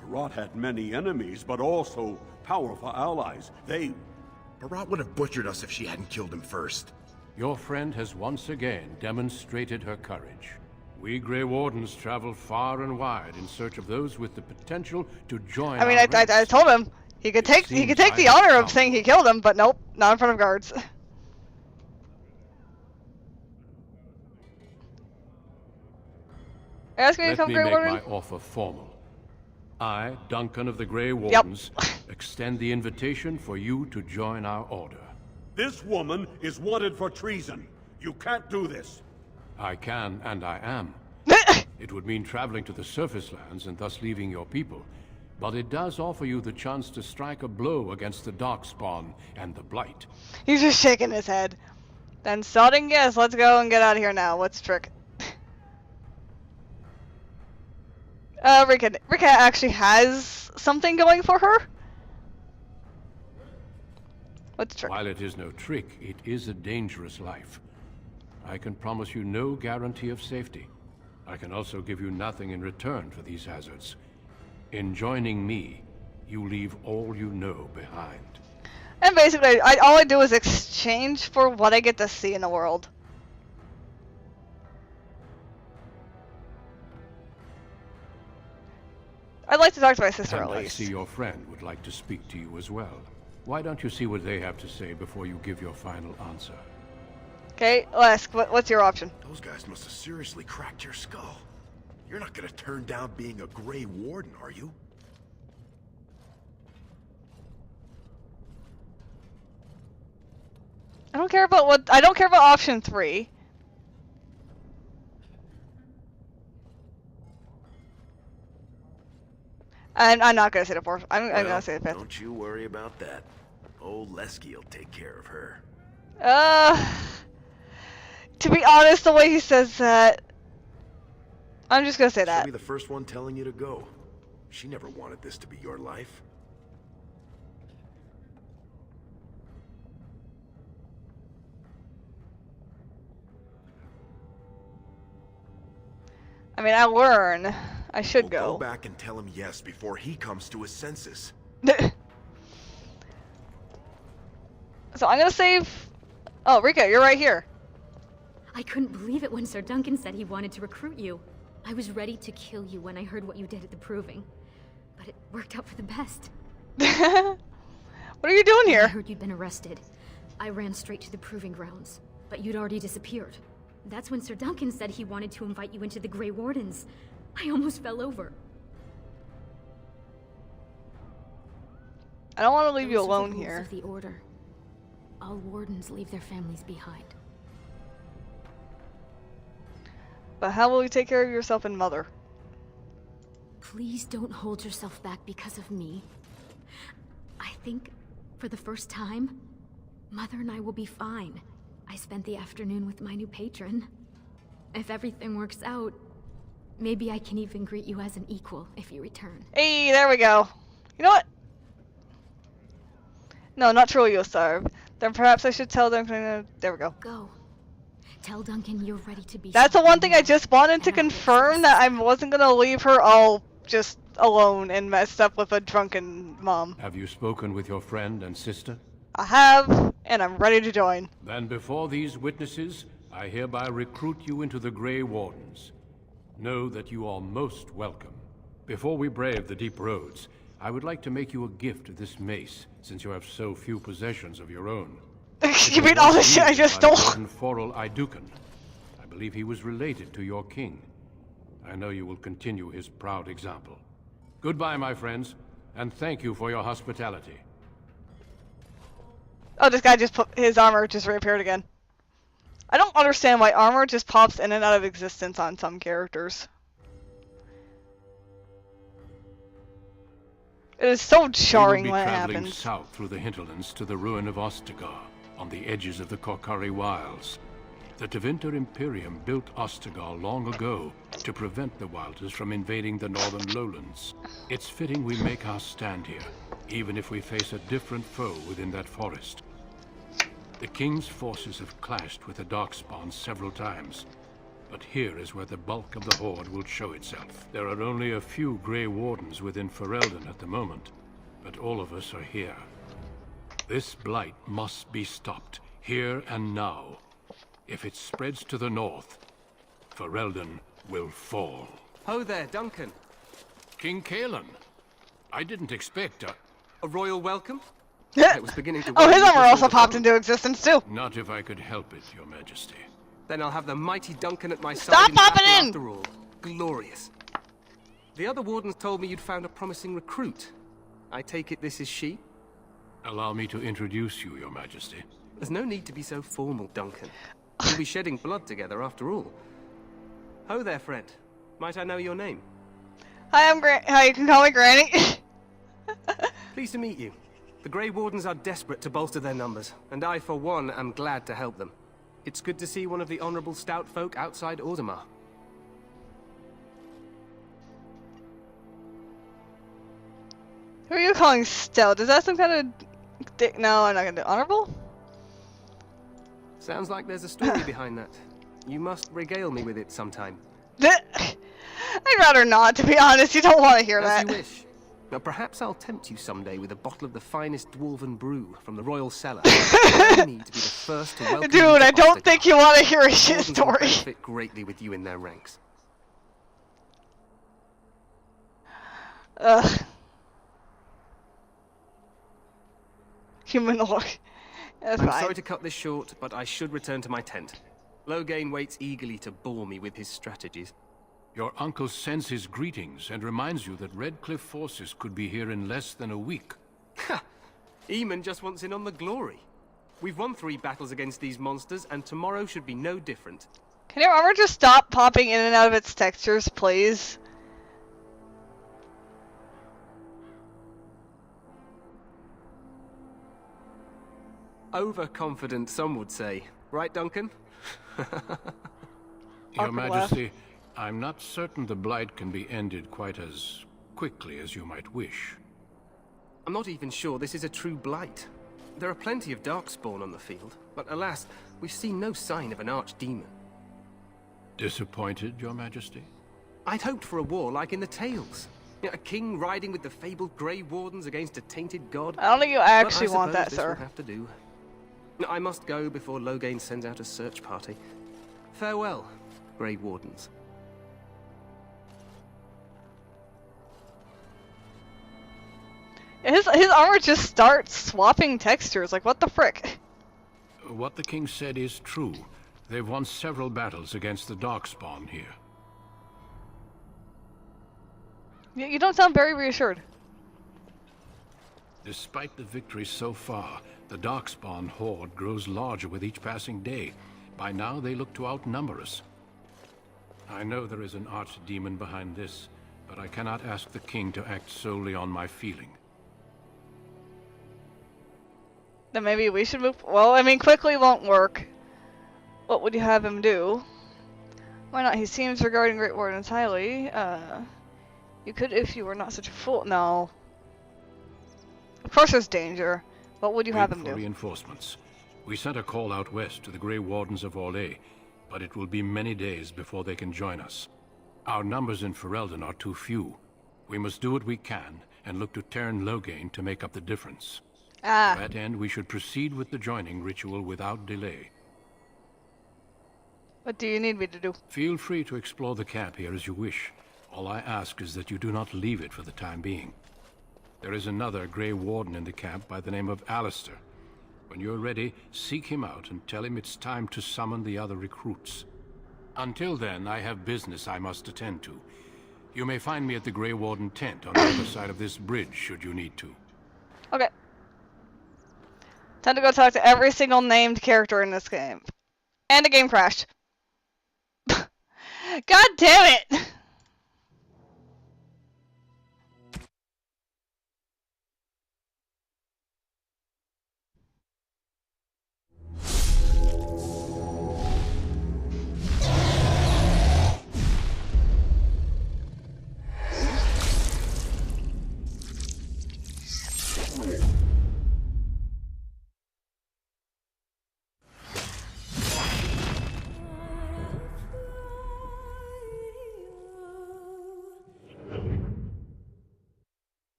Barat had many enemies, but also powerful allies. Barat would have butchered us if she hadn't killed him first. Your friend has once again demonstrated her courage. We Grey Wardens travel far and wide in search of those with the potential to join. I mean, I told him he could take the honor of saying he killed him, but nope, not in front of guards. Ask me to come, Grey Warden. Let me make my offer formal. I, Duncan of the Grey Wardens, extend the invitation for you to join our order. This woman is wanted for treason. You can't do this. I can, and I am. It would mean traveling to the surface lands and thus leaving your people. But it does offer you the chance to strike a blow against the Darkspawn and the Blight. He's just shaking his head. Then sodding yes, let's go and get out of here now. What's the trick? Rika actually has something going for her? What's the trick? While it is no trick, it is a dangerous life. I can promise you no guarantee of safety. I can also give you nothing in return for these hazards. In joining me, you leave all you know behind. And basically, all I do is exchange for what I get to see in the world. I'd like to talk to my sister And at I least. see your friend would like to speak to you as well. Why don't you see what they have to say before you give your final answer? Okay, Lesk, what's your option? Those guys must have seriously cracked your skull. You're not gonna turn down being a Grey Warden, are you? I don't care about option 3. And I'm not gonna say the fourth. I'm Well, gonna say the fifth. Don't you worry about that. Old Lesky will take care of her. To be honest, the way he says that, I'm just gonna say She'll that. be the first one telling you to go. She never wanted this to be your life. I mean, I learn. I should Go back and tell him yes before he comes to his senses. So I'm gonna save. Oh, Rika, you're right here. I couldn't believe it when Sir Duncan said he wanted to recruit you. I was ready to kill you when I heard what you did at the Proving. But it worked out for the best. What are you doing here? I heard you'd been arrested. I ran straight to the Proving Grounds, but you'd already disappeared. That's when Sir Duncan said he wanted to invite you into the Grey Wardens. I almost fell over. I don't want to leave you Those are the alone rules here. of the Order. All wardens leave their families behind. But how will you take care of yourself and Mother? Please don't hold yourself back because of me. I think, for the first time, Mother and I will be fine. I spent the afternoon with my new patron. If everything works out, maybe I can even greet you as an equal if you return. Hey, there we go. You know what? No, not truly you'll starve. Then perhaps I should tell them. There we go. Go. Tell Duncan you're ready to be. That's the one thing I just wanted to confirm, that I wasn't gonna leave her all just alone and messed up with a drunken mom. Have you spoken with your friend and sister? I have, and I'm ready to join. Then before these witnesses, I hereby recruit you into the Grey Wardens. Know that you are most welcome. Before we brave the deep roads, I would like to make you a gift of this mace, since you have so few possessions of your own. You mean all the shit I just stole? Forel Idukan. I believe he was related to your king. I know you will continue his proud example. Goodbye, my friends, and thank you for your hospitality. Oh, this guy just put his armor just reappeared again. I don't understand why armor just pops in and out of existence on some characters. It is so jarring when it We will be traveling happens. south through the hinterlands to the ruin of Ostagar, on the edges of the Korcari Wilds. The Tevinter Imperium built Ostagar long ago to prevent the Wilders from invading the northern lowlands. It's fitting we make our stand here, even if we face a different foe within that forest. The King's forces have clashed with the Darkspawn several times, but here is where the bulk of the Horde will show itself. There are only a few Grey Wardens within Ferelden at the moment, but all of us are here. This blight must be stopped, here and now. If it spreads to the north, Ferelden will fall. Ho there, Duncan. King Cailan. I didn't expect a royal welcome? Yeah. I was beginning to Oh, worry his you armor were also sort of- popped into existence too. Not if I could help it, Your Majesty. Then I'll have the mighty Duncan at my side. Stop in popping battle in! After all, glorious. The other wardens told me you'd found a promising recruit. I take it this is she? Allow me to introduce you, Your Majesty. There's no need to be so formal, Duncan. We'll be shedding blood together after all. Ho there, friend. Might I know your name? Hi, I'm Hi, you can call me Granny. Pleased to meet you. The Grey Wardens are desperate to bolster their numbers, and I, for one, am glad to help them. It's good to see one of the honorable stout folk outside Audemars. Who are you calling stout? Is that some kind of dick? No, I'm not gonna do honorable. Sounds like there's a story behind that. You must regale me with it sometime. I'd rather not, to be honest. You don't want to hear As that. you wish. Now, perhaps I'll tempt you someday with a bottle of the finest dwarven brew from the royal cellar. I need to be the first to welcome you Dude, to I don't Ostagar. think you want to hear a shit Wardens will story. benefit greatly with you in their ranks. Ugh. Humanoid. That's I'm fine. sorry to cut this short, but I should return to my tent. Loghain waits eagerly to bore me with his strategies. Your uncle sends his greetings and reminds you that Redcliffe forces could be here in less than a week. Ha! Eamon just wants in on the glory. We've won 3 battles against these monsters, and tomorrow should be no different. Can your armor just stop popping in and out of its textures, please? Overconfident, some would say. Right, Duncan? Your Majesty, I'm not certain the Blight can be ended quite as quickly as you might wish. I'm not even sure this is a true Blight. There are plenty of Darkspawn on the field, but alas, we've seen no sign of an archdemon. Disappointed, Your Majesty? I'd hoped for a war like in the Tales. A king riding with the fabled Grey Wardens against a tainted god. I don't think you actually But I want that, suppose this sir. will have to do. I must go before Loghain sends out a search party. Farewell, Grey Wardens. His armor just starts swapping textures. Like, what the frick? What the king said is true. They've won several battles against the Darkspawn here. You don't sound very reassured. Despite the victory so far, the Darkspawn horde grows larger with each passing day. By now, they look to outnumber us. I know there is an archdemon behind this, but I cannot ask the king to act solely on my feeling. Then maybe we should move. Well, I mean, quickly won't work. What would you have him do? Why not? He seems regarding Great Wardens highly. You could if you were not such a fool. No. Of course there's danger. What would you have him do? Reinforcements. We sent a call out west to the Grey Wardens of Orlais, but it will be many days before they can join us. Our numbers in Ferelden are too few. We must do what we can and look to Teyrn Loghain to make up the difference. To that end, we should proceed with the joining ritual without delay. What do you need me to do? Feel free to explore the camp here as you wish. All I ask is that you do not leave it for the time being. There is another Grey Warden in the camp by the name of Alistair. When you're ready, seek him out and tell him it's time to summon the other recruits. Until then, I have business I must attend to. You may find me at the Grey Warden tent on the other side of this bridge, should you need to. Okay. Time to go talk to every single named character in this game. And the game crashed. God damn it!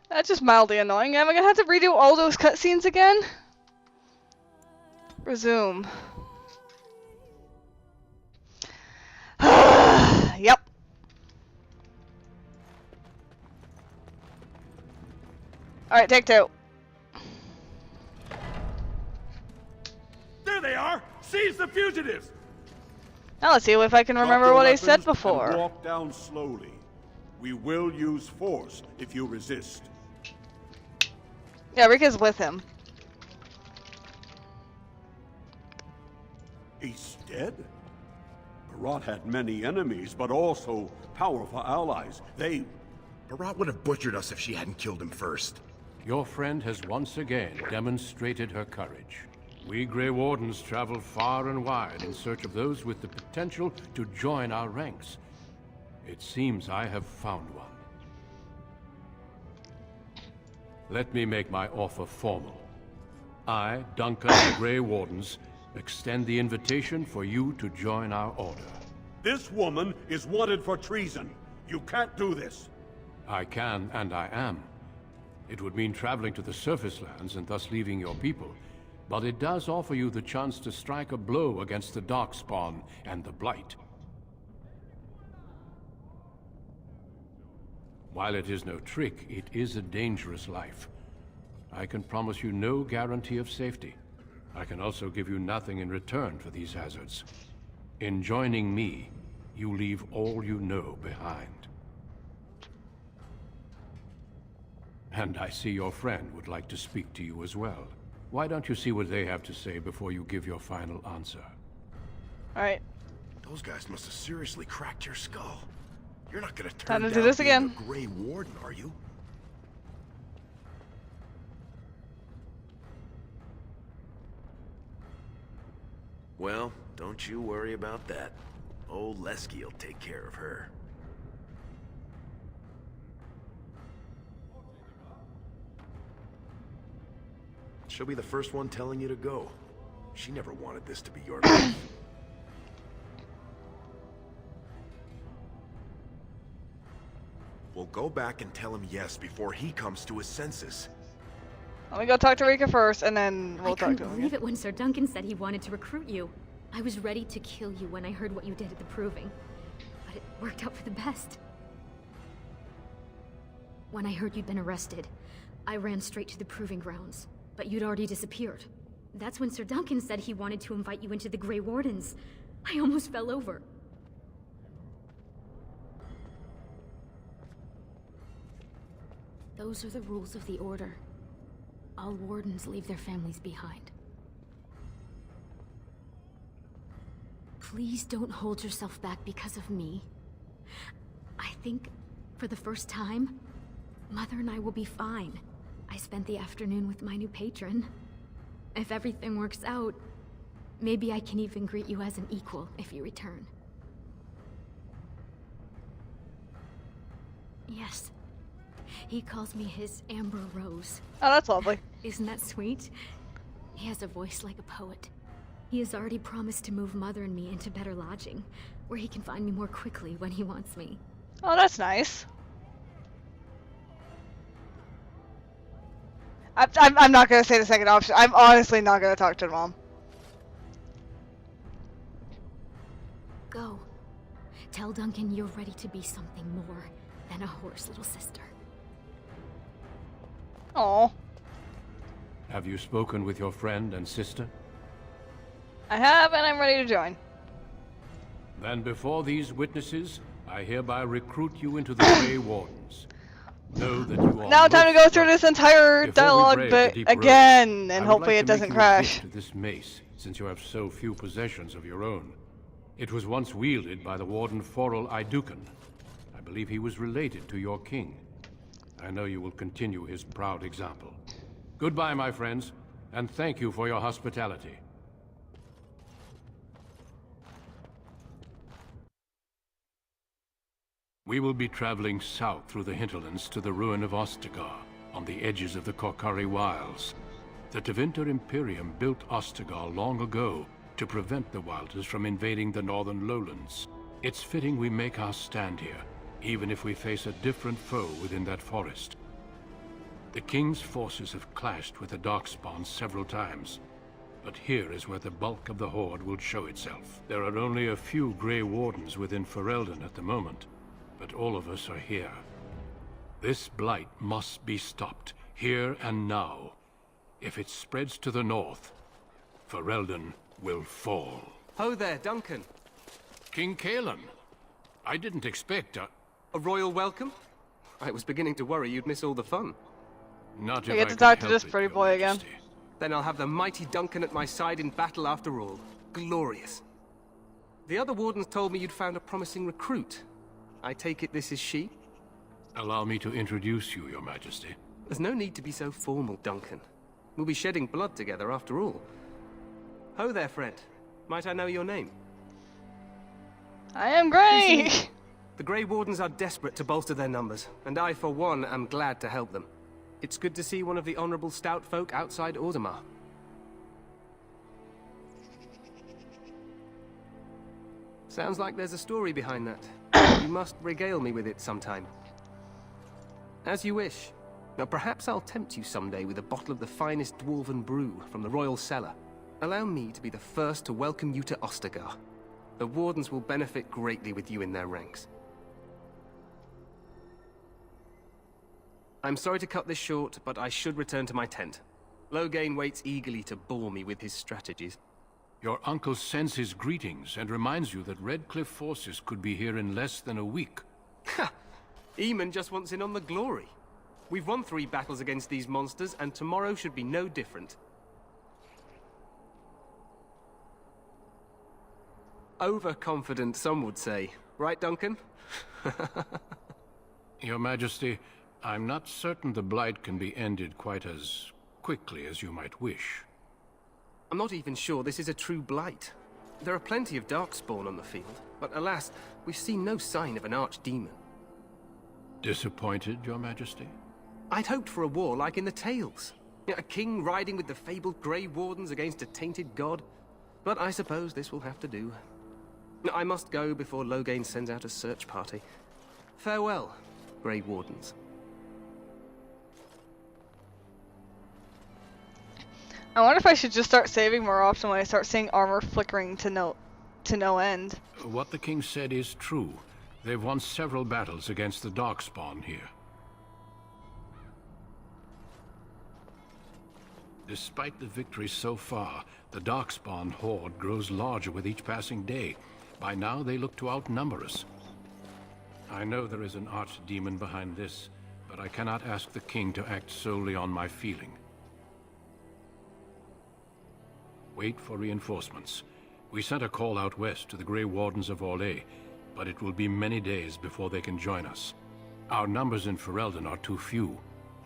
That's just mildly annoying. Am I gonna have to redo all those cutscenes again? Resume. Yep. Alright, take two. There they are! Seize the fugitives! Now let's see if I can remember what I said before. And walk down slowly. We will use force if you resist. Yeah, Rika's with him. He's dead? Barat had many enemies, but also powerful allies. Barat would have butchered us if she hadn't killed him first. Your friend has once again demonstrated her courage. We Grey Wardens travel far and wide in search of those with the potential to join our ranks. It seems I have found one. Let me make my offer formal. I, Duncan of the Grey Wardens, extend the invitation for you to join our order. This woman is wanted for treason. You can't do this. I can, and I am. It would mean traveling to the surface lands and thus leaving your people, but it does offer you the chance to strike a blow against the Darkspawn and the Blight. While it is no trick, it is a dangerous life. I can promise you no guarantee of safety. I can also give you nothing in return for these hazards. In joining me, you leave all you know behind. And I see your friend would like to speak to you as well. Why don't you see what they have to say before you give your final answer? Alright. Those guys must have seriously cracked your skull. You're not gonna turn Time to down do this being again. a Grey Warden, are you? Well, don't you worry about that. Old Lesky will take care of her. She'll be the first one telling you to go. She never wanted this to be your life. We'll go back and tell him yes before he comes to his senses. Let me go talk to Rika first, and then we'll I talk couldn't to him. believe it when Sir Duncan said he wanted to recruit you. I was ready to kill you when I heard what you did at the Proving. But it worked out for the best. When I heard you'd been arrested, I ran straight to the Proving Grounds. But you'd already disappeared. That's when Sir Duncan said he wanted to invite you into the Grey Wardens. I almost fell over. Those are the rules of the Order. All Wardens leave their families behind. Please don't hold yourself back because of me. I think, for the first time, Mother and I will be fine. I spent the afternoon with my new patron. If everything works out, maybe I can even greet you as an equal if you return. Yes. He calls me his Amber Rose. Oh, that's lovely. Isn't that sweet? He has a voice like a poet. He has already promised to move Mother and me into better lodging, where he can find me more quickly when he wants me. Oh, that's nice. I'm not gonna say the second option. I'm honestly not gonna talk to Mom. Go. Tell Duncan you're ready to be something more than a horse, little sister. Oh. Have you spoken with your friend and sister? I have, and I'm ready to join. Then before these witnesses, I hereby recruit you into the Grey Wardens. Know that you are Now time to go through this entire Before we dialogue brave bit the deep road, again, and I would hopefully like it to make doesn't you a crash. gift of this mace, since you have so few possessions of your own. It was once wielded by the Warden Forel Idukan. I believe he was related to your king. I know you will continue his proud example. Goodbye, my friends, and thank you for your hospitality. We will be traveling south through the hinterlands to the ruin of Ostagar, on the edges of the Korcari Wilds. The Tevinter Imperium built Ostagar long ago to prevent the Wilders from invading the northern lowlands. It's fitting we make our stand here, even if we face a different foe within that forest. The King's forces have clashed with the Darkspawn several times, but here is where the bulk of the Horde will show itself. There are only a few Grey Wardens within Ferelden at the moment, but all of us are here. This blight must be stopped, here and now. If it spreads to the north, Ferelden will fall. Ho there, Duncan. King Cailan. I didn't expect a royal welcome? I was beginning to worry you'd miss all the fun. Not I get to talk to this pretty boy again. Then I'll have the mighty Duncan at my side in battle after all. Glorious. The other Wardens told me you'd found a promising recruit. I take it this is she? Allow me to introduce you, Your Majesty. There's no need to be so formal, Duncan. We'll be shedding blood together after all. Ho there, friend. Might I know your name? I am Grey! The Grey Wardens are desperate to bolster their numbers, and I, for one, am glad to help them. It's good to see one of the honorable stout folk outside Audemars. Sounds like there's a story behind that. You must regale me with it sometime. As you wish. Now perhaps I'll tempt you someday with a bottle of the finest dwarven brew from the royal cellar. Allow me to be the first to welcome you to Ostagar. The Wardens will benefit greatly with you in their ranks. I'm sorry to cut this short, but I should return to my tent. Loghain waits eagerly to bore me with his strategies. Your uncle sends his greetings and reminds you that Redcliffe forces could be here in less than a week. Ha! Eamon just wants in on the glory. We've won 3 battles against these monsters, and tomorrow should be no different. Overconfident, some would say. Right, Duncan? Your Majesty, I'm not certain the Blight can be ended quite as quickly as you might wish. I'm not even sure this is a true Blight. There are plenty of Darkspawn on the field, but alas, we've seen no sign of an archdemon. Disappointed, Your Majesty? I'd hoped for a war like in the tales. A king riding with the fabled Grey Wardens against a tainted god. But I suppose this will have to do. I must go before Loghain sends out a search party. Farewell, Grey Wardens. I wonder if I should just start saving more often when I start seeing armor flickering to no end. What the king said is true. They've won several battles against the Darkspawn here. Despite the victories so far, the Darkspawn horde grows larger with each passing day. By now, they look to outnumber us. I know there is an archdemon behind this, but I cannot ask the king to act solely on my feeling. Wait for reinforcements. We sent a call out west to the Grey Wardens of Orlais, but it will be many days before they can join us. Our numbers in Ferelden are too few.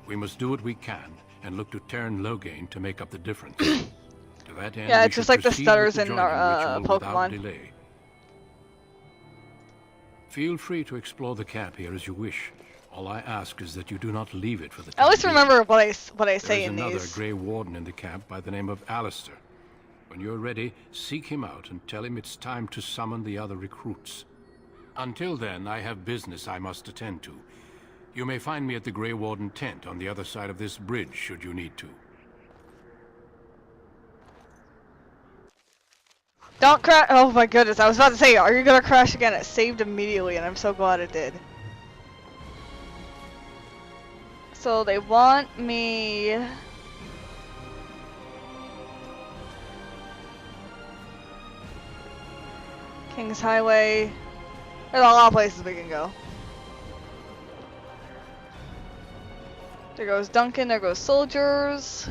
We must do what we can and look to Teyrn Loghain to make up the difference. To that end, yeah, we it's just should like the proceed stutters with the in joining ritual without Pokemon. delay. Feel free to explore the camp here as you wish. All I ask is that you do not leave it for the time At least being. remember what I say in There's another these. Grey Warden in the camp by the name of Alistair. When you're ready, seek him out and tell him it's time to summon the other recruits. Until then, I have business I must attend to. You may find me at the Grey Warden tent on the other side of this bridge, should you need to. Don't crash! Oh my goodness, I was about to say, are you gonna crash again? It saved immediately, and I'm so glad it did. So they want me... King's Highway. There's a lot of places we can go. There goes Duncan, there goes soldiers.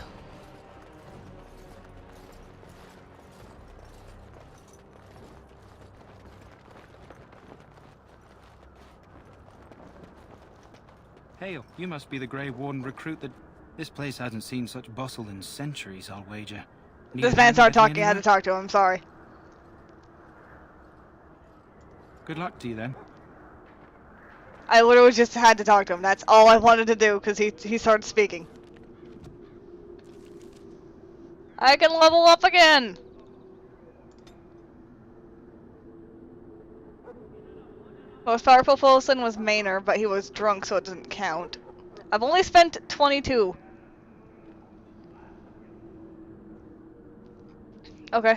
Hail, you must be the Grey Warden recruit that... This place hasn't seen such bustle in centuries, I'll wager. This man started talking, I had to talk to him, sorry. Good luck to you then. I literally just had to talk to him. That's all I wanted to do because he started speaking. I can level up again. Most powerful Fulson was Maynor, but he was drunk, so it doesn't count. I've only spent 22. Okay.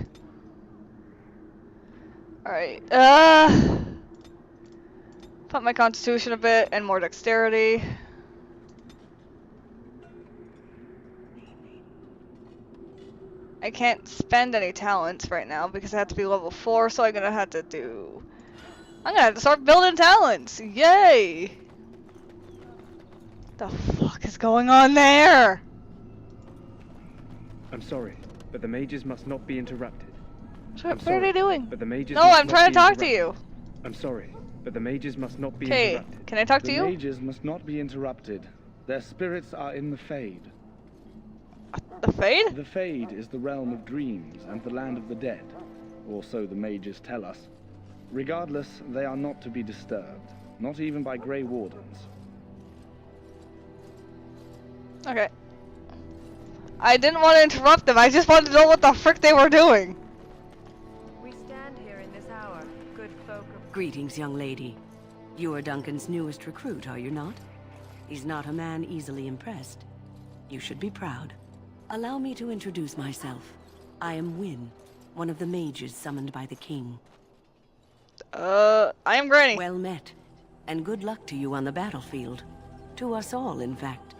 Alright, pump my constitution a bit and more dexterity. I can't spend any talents right now because I have to be level 4, so I'm gonna have to start building talents! Yay! The fuck is going on there? I'm sorry, but the mages must not be interrupted. What are they doing? But the mages No, must I'm not trying to be talk to interrupted. you. I'm sorry, but the mages must not be Okay, interrupted. can I talk to you? The mages must not be interrupted. Their spirits are in the Fade. The Fade? The Fade is the realm of dreams and the land of the dead, or so the mages tell us. Regardless, they are not to be disturbed, not even by Grey Wardens. Okay. I didn't want to interrupt them, I just wanted to know what the frick they were doing. We stand here in this hour, good folk of... Greetings, young lady. You are Duncan's newest recruit, are you not? He's not a man easily impressed. You should be proud. Allow me to introduce myself. I am Wynne, one of the mages summoned by the king. I am Granny. Well met. And good luck to you on the battlefield. To us all, in fact.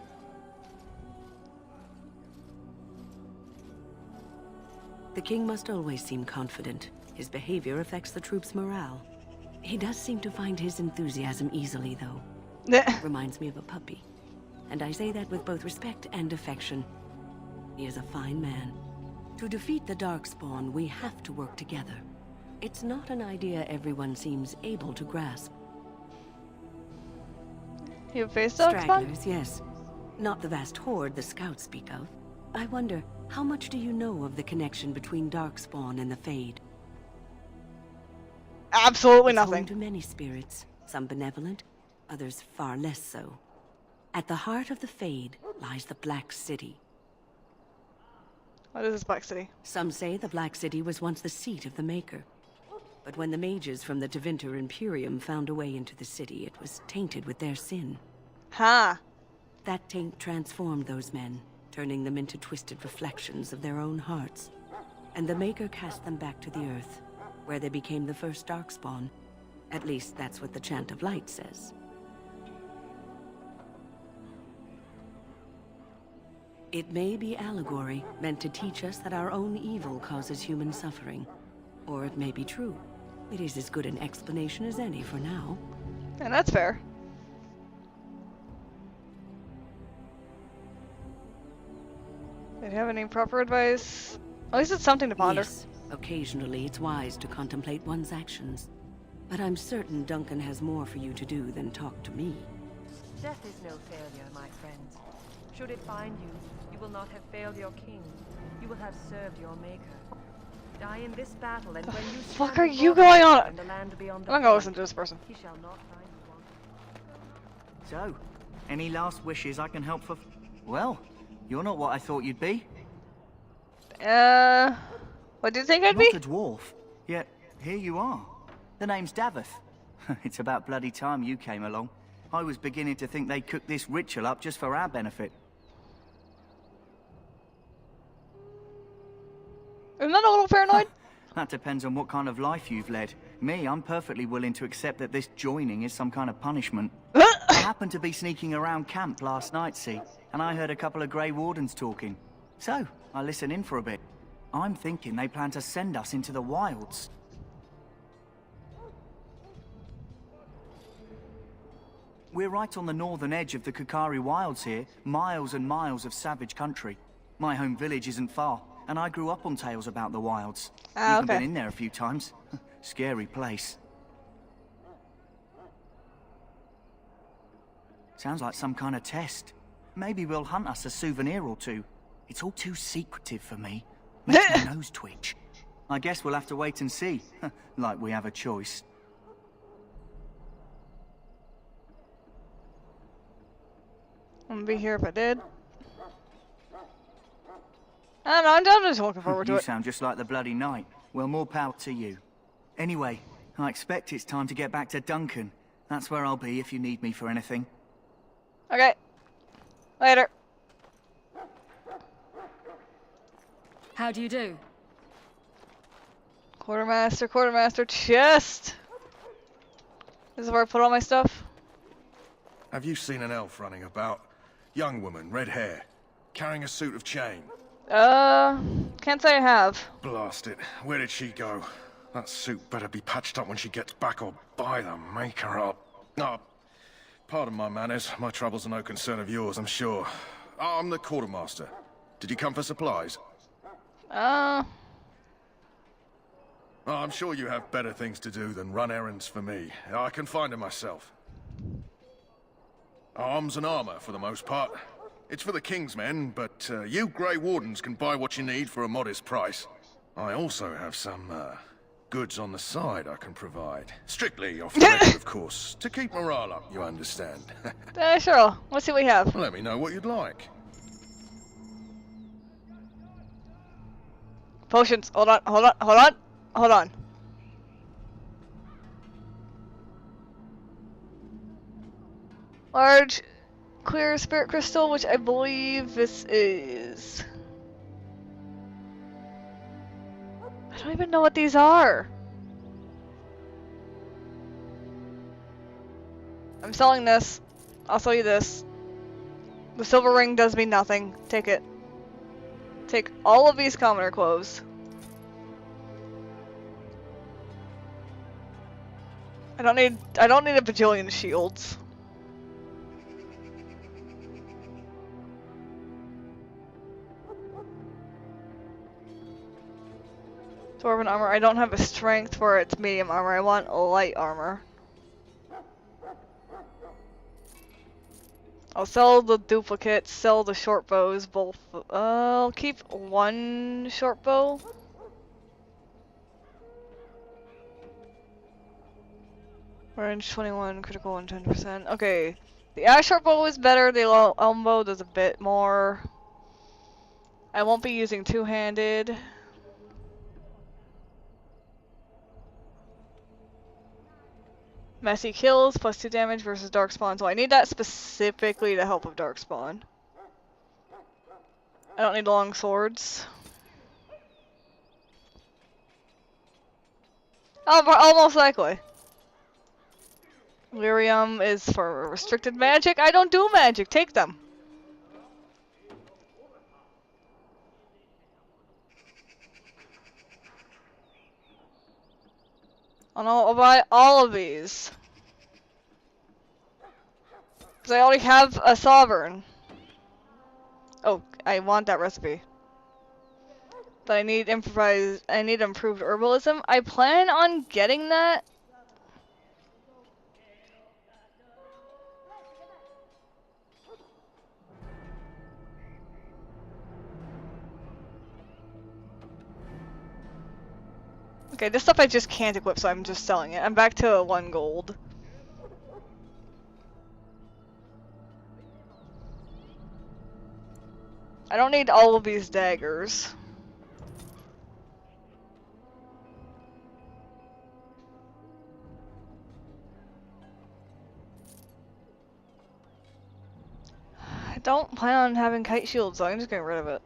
The king must always seem confident. His behavior affects the troops' morale. He does seem to find his enthusiasm easily, though. Reminds me of a puppy. And I say that with both respect and affection. He is a fine man. To defeat the Darkspawn, we have to work together. It's not an idea everyone seems able to grasp. You face Darkspawn? Stragglers, yes. Not the vast horde the scouts speak of. I wonder, how much do you know of the connection between Darkspawn and the Fade? Absolutely It's nothing. home to many spirits, some benevolent, others far less so. At the heart of the Fade lies the Black City. What is this Black City? Some say the Black City was once the seat of the Maker. But when the mages from the Tevinter Imperium found a way into the city, it was tainted with their sin. Ha! That taint transformed those men, turning them into twisted reflections of their own hearts. And the Maker cast them back to the Earth, where they became the first Darkspawn. At least that's what the Chant of Light says. It may be allegory, meant to teach us that our own evil causes human suffering. Or it may be true. It is as good an explanation as any for now. And that's fair. Did you have any proper advice? At least it's something to ponder. Yes, occasionally it's wise to contemplate one's actions. But I'm certain Duncan has more for you to do than talk to me. Death is no failure, my friends. Should it find you, you will not have failed your king. You will have served your maker. Die in this battle, and when you Fuck stand are you before going him on? in the land beyond the I'm not gonna flood, listen to this person. He shall not find you wanting. So, any last wishes I can help for... Well, you're not what I thought you'd be. What do you think I'd be? Not a dwarf. Yet, here you are. The name's Daveth. It's about bloody time you came along. I was beginning to think they cooked this ritual up just for our benefit. Isn't that a little paranoid? That depends on what kind of life you've led. Me, I'm perfectly willing to accept that this joining is some kind of punishment. I happened to be sneaking around camp last night, see, and I heard a couple of Grey Wardens talking. So, I listened in for a bit. I'm thinking they plan to send us into the wilds. We're right on the northern edge of the Kukari Wilds here, miles and miles of savage country. My home village isn't far, and I grew up on tales about the wilds. Even been in there a few times. Scary place. Sounds like some kind of test. Maybe we'll hunt us a souvenir or two. It's all too secretive for me. Makes my nose twitch. I guess we'll have to wait and see. Like we have a choice. I'm gonna be here if I did. I don't know, I'm just looking forward to You it. sound just like the bloody knight. Well, more power to you. Anyway, I expect it's time to get back to Duncan. That's where I'll be if you need me for anything. Okay. Later. How do you do? Quartermaster, chest! This is where I put all my stuff. Have you seen an elf running about? Young woman, red hair, carrying a suit of chain. Can't say I have. Blast it. Where did she go? That suit better be patched up when she gets back or by the maker up. No, pardon my manners. My troubles are no concern of yours, I'm sure. I'm the quartermaster. Did you come for supplies? Uh... Oh, I'm sure you have better things to do than run errands for me. I can find them myself. Arms and armor, for the most part. It's for the King's men, but you Grey Wardens can buy what you need for a modest price. I also have some, goods on the side I can provide. Strictly off the record, of course. To keep morale up, you understand. Sure. Let's see what we have. Let me know what you'd like. Potions. Hold on. Large, clear spirit crystal, which I believe this is. I don't even know what these are. I'm selling this. I'll sell you this. The silver ring does me nothing. Take it. Take all of these commoner clothes. I don't need a bajillion shields. Dwarven armor. I don't have a strength for its medium armor. I want light armor. I'll sell the duplicates, sell the short bows, both. I'll keep one short bow. Range 21, critical 110%. Okay, the ash short bow is better. The elm bow does a bit more. I won't be using two-handed. Messy kills, +2 damage versus Darkspawn, so I need that specifically to help with Darkspawn. I don't need long swords. Oh, but almost likely. Lyrium is for restricted magic. I don't do magic, take them. And I'll buy all of these. Because I already have a sovereign. Oh, I want that recipe. But I need improved herbalism. I plan on getting that. Okay, this stuff I just can't equip, so I'm just selling it. I'm back to 1 gold. I don't need all of these daggers. I don't plan on having kite shields, so I'm just getting rid of it.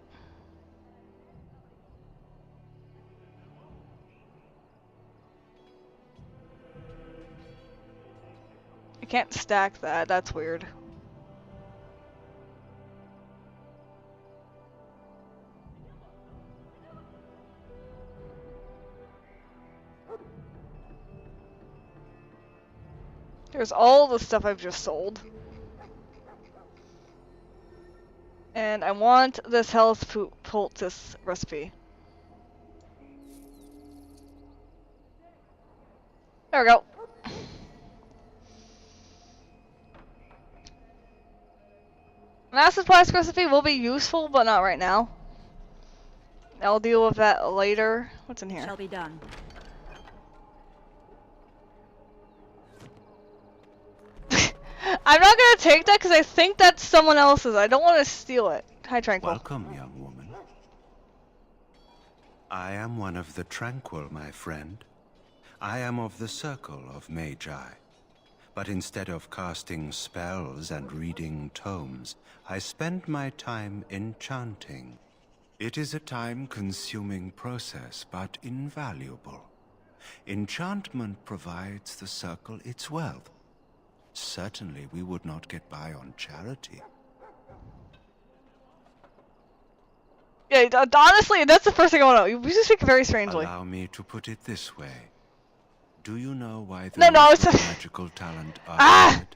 I can't stack that, that's weird. There's all the stuff I've just sold. And I want this health poultice recipe. There we go. An acid flask recipe will be useful, but not right now. I'll deal with that later. What's in here? Shall be done. I'm not gonna take that because I think that's someone else's. I don't want to steal it. Hi, Tranquil. Welcome, young woman. I am one of the Tranquil, my friend. I am of the Circle of Magi. But instead of casting spells and reading tomes, I spend my time enchanting. It is a time-consuming process, but invaluable. Enchantment provides the Circle its wealth. Certainly we would not get by on charity. Yeah, honestly, that's the first thing I want to know. You just speak very strangely. Allow me to put it this way. Do you know why the it's magical talent are dead?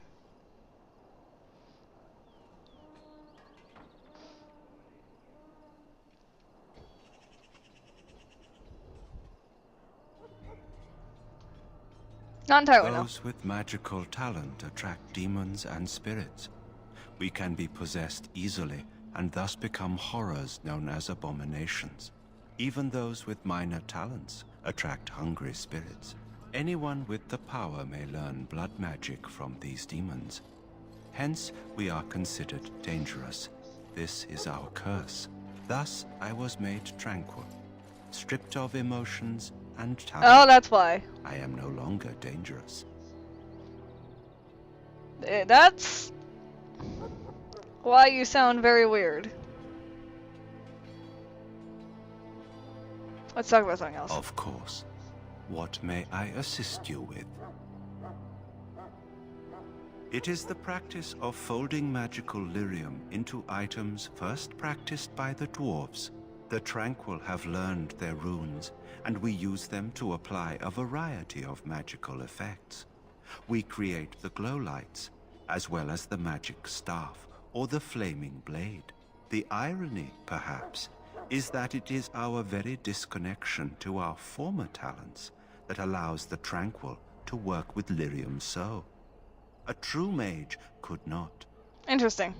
Not entirely, no. Those with magical talent attract demons and spirits. We can be possessed easily, and thus become horrors known as abominations. Even those with minor talents attract hungry spirits. Anyone with the power may learn blood magic from these demons. Hence, we are considered dangerous. This is our curse. Thus, I was made tranquil, stripped of emotions and talent. Oh, that's why. I am no longer dangerous. That's why you sound very weird. Let's talk about something else. Of course. What may I assist you with? It is the practice of folding magical lyrium into items first practiced by the dwarves. The Tranquil have learned their runes, and we use them to apply a variety of magical effects. We create the glow lights, as well as the magic staff, or the flaming blade. The irony, perhaps, is that it is our very disconnection to our former talents that allows the Tranquil to work with lyrium so. A true mage could not. Interesting.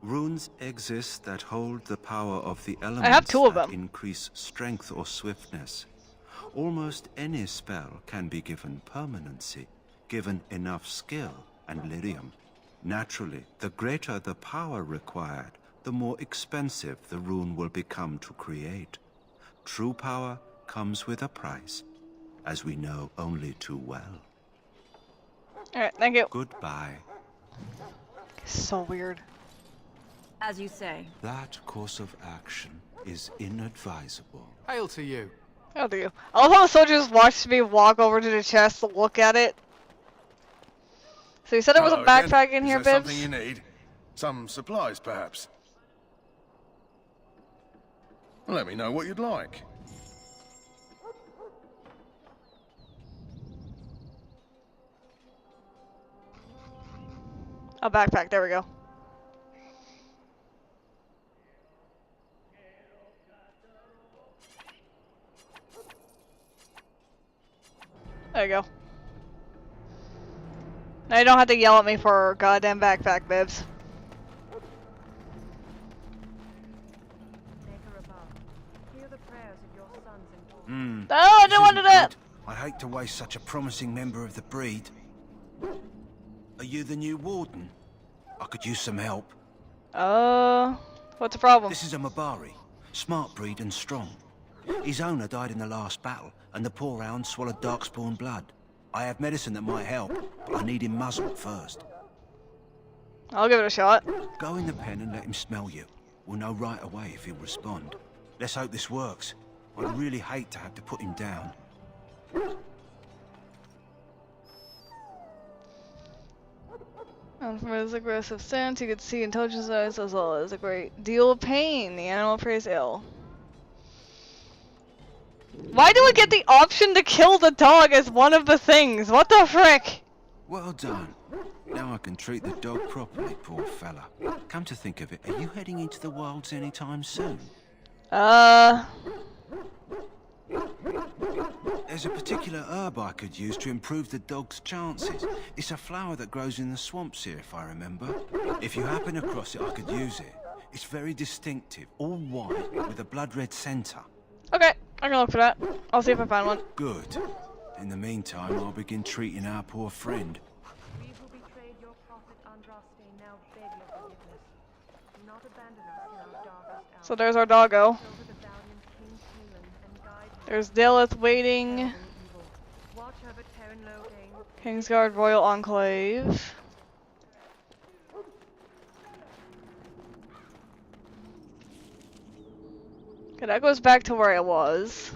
Runes exist that hold the power of the elements I have 2 of that them. increase strength or swiftness. Almost any spell can be given permanency, given enough skill and lyrium. Naturally, the greater the power required, the more expensive the rune will become to create. True power comes with a price, as we know only too well. Alright, thank you. Goodbye. So weird. As you say. That course of action is inadvisable. Hail to you. How do you? I love how the soldiers watched me walk over to the chest to look at it. So you said there was a Hello backpack again. in here, Is there Bibbs? something you need? Some supplies, perhaps? Let me know what you'd like. A backpack, there we go. There you go. Now you don't have to yell at me for a goddamn backpack, Bibbs. Oh, I don't want to do that! I'd hate to waste such a promising member of the breed. Are you the new warden? I could use some help. What's the problem? This is a Mabari. Smart breed and strong. His owner died in the last battle, and the poor hound swallowed darkspawn blood. I have medicine that might help, but I need him muzzled first. I'll give it a shot. Go in the pen and let him smell you. We'll know right away if he'll respond. Let's hope this works. I'd really hate to have to put him down. And from his aggressive stance, you could see and touch his eyes as well as a great deal of pain. The animal prays ill. Why do I get the option to kill the dog as one of the things? What the frick? Well done. Now I can treat the dog properly, poor fella. Come to think of it, are you heading into the wilds anytime soon? There's a particular herb I could use to improve the dog's chances. It's a flower that grows in the swamps here, if I remember. If you happen across it, I could use it. It's very distinctive, all white, with a blood-red centre. Okay, I can look for that. I'll see if I find one. Good. In the meantime, I'll begin treating our poor friend. We who betrayed your prophet Andraste now beg your forgiveness. Do not abandon us in our darkest hour. So there's our doggo. There's Daleth waiting. Watch over Terran Loghain. Kingsguard Royal Enclave. Okay, that goes back to where I was.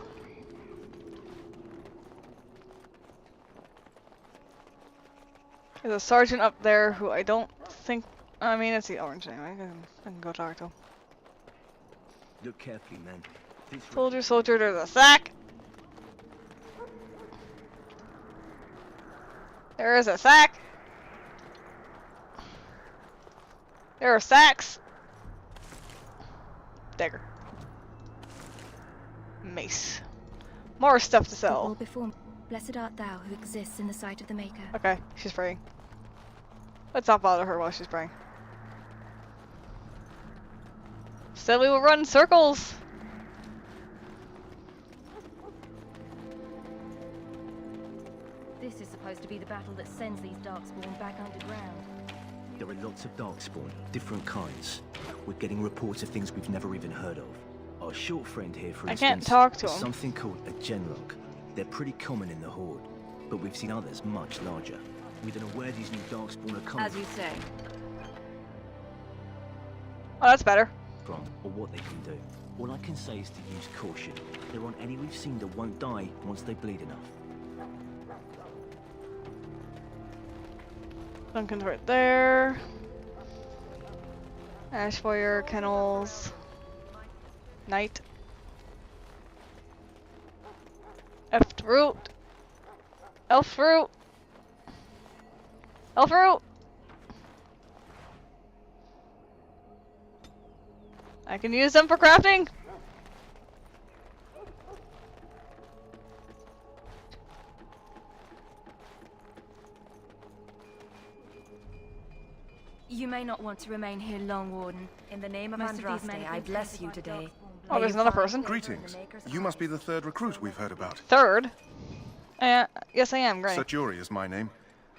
There's a sergeant up there who I don't think... I mean, it's the orange anyway. I can go talk to him. Look carefully, man. Soldier, soldier, there's a sack! There is a sack! There are sacks! Dagger. Mace. More stuff to sell. Before, blessed art thou who exists in the sight of the Maker. Okay, she's praying. Let's not bother her while she's praying. Said we will run circles! This is supposed to be the battle that sends these darkspawn back underground. There are lots of darkspawn, different kinds. We're getting reports of things we've never even heard of. Our short friend here, for instance, can't talk to is him. something called a genlock. They're pretty common in the Horde, but we've seen others much larger. We don't know where these new darkspawn are coming As you say. Oh, that's better. from, or what they can do. All I can say is to use caution. There aren't any we've seen that won't die once they bleed enough. Duncan's right there. Ashfire, Kennels. Knight. Elf fruit. Elf fruit. Elf fruit. I can use them for crafting. You may not want to remain here long, Warden. In the name of Andraste, I bless you today. Oh, there's another person. Greetings. You must be the third recruit we've heard about. Third? Yes, I am, Granny. Sir Jury is my name.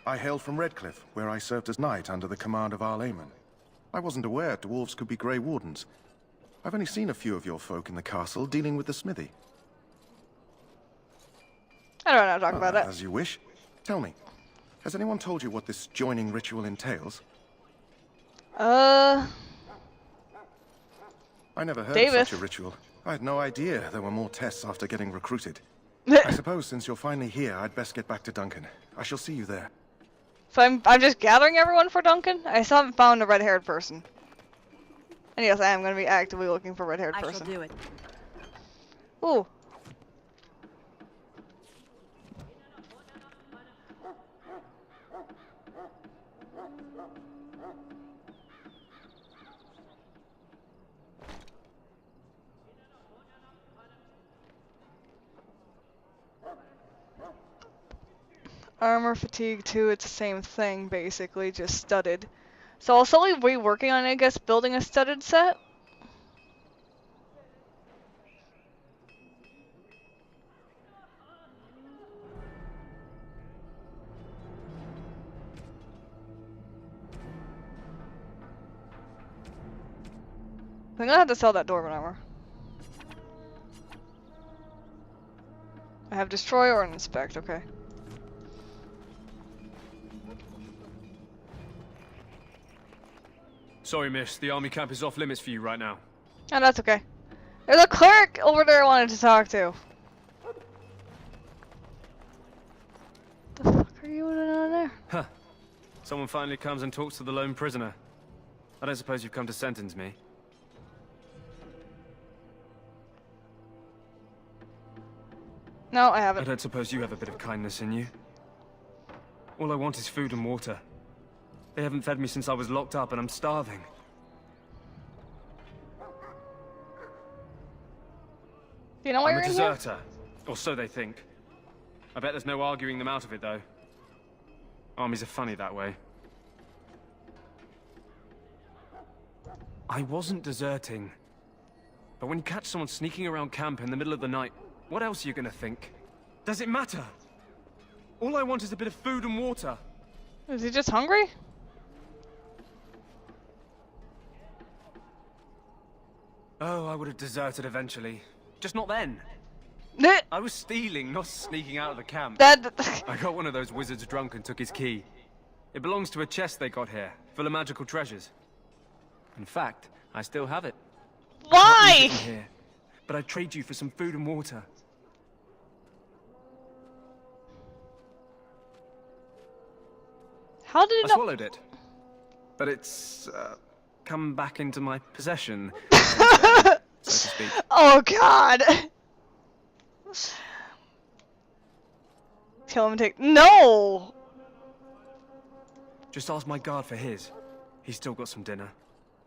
I hail from Redcliffe, where I served as knight under the command of Arl Eamon. I wasn't aware dwarves could be Grey Wardens. I've only seen a few of your folk in the castle dealing with the smithy. I don't know how to talk about it. As you wish. Tell me, has anyone told you what this joining ritual entails? I never heard Davis. of such a ritual. I had no idea there were more tests after getting recruited. I suppose since you're finally here, I'd best get back to Duncan. I shall see you there. So I'm just gathering everyone for Duncan? I still haven't found a red-haired person. And yes, I am going to be actively looking for a red-haired person. I shall do it. Ooh. Armor fatigue 2, it's the same thing basically, just studded. So I'll slowly be working on, I guess, building a studded set. I'm gonna have to sell that dwarven armor. I have destroy or inspect, okay. Sorry, miss. The army camp is off limits for you right now. Oh, that's okay. There's a cleric over there I wanted to talk to. The fuck are you doing on there? Huh. Someone finally comes and talks to the lone prisoner. I don't suppose you've come to sentence me. No, I haven't. I don't suppose you have a bit of kindness in you. All I want is food and water. They haven't fed me since I was locked up and I'm starving. You know why I'm you're a in here? deserter, or so they think. I bet there's no arguing them out of it, though. Armies are funny that way. I wasn't deserting. But when you catch someone sneaking around camp in the middle of the night, what else are you gonna think? Does it matter? All I want is a bit of food and water. Is he just hungry? Oh, I would have deserted eventually. Just not then. I was stealing, not sneaking out of the camp. I got one of those wizards drunk and took his key. It belongs to a chest they got here, full of magical treasures. In fact, I still have it. Why? Here, but I'd trade you for some food and water. How did it I not- swallowed it. But it's, come back into my possession, so to speak. Oh god! Kill him and take- No! Just ask my guard for his. He's still got some dinner.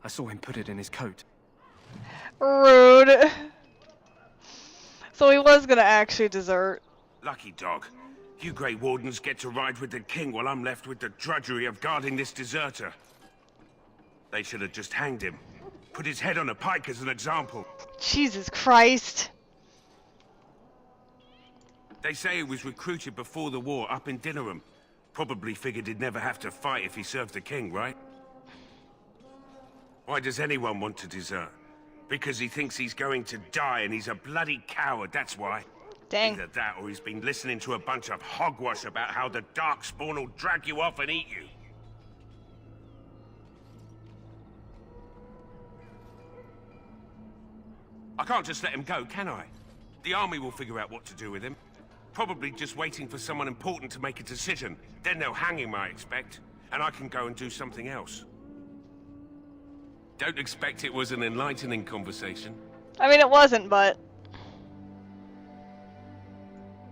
I saw him put it in his coat. Rude. So he was gonna actually desert. Lucky dog. You Grey Wardens get to ride with the king while I'm left with the drudgery of guarding this deserter. They should have just hanged him. Put his head on a pike as an example. Jesus Christ. They say he was recruited before the war up in Dinnerham. Probably figured he'd never have to fight if he served the king, right? Why does anyone want to desert? Because he thinks he's going to die and he's a bloody coward, that's why. Dang. Either that or he's been listening to a bunch of hogwash about how the Darkspawn will drag you off and eat you. I can't just let him go, can I? The army will figure out what to do with him. Probably just waiting for someone important to make a decision. Then they'll hang him, I expect. And I can go and do something else. Don't expect it was an enlightening conversation. I mean, it wasn't, but...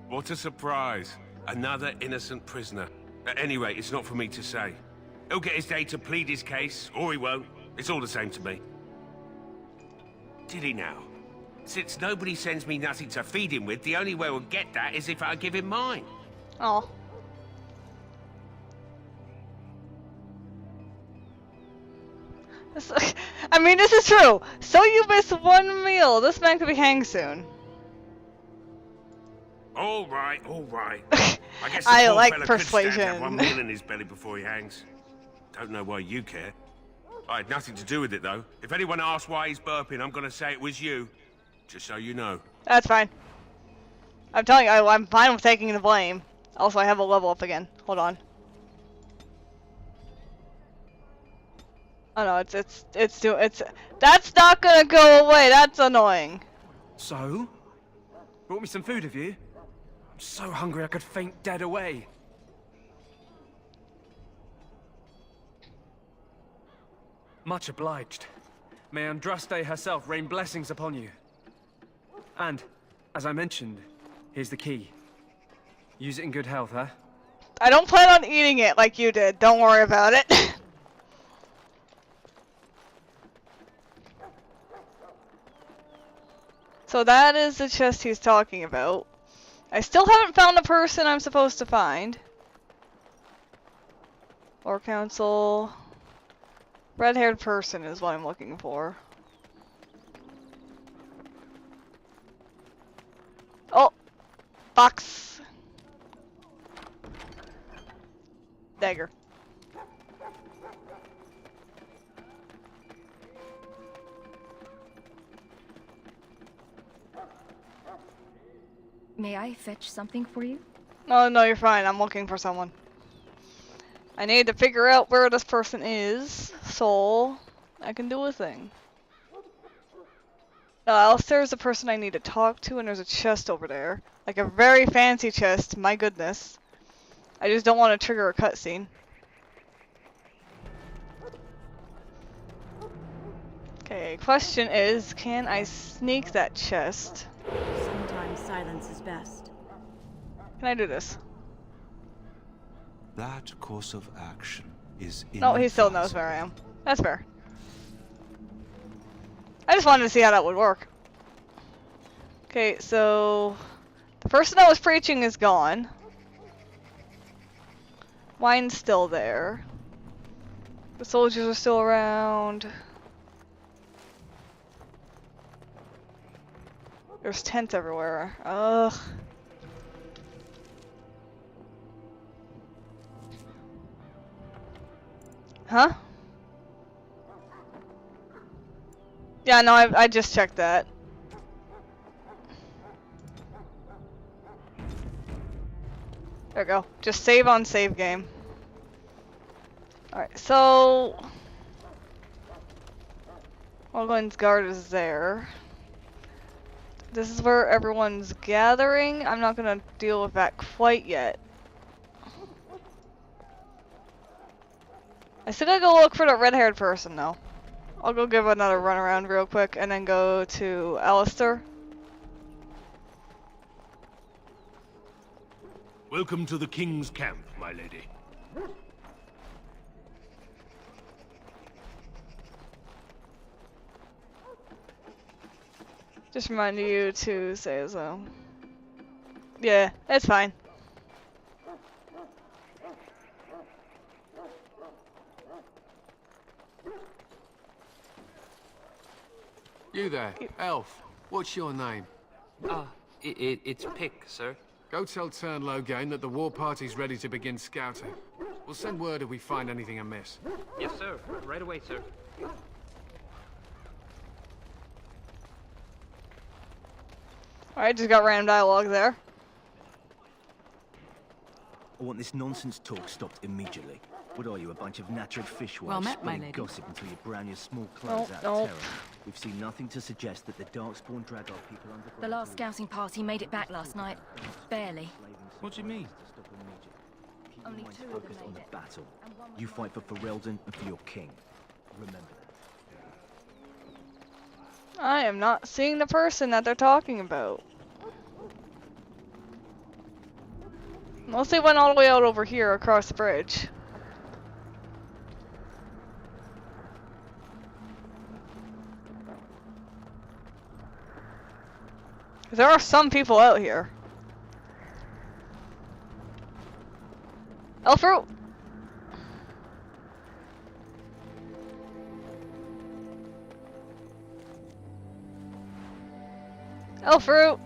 What a surprise. Another innocent prisoner. At any rate, it's not for me to say. He'll get his day to plead his case, or he won't. It's all the same to me. Did he now? Since nobody sends me nothing to feed him with, the only way we'll get that is if I give him mine. Oh. I mean, this is true. So you miss one meal. This man could be hanged soon. All right, all right. I guess I poor like fella could stand to persuasion. have one meal in his belly before he hangs. Don't know why you care. I had nothing to do with it, though. If anyone asks why he's burping, I'm gonna say it was you. Just so you know. That's fine. I'm telling you, I'm fine with taking the blame. Also, I have a level up again. Hold on. Oh no, that's not gonna go away. That's annoying. So? Brought me some food, have you? I'm so hungry I could faint dead away. Much obliged. May Andraste herself rain blessings upon you. And, as I mentioned, here's the key. Use it in good health, huh? I don't plan on eating it like you did. Don't worry about it. So that is the chest he's talking about. I still haven't found the person I'm supposed to find. Or council. Red-haired person is what I'm looking for. Oh! Box! Dagger. May I fetch something for you? No, no, you're fine. I'm looking for someone. I need to figure out where this person is, so I can do a thing. Alistair's the person I need to talk to, and there's a chest over there. Like a very fancy chest, my goodness. I just don't want to trigger a cutscene. Okay, question is, can I sneak that chest? Sometimes silence is best. Can I do this? That course of action is No, he still knows where I am. That's fair. I just wanted to see how that would work. Okay, so the person that was preaching is gone. Wine's still there. The soldiers are still around. There's tents everywhere. Ugh. Huh? Yeah, no, I just checked that. There we go. Just save on save game. Alright, so Oglin's guard is there. This is where everyone's gathering. I'm not gonna deal with that quite yet. I still gotta go look for the red-haired person though. I'll go give another run around real quick and then go to Alistair. Welcome to the King's camp, my lady. Just reminding you to say so. Yeah, it's fine. You there, elf. What's your name? It's Pick, sir. Go tell Turnlow Gain that the war party's ready to begin scouting. We'll send word if we find anything amiss. Yes, sir. Right away, sir. Alright, just got random dialogue there. I want this nonsense talk stopped immediately. What are you, a bunch of natural fishwives Well met, my spreading lady. gossip until you brown your small clothes out of terror? We've seen nothing to suggest that the Darkspawn drag our people underground. The last scouting party made it back last night. Barely. What do you mean? Keep your minds focused on the battle. You fight for Ferelden and for your king. Remember that. I am not seeing the person that they're talking about. Unless they went all the way out over here across the bridge. There are some people out here. Elfruit! Elfruit!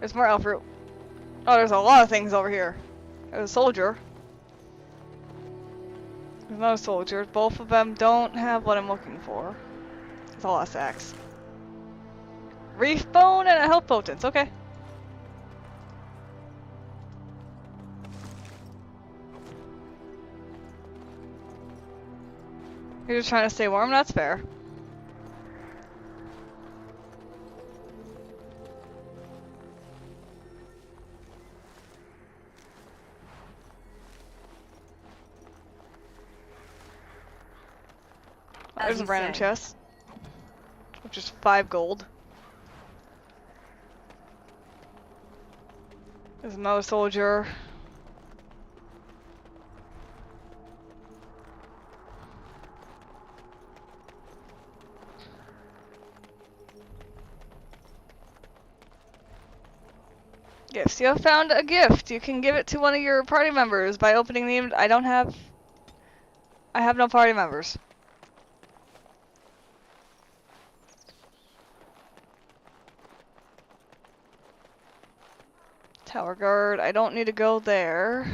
There's more Elfruit. Oh, there's a lot of things over here. There's a soldier. There's no soldier. Both of them don't have what I'm looking for. It's a lot of sacks. Reef bone and a health potence. Okay. You're just trying to stay warm? That's fair. There's a random chest. Which is 5 gold. There's another soldier. Gifts. You have found a gift. You can give it to one of your party members by opening the... I have no party members. Tower guard. I don't need to go there.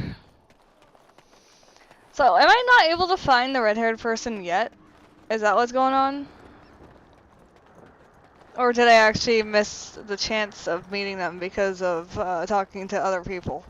So, am I not able to find the red-haired person yet? Is that what's going on? Or did I actually miss the chance of meeting them because of talking to other people?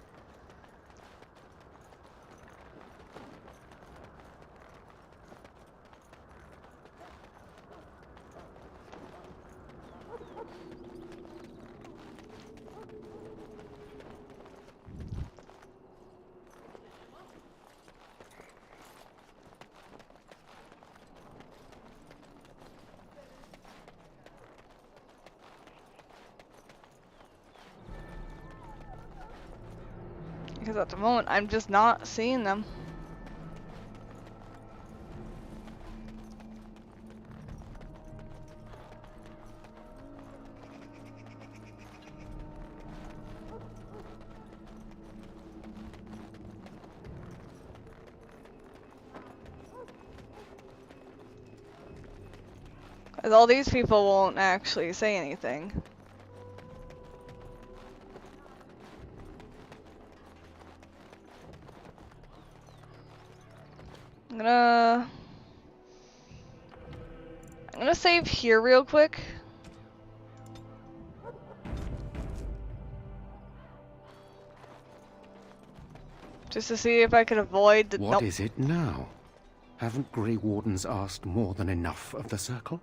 Because at the moment, I'm just not seeing them. Because all these people won't actually say anything. I'm gonna save here real quick. Just to see if I could avoid the— What is it now? Haven't Grey Wardens asked more than enough of the Circle?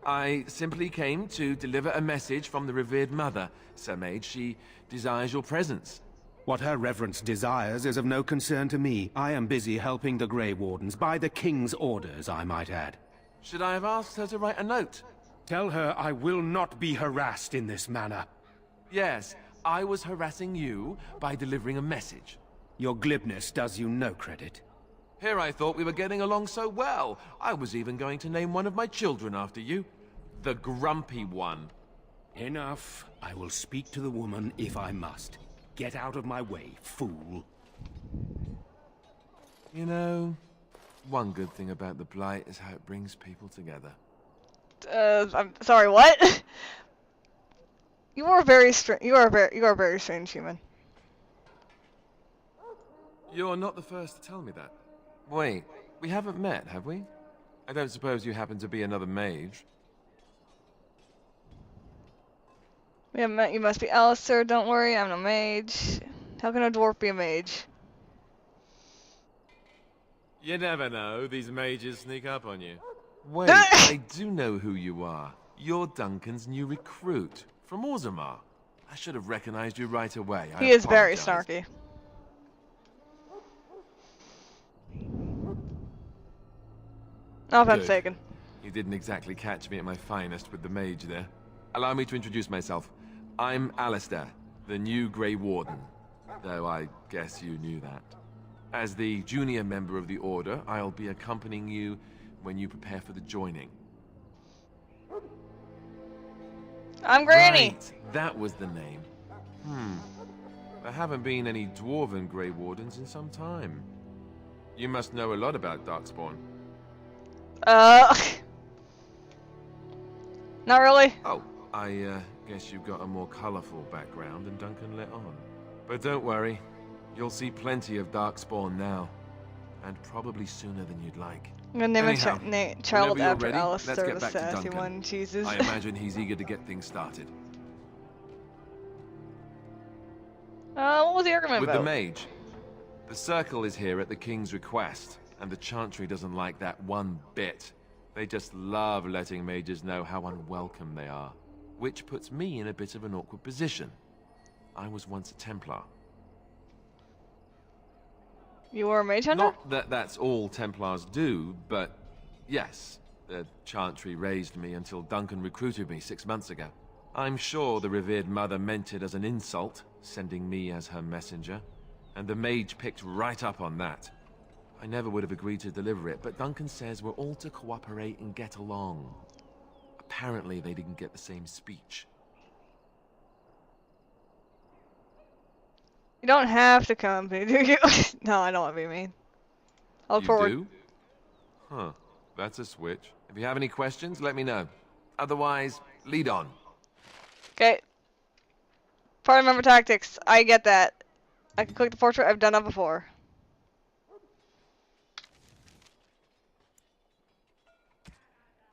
I simply came to deliver a message from the revered mother, Sir Mage. She desires your presence. What her reverence desires is of no concern to me. I am busy helping the Grey Wardens, by the King's orders, I might add. Should I have asked her to write a note? Tell her I will not be harassed in this manner. Yes, I was harassing you by delivering a message. Your glibness does you no credit. Here I thought we were getting along so well. I was even going to name one of my children after you. The Grumpy One. Enough. I will speak to the woman if I must. Get out of my way, fool. You know, one good thing about the Blight is how it brings people together. I'm sorry, what? You are very strange. You are a very strange human. You're not the first to tell me that. Wait, we haven't met, have we? I don't suppose you happen to be another mage. We haven't met. You must be Alistair. Don't worry, I'm no mage. How can a dwarf be a mage? You never know. These mages sneak up on you. Wait, I do know who you are. You're Duncan's new recruit from Orzammar. I should have recognized you right away. He is very snarky. No offense taken. You didn't exactly catch me at my finest with the mage there. Allow me to introduce myself. I'm Alistair, the new Grey Warden. Though I guess you knew that. As the junior member of the Order, I'll be accompanying you when you prepare for the joining. I'm Granny. Right, that was the name. There haven't been any dwarven Grey Wardens in some time. You must know a lot about Darkspawn. Not really. Oh, I guess you've got a more colorful background than Duncan let on. But don't worry, you'll see plenty of Darkspawn now. And probably sooner than you'd like. I'm gonna name Anyhow, a child whenever after you're ready, Alistair let's get the back to sassy Duncan. one. Jesus. I imagine he's eager to get things started. What was the argument With about? the mage. The circle is here at the king's request, and the Chantry doesn't like that one bit. They just love letting mages know how unwelcome they are, which puts me in a bit of an awkward position. I was once a Templar. You were a mage hunter? Not that that's all Templars do, but yes, the Chantry raised me until Duncan recruited me 6 months ago. I'm sure the revered mother meant it as an insult, sending me as her messenger, and the mage picked right up on that. I never would have agreed to deliver it, but Duncan says we're all to cooperate and get along. Apparently they didn't get the same speech. You don't have to come, do you? No, I don't want to be mean. I'll look forward. You do? Huh. That's a switch. If you have any questions, let me know. Otherwise, lead on. Okay. Party member tactics. I get that. I can click the portrait. I've done that before.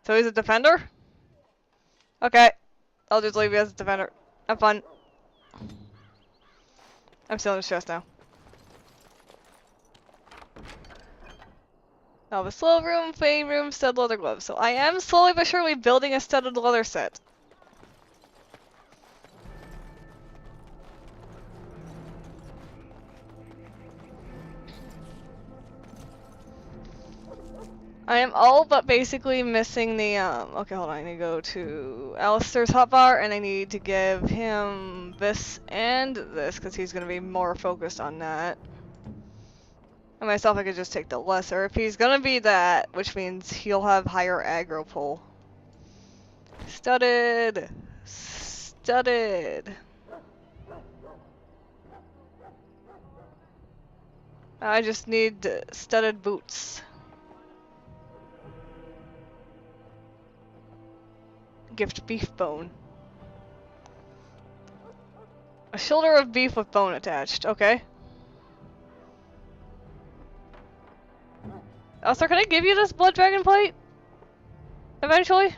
So he's a defender? Okay. I'll just leave you as a defender. Have fun. I'm still in his chest now. Now the slow room, fade room, stud leather gloves. So I am slowly but surely building a studded leather set. I am all but basically missing the, okay, hold on, I need to go to Alistair's hotbar, and I need to give him this and this, because he's going to be more focused on that. And myself, I could just take the lesser. If he's going to be that, which means he'll have higher aggro pull. Studded. Studded. I just need studded boots. Gift beef bone. A shoulder of beef with bone attached. Okay. Alistair, can I give you this blood dragon plate? Eventually?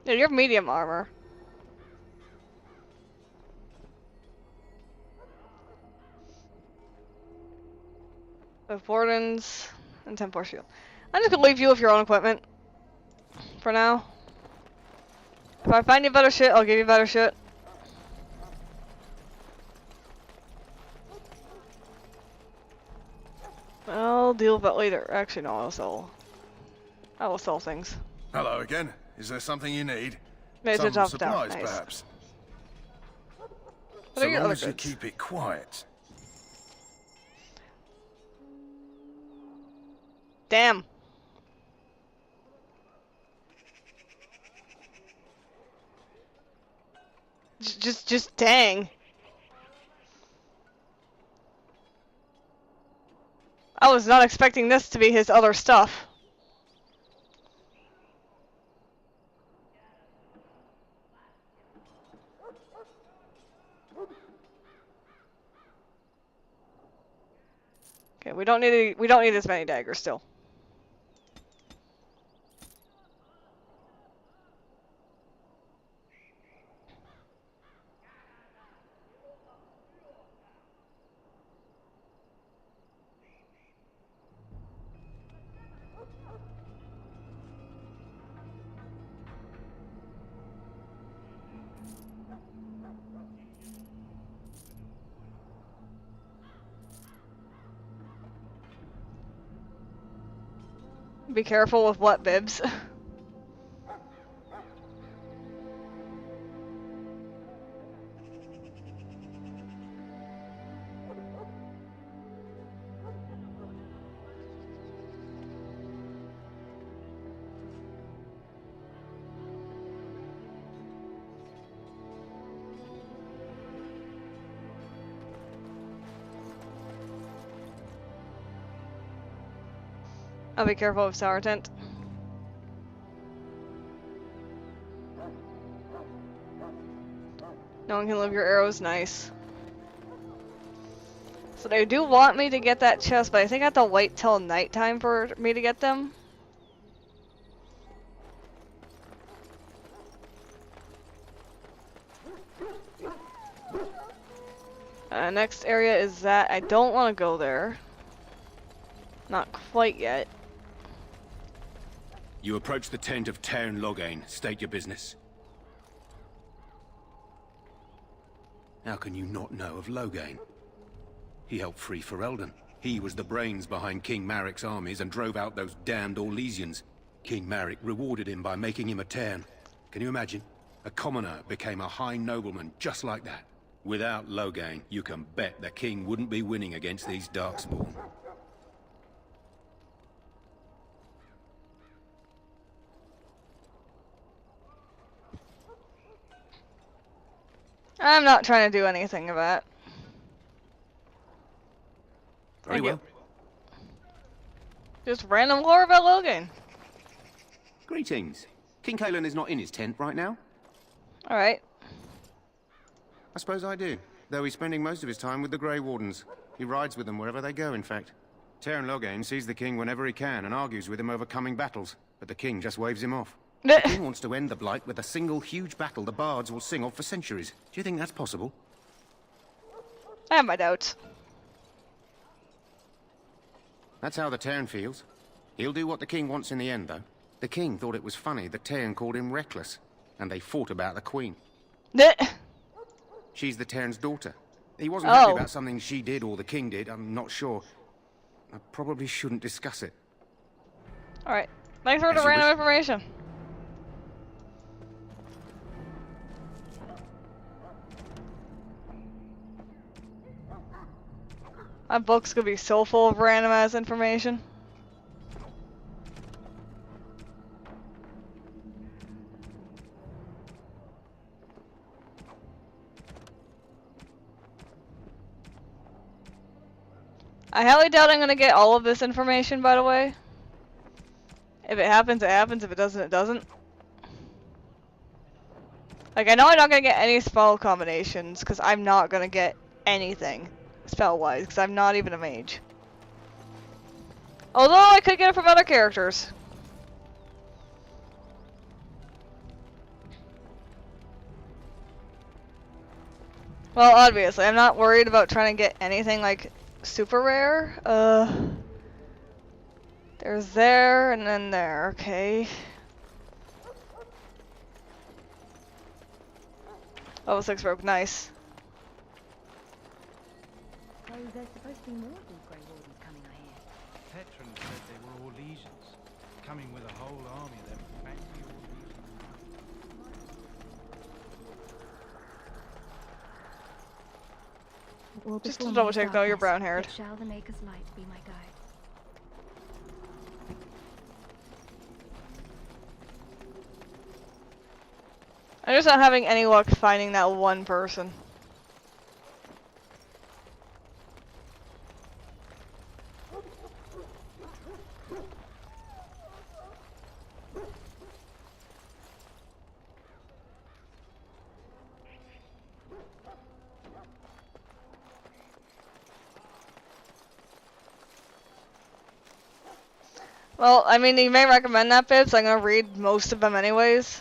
Dude, you have medium armor. With wardens and 10-4 shield. I'm just gonna leave you with your own equipment. For now. If I find you better shit, I'll give you better shit. I'll deal with that later. Actually, no, I will sell things. Hello again. Is there something you need? It's a Some top supplies, down. Nice. perhaps. What So are your long other as you goods? keep it quiet. Damn. Just dang. I was not expecting this to be his other stuff. Okay, we don't need as many daggers still. Be careful with what, Bibs? I'll be careful of Sour Tent. No one can live your arrows, nice. So they do want me to get that chest, but I think I have to wait till nighttime for me to get them. Next area is that. I don't want to go there. Not quite yet. You approach the tent of Teyrn Loghain. State your business. How can you not know of Loghain? He helped free Ferelden. He was the brains behind King Maric's armies and drove out those damned Orlesians. King Maric rewarded him by making him a Teyrn. Can you imagine? A commoner became a high nobleman just like that. Without Loghain, you can bet the king wouldn't be winning against these Darkspawn. I'm not trying to do anything about it. Very well. Just random lore about Loghain. Greetings. King Cailan is not in his tent right now? Alright. I suppose I do, though he's spending most of his time with the Grey Wardens. He rides with them wherever they go, in fact. Teyrn Loghain sees the king whenever he can and argues with him over coming battles, but the king just waves him off. The king wants to end the Blight with a single huge battle the bards will sing of for centuries. Do you think that's possible? I have my doubts. That's how the Teyrn feels. He'll do what the king wants in the end, though. The king thought it was funny that Teyrn called him reckless, and they fought about the queen. She's the Teyrn's daughter. He wasn't happy about something she did or the king did, I'm not sure. I probably shouldn't discuss it. Alright. Thanks for the random information. My book's gonna be so full of random ass information. I highly doubt I'm gonna get all of this information, by the way. If it happens, it happens. If it doesn't, it doesn't. Like, I know I'm not gonna get any spell combinations, because I'm not gonna get anything spell-wise, because I'm not even a mage. Although I could get it from other characters. Well, obviously, I'm not worried about trying to get anything, like, super rare. There's there, and then there, okay. Level 6 rope, nice. So there's supposed to be more of these Grey Wardens coming, I hear. Petron said they were Orlesians, coming with a whole army of them fancy Orlesians. Just to double check though, you're brown haired. Shall the Maker's light be my guide? I'm just not having any luck finding that one person. Well, I mean, you may recommend that, Bibs. I'm gonna read most of them anyways.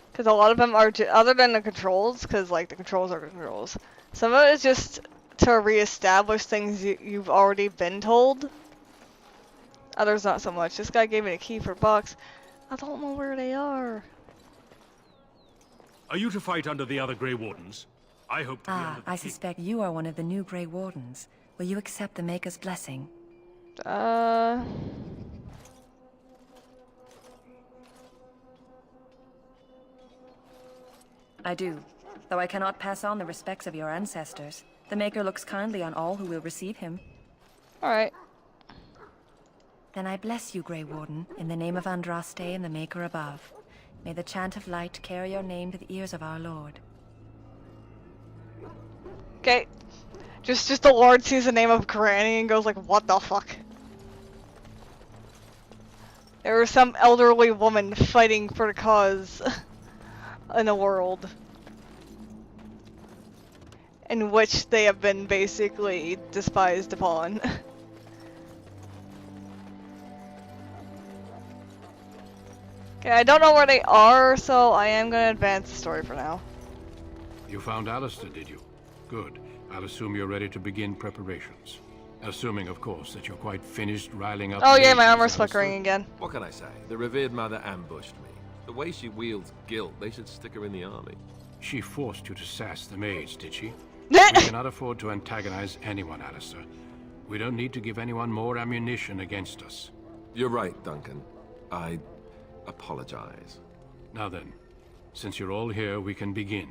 Because a lot of them are, other than the controls, because, like, the controls are controls. Some of it is just to re-establish things you've already been told. Others not so much. This guy gave me a key for a box. I don't know where they are. Are you to fight under the other Grey Wardens? I hope to be under the I suspect you are one of the new Grey Wardens. Will you accept the Maker's blessing? I do, though I cannot pass on the respects of your ancestors. The Maker looks kindly on all who will receive him. Alright. Then I bless you, Grey Warden, in the name of Andraste and the Maker above. May the chant of light carry your name to the ears of our Lord. Okay. Just the Lord sees the name of Granny and goes like, what the fuck? There was some elderly woman fighting for the cause in the world in which they have been basically despised upon. Okay, I don't know where they are, so I am gonna advance the story for now. You found Alistair, did you? Good. I'll assume you're ready to begin preparations. Assuming, of course, that you're quite finished riling up... Oh yeah, my armor's flickering again. What can I say? The revered mother ambushed me. The way she wields guilt, they should stick her in the army. She forced you to sass the mage, did she? We cannot afford to antagonize anyone, Alistair. We don't need to give anyone more ammunition against us. You're right, Duncan. I apologize. Now then, since you're all here, we can begin.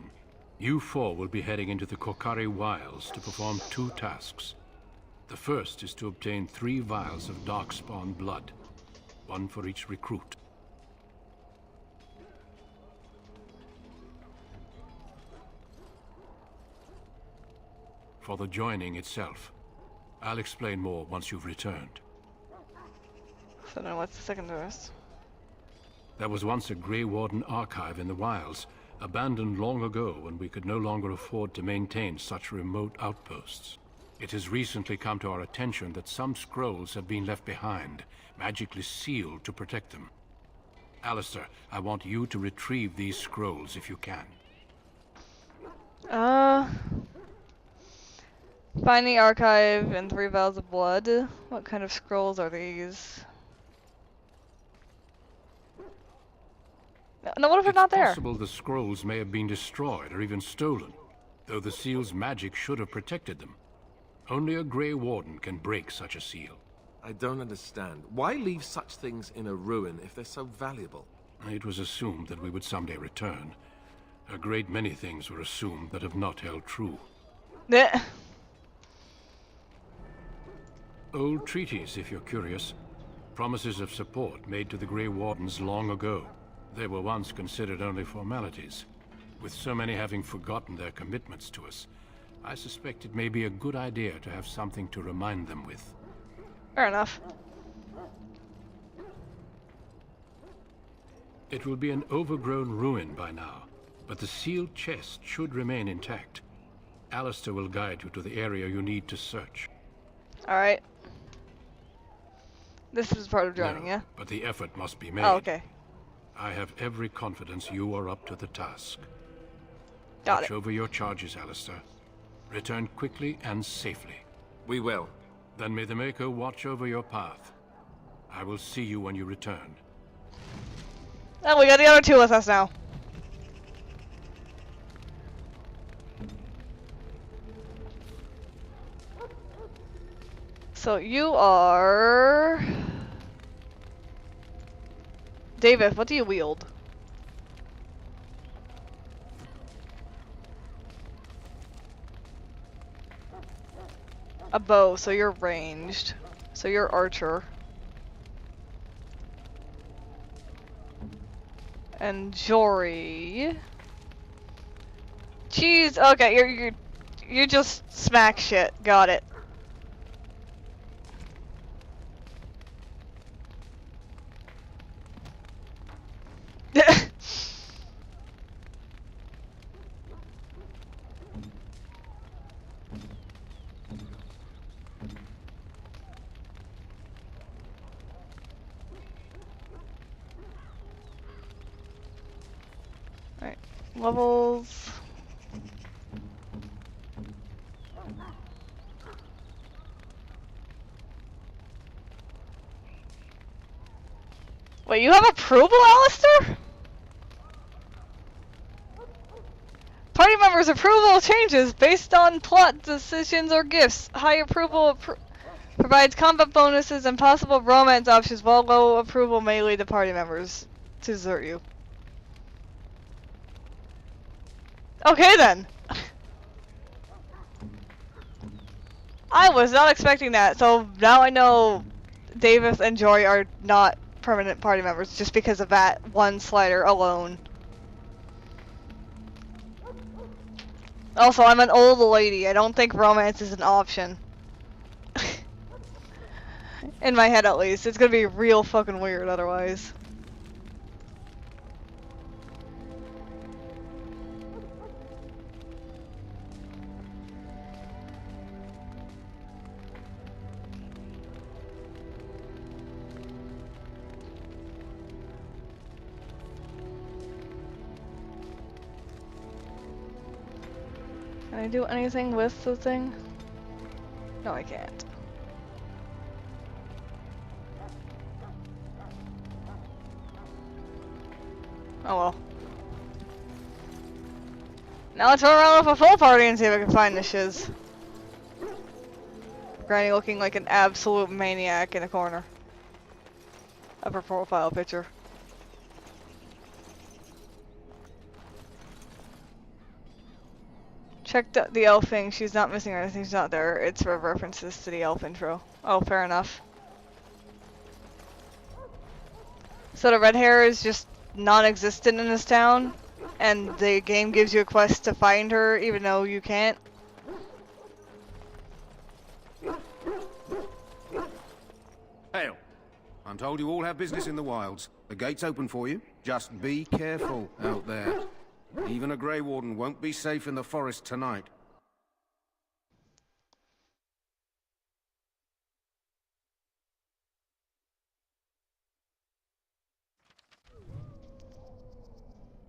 You four will be heading into the Korcari Wilds to perform 2 tasks. The first is to obtain 3 vials of Darkspawn blood, 1 for each recruit. For the joining itself, I'll explain more once you've returned. So now what's the second task? There was once a Grey Warden archive in the wilds, abandoned long ago when we could no longer afford to maintain such remote outposts. It has recently come to our attention that some scrolls have been left behind, magically sealed to protect them. Alistair, I want you to retrieve these scrolls if you can. Find the archive and 3 vials of blood. What kind of scrolls are these? No, what if they're not there? It's possible the scrolls may have been destroyed or even stolen, though the seal's magic should have protected them. Only a Grey Warden can break such a seal. I don't understand. Why leave such things in a ruin if they're so valuable? It was assumed that we would someday return. A great many things were assumed that have not held true. Old treaties, if you're curious. Promises of support made to the Grey Wardens long ago. They were once considered only formalities. With so many having forgotten their commitments to us, I suspect it may be a good idea to have something to remind them with. Fair enough. It will be an overgrown ruin by now, but the sealed chest should remain intact. Alistair will guide you to the area you need to search. Alright. This is part of joining, yeah? But the effort must be made. Oh, okay. I have every confidence you are up to the task. Got Watch over your charges, Alistair. Return quickly and safely. We will. Then may the Maker watch over your path. I will see you when you return. Oh, we got the other 2 with us now. So you are... David, what do you wield? A bow, so you're ranged. So you're archer. And Jory. Jeez, okay, you just smack shit. Got it. Alright, levels. Wait, you have approval, Alistair? Party members' approval changes based on plot decisions or gifts. High approval provides combat bonuses and possible romance options, while low approval may lead the party members to desert you. Okay then. I was not expecting that, so now I know Davis and Jory are not permanent party members just because of that one slider alone. Also, I'm an old lady. I don't think romance is an option. In my head, at least. It's gonna be real fucking weird otherwise. Can I do anything with the thing? No, I can't. Oh well. Now let's run around with a full party and see if I can find the shiz. Granny looking like an absolute maniac in a corner of her profile picture. Check the elf thing. She's not missing or anything. She's not there. It's for references to the elf intro. Oh, fair enough. So the red hair is just non-existent in this town, and the game gives you a quest to find her, even though you can't. Hail. I'm told you all have business in the wilds. The gate's open for you. Just be careful out there. Even a Grey Warden won't be safe in the forest tonight.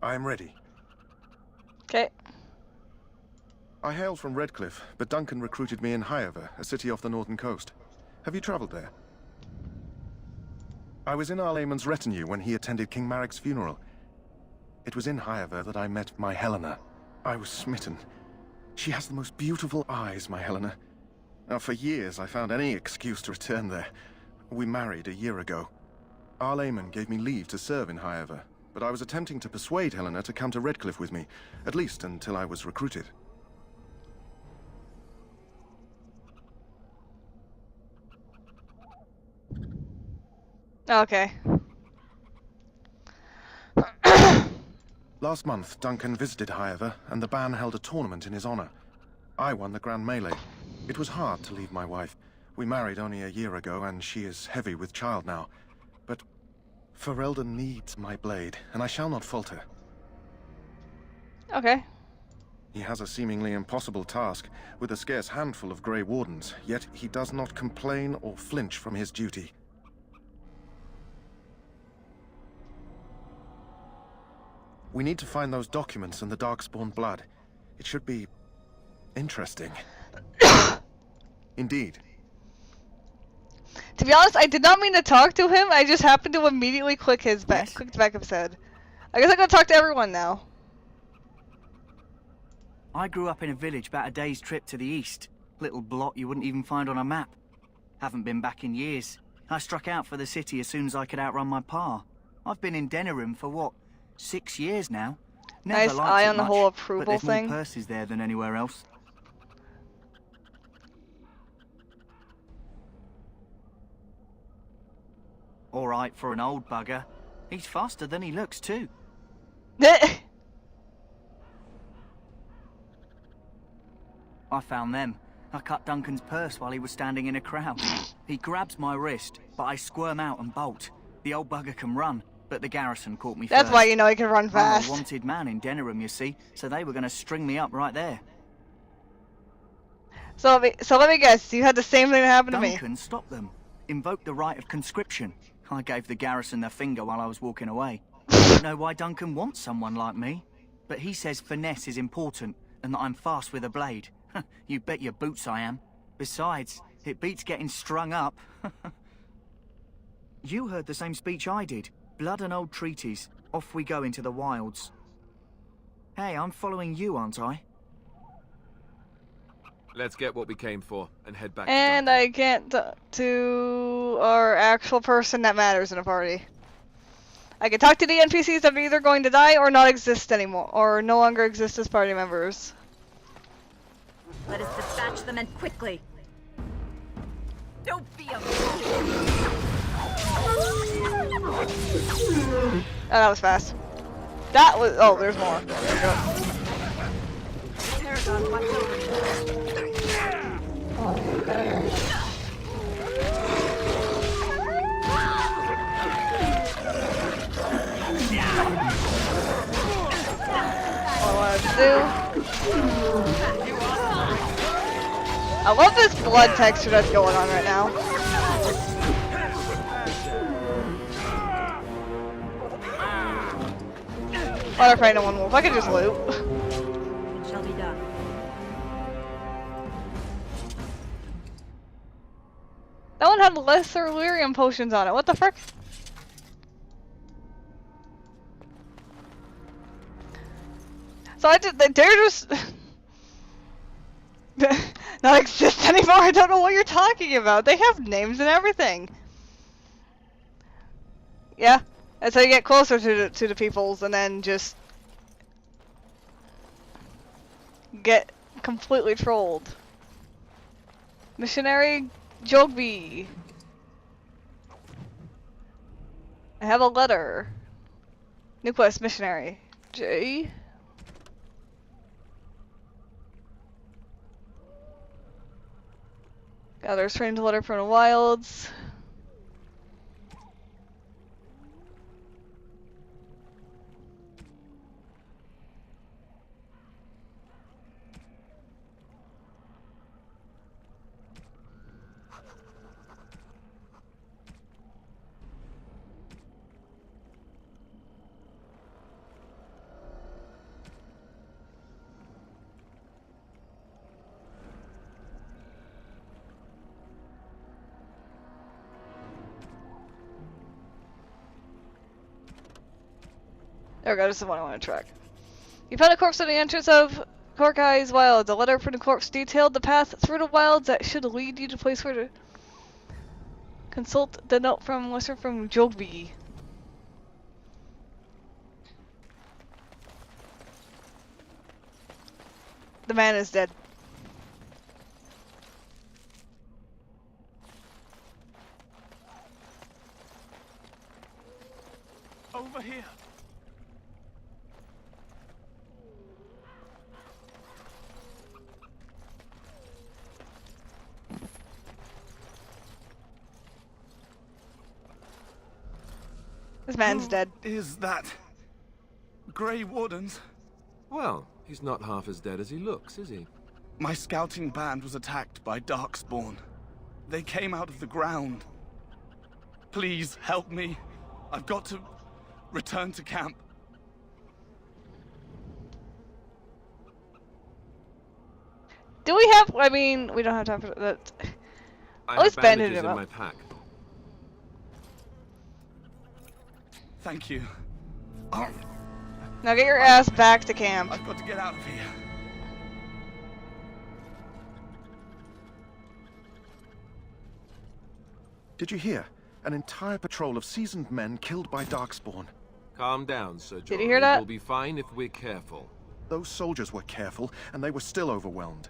I am ready. Okay. I hail from Redcliffe, but Duncan recruited me in Highever, a city off the northern coast. Have you traveled there? I was in Arl Eamon's retinue when he attended King Maric's funeral. It was in Highever that I met my Helena. I was smitten. She has the most beautiful eyes, my Helena. Now, for years, I found any excuse to return there. We married a year ago. Arl Eamon gave me leave to serve in Highever, but I was attempting to persuade Helena to come to Redcliffe with me, at least until I was recruited. Okay. Last month, Duncan visited Highever, and the band held a tournament in his honor. I won the Grand Melee. It was hard to leave my wife. We married only a year ago, and she is heavy with child now. But Ferelden needs my blade, and I shall not falter. Okay. He has a seemingly impossible task, with a scarce handful of Grey Wardens, yet he does not complain or flinch from his duty. We need to find those documents and the Darkspawn blood. It should be interesting. Indeed. To be honest, I did not mean to talk to him. I just happened to immediately click his back, clicked back of his head. I guess I'm gonna talk to everyone now. I grew up in a village about a day's trip to the east. Little blot you wouldn't even find on a map. Haven't been back in years. I struck out for the city as soon as I could outrun my pa. I've been in Denerim for what? 6 years now. Never Nice liked eye it on the much, whole but approval there's thing. more purses there than anywhere else. All right for an old bugger. He's faster than he looks too. I found them. I cut Duncan's purse while he was standing in a crowd. He grabs my wrist, but I squirm out and bolt. The old bugger can run, but the garrison caught me That's first. why you know he can run fast. I'm a wanted man in Denerim, you see, so they were going to string me up right there. So let me guess, you had the same thing that happened to me. Duncan stopped them. Invoked the right of conscription. I gave the garrison the finger while I was walking away. I don't know why Duncan wants someone like me, but he says finesse is important and that I'm fast with a blade. You bet your boots I am. Besides, it beats getting strung up. You heard the same speech I did. Blood and old treaties. Off we go into the wilds. Hey, I'm following you, aren't I? Let's get what we came for and head back. And I can't talk to our actual person that matters in a party. I can talk to the NPCs that are either going to die or not exist anymore, or no longer exist as party members. Let us dispatch them and quickly. Don't be a Oh, that was fast. That was. Oh, there's more. There we go. I'll watch over you. All I want to do. I love this blood texture that's going on right now. Why do I find no one wolf? I could just loot. It shall be done. That one had lesser lyrium potions on it. What the frick? So they're just not exist anymore. I don't know what you're talking about. They have names and everything. Yeah, that's how you get closer to the peoples, and then just get completely trolled. Missionary Jogby. I have a letter. New quest, missionary. J. Gather a strange letter from the wilds. There we go, this is the one I want to track. You found a corpse at the entrance of Korkai's Wilds. A letter from the corpse detailed the path through the wilds that should lead you to the place where to consult the note from listener from Jogby. The man is dead. Over here. This man's dead. Is that Grey Wardens? Well, he's not half as dead as he looks, is he? My scouting band was attacked by Darkspawn. They came out of the ground. Please help me. I've got to return to camp. Do we have? I mean, we don't have time for that. I have bandages in my pack. Thank you. Now get your ass back to camp. I've got to get out of here. Did you hear? An entire patrol of seasoned men killed by Darkspawn. Calm down, Sir Jorah. Did you hear that? We'll be fine if we're careful. Those soldiers were careful, and they were still overwhelmed.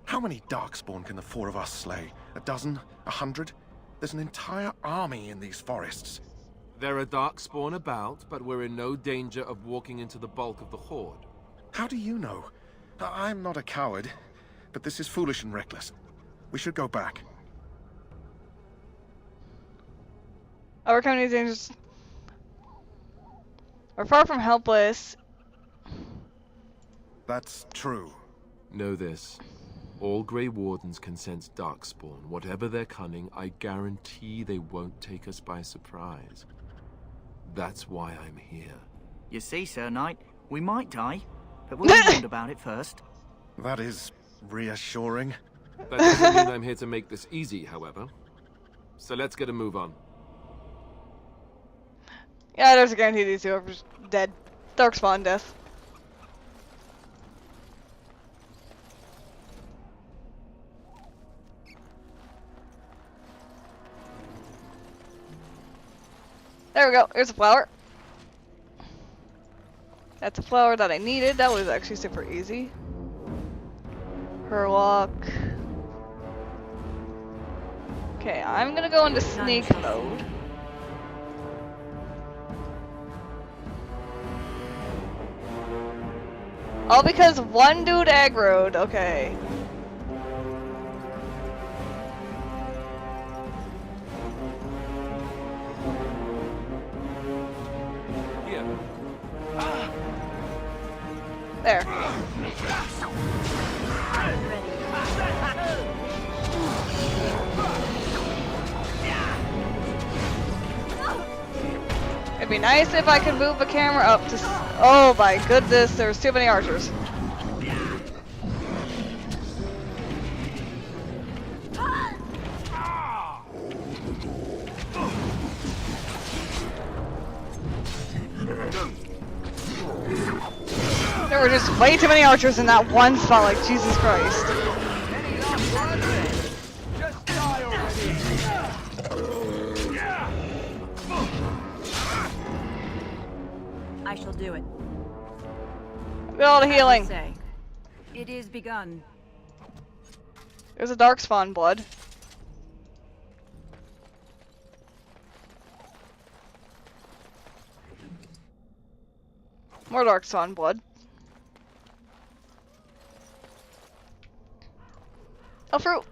How many Darkspawn can the four of us slay? A dozen? 100? There's an entire army in these forests. There are Darkspawn about, but we're in no danger of walking into the bulk of the Horde. How do you know? I'm not a coward, but this is foolish and reckless. We should go back. Overcome these dangers. We're far from helpless. That's true. Know this. All Grey Wardens can sense Darkspawn. Whatever their cunning, I guarantee they won't take us by surprise. That's why I'm here. You see, Sir Knight, we might die, but we'll be warned about it first. That is reassuring. That doesn't mean I'm here to make this easy, however. So let's get a move on. Yeah, there's a guarantee these two are dead. Darkspawn death. There we go. Here's a flower. That's a flower that I needed. That was actually super easy. Herlock. Okay, I'm gonna go into sneak mode. All because one dude aggroed. Okay. There. It'd be nice if I could move the camera up to... Oh my goodness, there's too many archers. There were just way too many archers in that one spot, like Jesus Christ. I shall do it. All the healing. It is begun. There's a darkspawn blood. More darkspawn blood. Oh, fruit.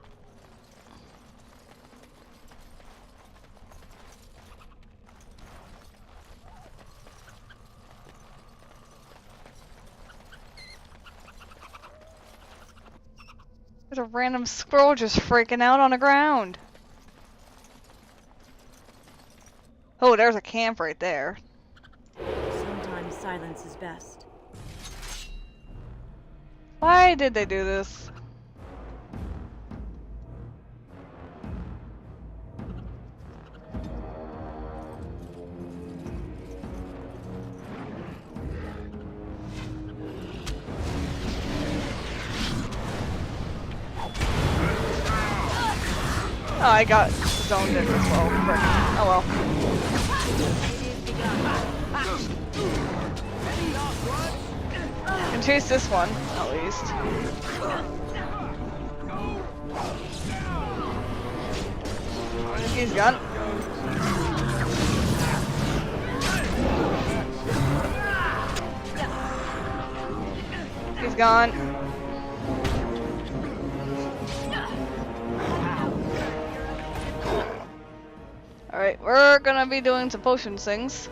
There's a random squirrel just freaking out on the ground. Oh, there's a camp right there. Sometimes silence is best. Why did they do this? Oh, I got zoned in as well. Frick. Oh well. I can chase this one, at least. He's gone. He's gone. Alright, we're gonna be doing some potion things.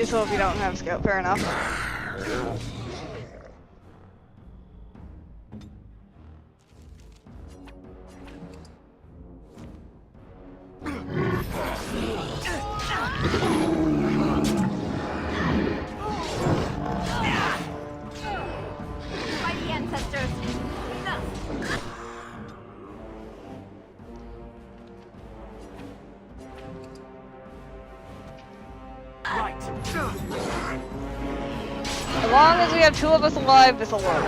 So if you don't have scout, fair enough. Mighty ancestors. As long as we have two of us alive, this'll work.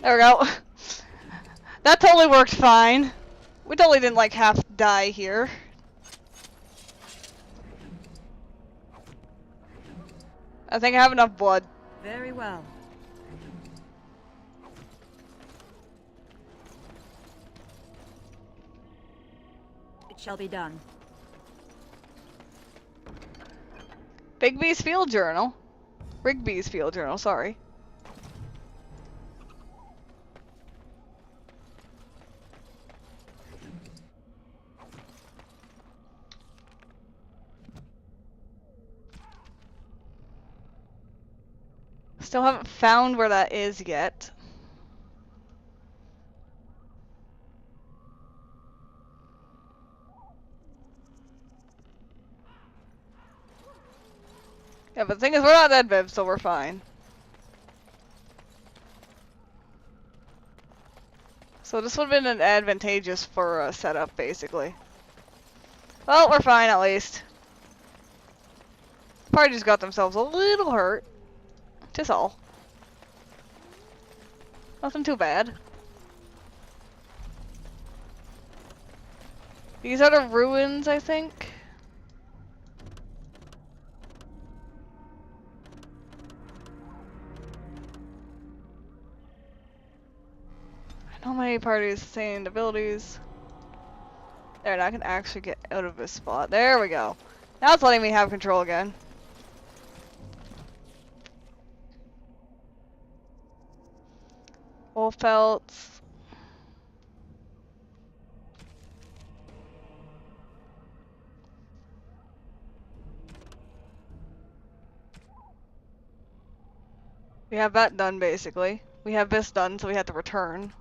There we go. That totally worked fine. We totally didn't like half die here. I think I have enough blood. Very well. It shall be done. Bigby's field journal. Rigby's field journal, sorry. Still haven't found where that is yet. Yeah, but the thing is, we're not dead, Viv, so we're fine. So this would have been an advantageous for setup, basically. Well, we're fine at least. Probably just got themselves a little hurt. Just all. Nothing too bad. These are the ruins, I think. I know my party's saying abilities. There, now I can actually get out of this spot. There we go. Now it's letting me have control again. Wolf pelts. We have that done, basically. We have this done, so we have to return.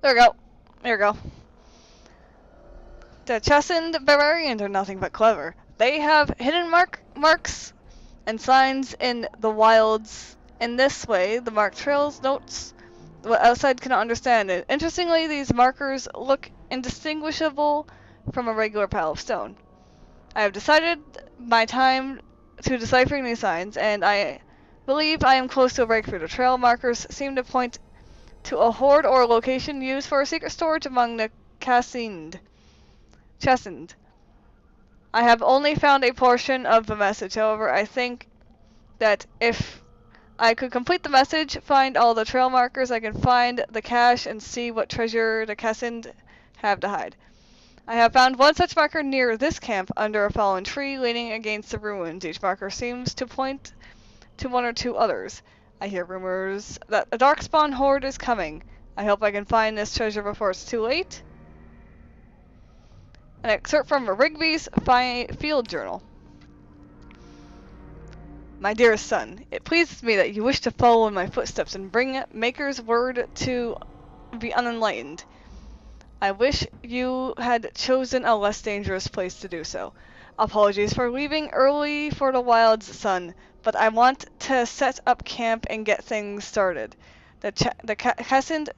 There we go. There we go. The Chasind Barbarians are nothing but clever. They have hidden marks and signs in the wilds. In this way, the marked trails notes what outside cannot understand. And interestingly, these markers look indistinguishable from a regular pile of stone. I have decided my time to deciphering these signs, and I believe I am close to a breakthrough. The trail markers seem to point to a hoard or location used for a secret storage among the Chasind. I have only found a portion of the message. However, I think that if I could complete the message, find all the trail markers, I can find the cache and see what treasure the Chasind have to hide. I have found one such marker near this camp under a fallen tree leaning against the ruins. Each marker seems to point to one or two others. I hear rumors that a Darkspawn horde is coming. I hope I can find this treasure before it's too late. An excerpt from Rigby's field journal. My dearest son, it pleases me that you wish to follow in my footsteps and bring Maker's word to the unenlightened. I wish you had chosen a less dangerous place to do so. Apologies for leaving early for the wilds, son, but I want to set up camp and get things started. The Chasind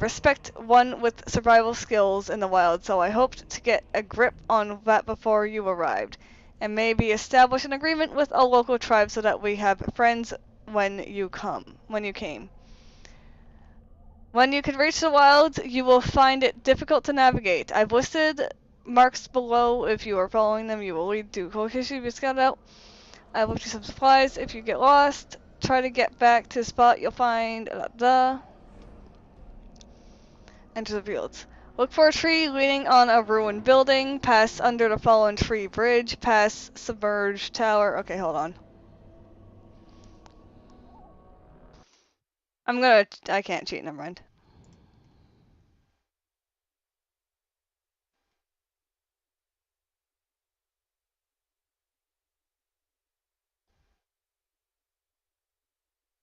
respect one with survival skills in the wild, so I hoped to get a grip on that before you arrived, and maybe establish an agreement with a local tribe so that we have friends when you came. When you can reach the wilds, you will find it difficult to navigate. I've listed marks below. If you are following them, you will lead to locations you scouted out. I've left you some supplies if you get lost. Try to get back to the spot you'll find. Enter the fields. Look for a tree leaning on a ruined building. Pass under the fallen tree bridge. Pass submerged tower. Okay, hold on. I can't cheat, never mind.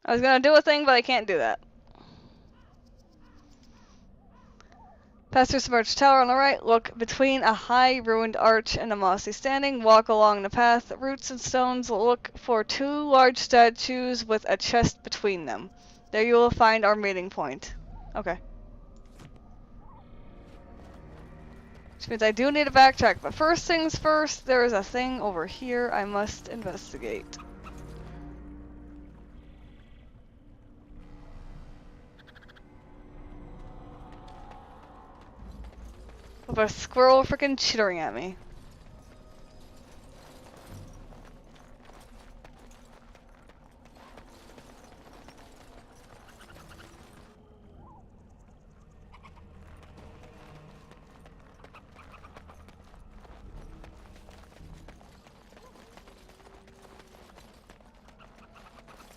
I was gonna do a thing, but I can't do that. Pass through submerged tower on the right, look between a high ruined arch and a mossy standing, walk along the path, roots and stones, look for two large statues with a chest between them. There you will find our meeting point. Okay. Which means I do need to backtrack, but first things first, there is a thing over here I must investigate. With a squirrel freaking chittering at me.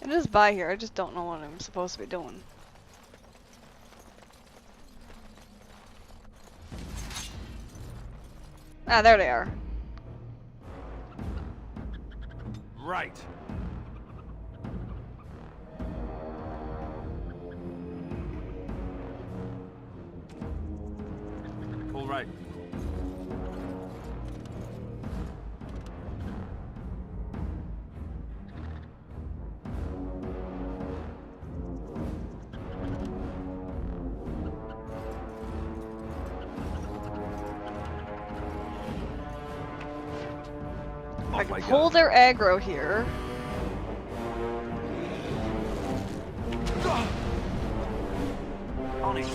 It is by here, I just don't know what I'm supposed to be doing. Ah, there they are. Right. All right. I can pull their aggro here. On it.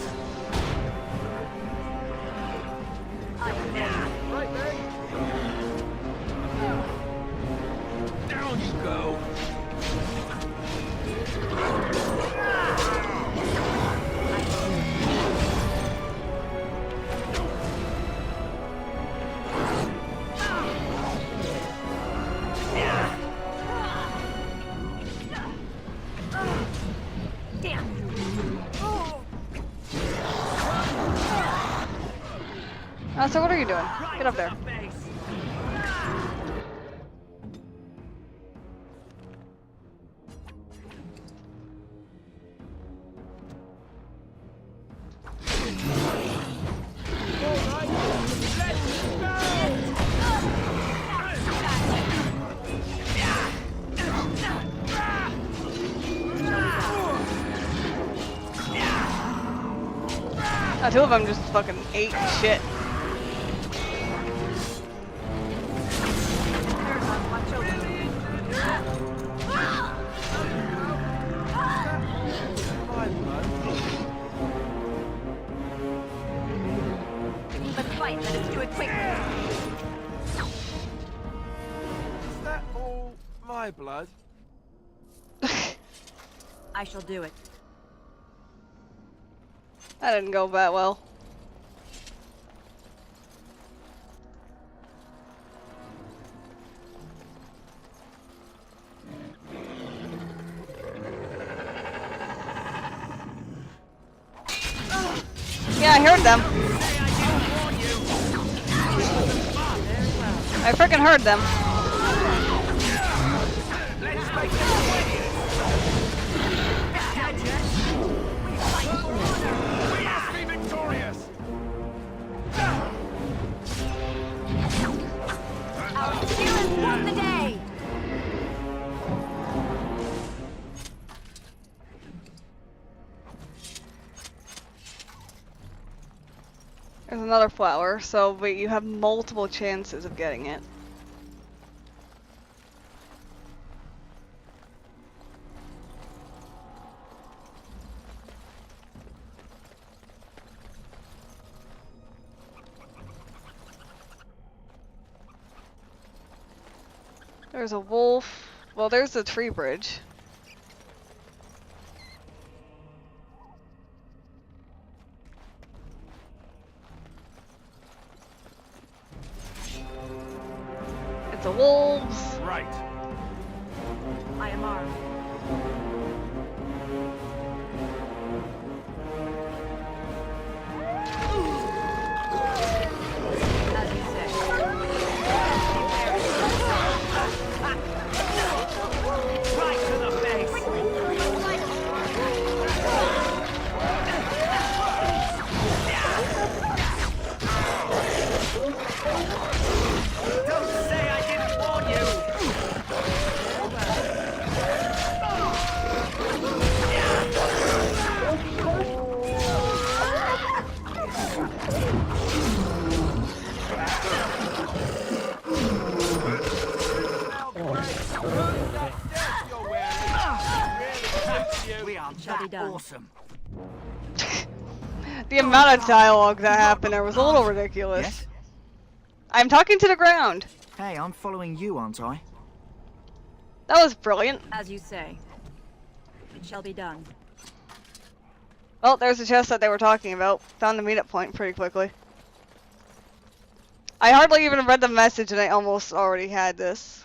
Right there. Down you go. So what are you doing? Get up there. Two of them just fucking ate shit. Let's fight. Let us do it quickly. Is that all my blood? I shall do it. That didn't go that well. Yeah, I heard them. I freaking heard them. Won the day. There's another flower, so wait, you have multiple chances of getting it. There's a wolf. Well, there's the tree bridge. It's a wolves. Right. I am armed. Awesome. The amount of dialogue that happened there was a little ridiculous. Yes? I'm talking to the ground. Hey, I'm following you, aren't I? That was brilliant. As you say. It shall be done. Well, there's the chest that they were talking about. Found the meetup point pretty quickly. I hardly even read the message and I almost already had this.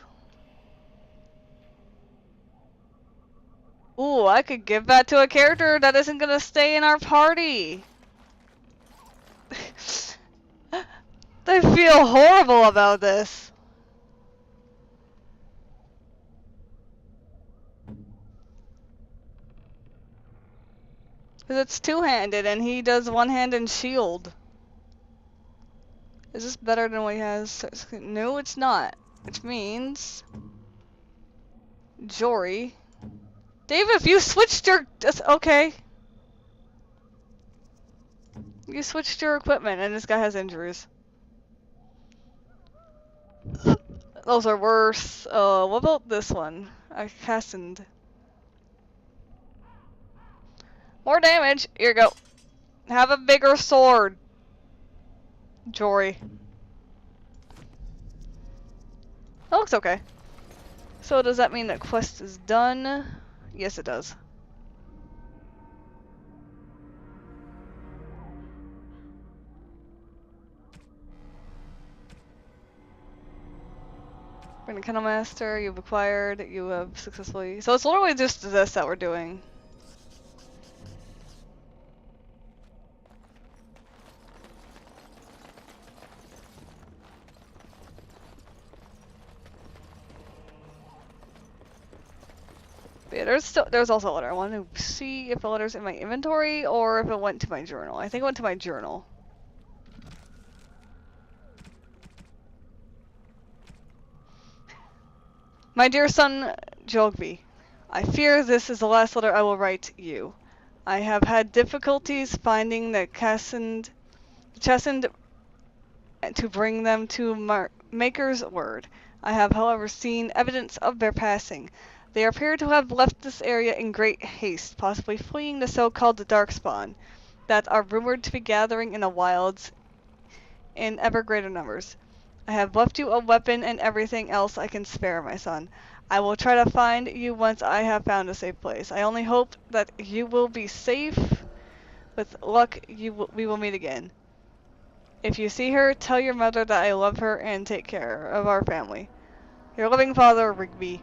Ooh, I could give that to a character that isn't gonna stay in our party. I feel horrible about this. Because it's two-handed and he does one-handed shield. Is this better than what he has? No, it's not. Which means... Jory. David, if you switched your... Okay. You switched your equipment and this guy has injuries. those are worse. What about this one? Cassand. More damage. Here you go. Have a bigger sword. Jory. That looks okay. So does that mean that quest is done? Yes, it does. Bring the Kennel Master, you've acquired, you have successfully... So it's literally just this that we're doing. But yeah, there's also a letter. I want to see if the letter's in my inventory or if it went to my journal. I think it went to my journal. My dear son, Jogby, I fear this is the last letter I will write you. I have had difficulties finding the Cassand to bring them to Maker's word. I have, however, seen evidence of their passing. They appear to have left this area in great haste, possibly fleeing the so-called Darkspawn that are rumored to be gathering in the wilds in ever greater numbers. I have left you a weapon and everything else I can spare, my son. I will try to find you once I have found a safe place. I only hope that you will be safe. With luck, we will meet again. If you see her, tell your mother that I love her and take care of our family. Your loving father, Rigby.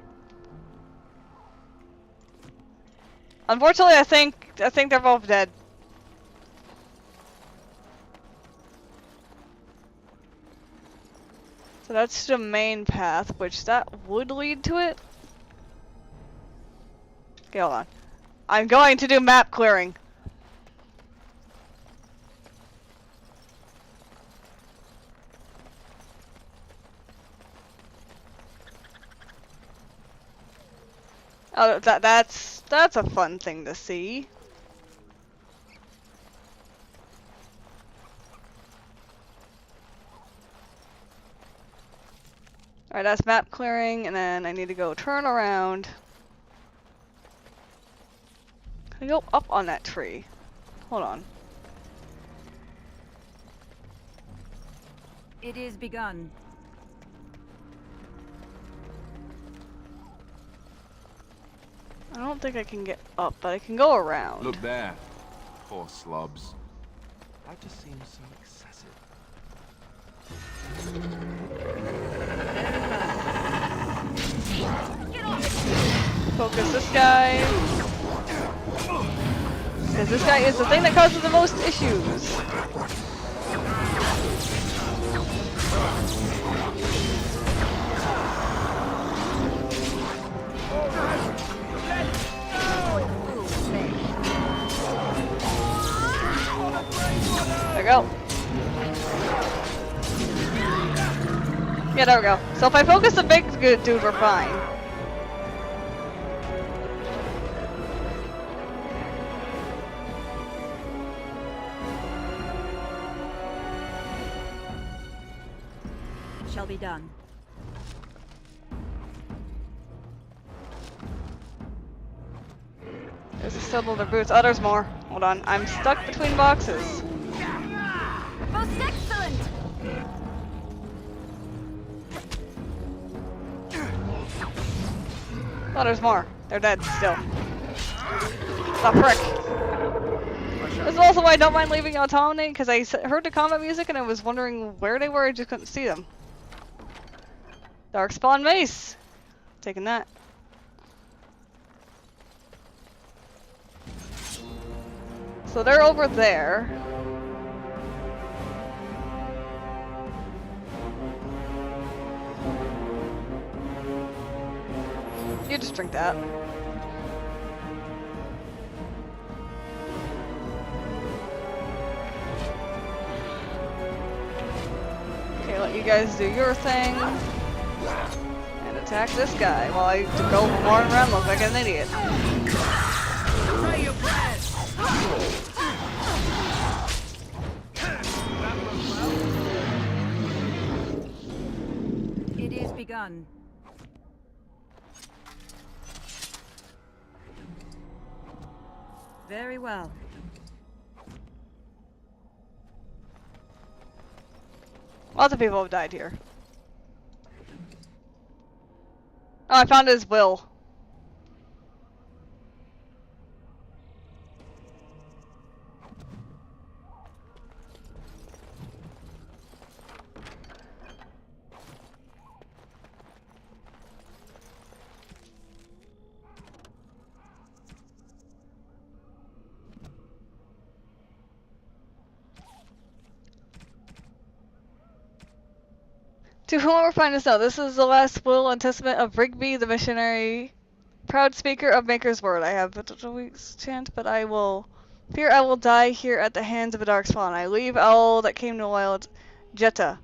Unfortunately, I think they're both dead. So that's the main path, which that would lead to it. Okay, hold on. I'm going to do map clearing. Oh, that's a fun thing to see. Alright, that's map clearing, and then I need to go turn around. Can I go up on that tree? Hold on. It is begun. I don't think I can get up, but I can go around. Look there. Poor slobs. That just seems so excessive. Focus this guy. Because this guy is the thing that causes the most issues. There we go. Yeah, there we go. So if I focus the big good dude, we're fine. It shall be done. There's still leather boots. Oh, there's more. Hold on. I'm stuck between boxes. Most excellent! Oh, there's more. They're dead still. The frick. This is also why I don't mind leaving Autonomy, because I heard the combat music and I was wondering where they were, I just couldn't see them. Darkspawn Mace! Taking that. So they're over there. You just drink that. Okay, let you guys do your thing. And attack this guy while I go roaring around look like an idiot. It is begun. Very well. Lots of people have died here. Oh, I found his will. To whomever finds out, this is the last will and testament of Rigby the missionary, proud speaker of Maker's word. I have a week's chant, but I will fear I will die here at the hands of a dark spawn. I leave all that came to wild Jetta.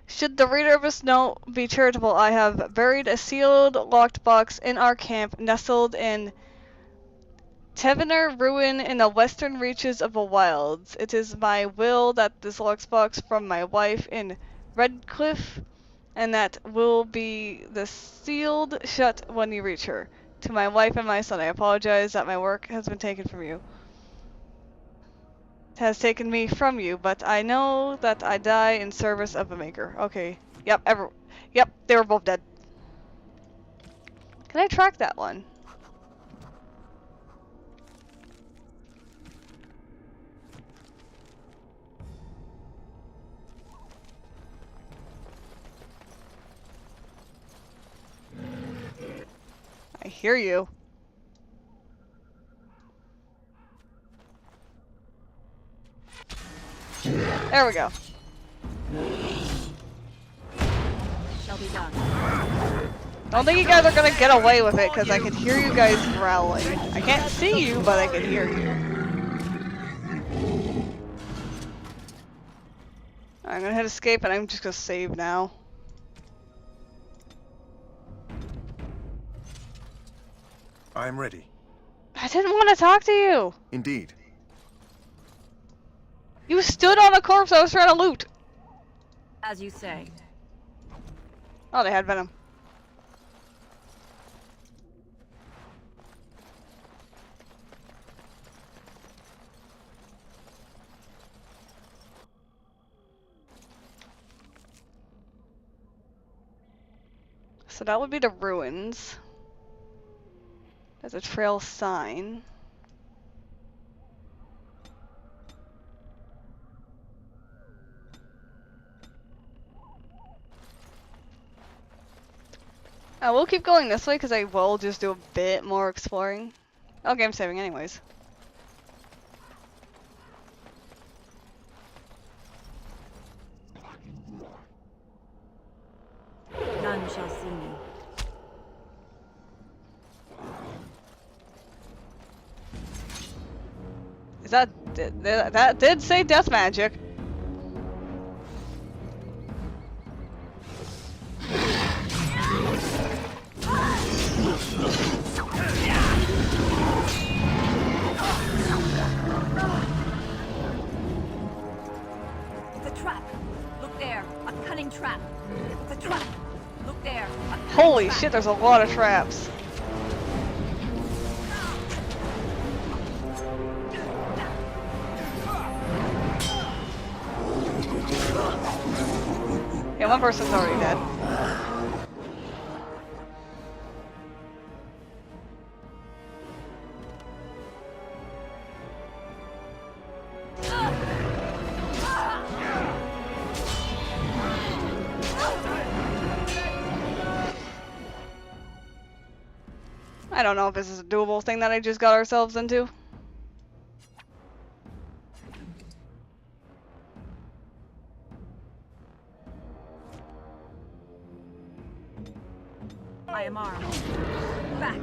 Should the reader of this note be charitable, I have buried a sealed, locked box in our camp, nestled in Tevener ruin in the western reaches of the wilds. It is my will that this locked box from my wife in Redcliffe, and that will be the sealed shut when you reach her. To my wife and my son, I apologize that my work has been taken from you. It has taken me from you, but I know that I die in service of the Maker. Okay. Yep, yep, they were both dead. Can I track that one? I hear you. There we go. Shall be done. Don't think you guys are gonna get away with it because I can hear you guys growling. I can't see you, but I can hear you. I'm gonna hit escape and I'm just gonna save now. I'm ready. I didn't want to talk to you. Indeed. You stood on a corpse I was trying to loot. As you say. Oh, they had venom. So that would be the ruins. There's a trail sign. I will keep going this way because I will just do a bit more exploring. Okay, I'm saving anyways. None shall see me. Is that did say death magic? It's a trap. Look there. A cunning trap. It's a trap. Look there. Holy shit, there's a lot of traps. Yeah, one person's already dead. I don't know if this is a doable thing that I just got ourselves into. I am armed. Back.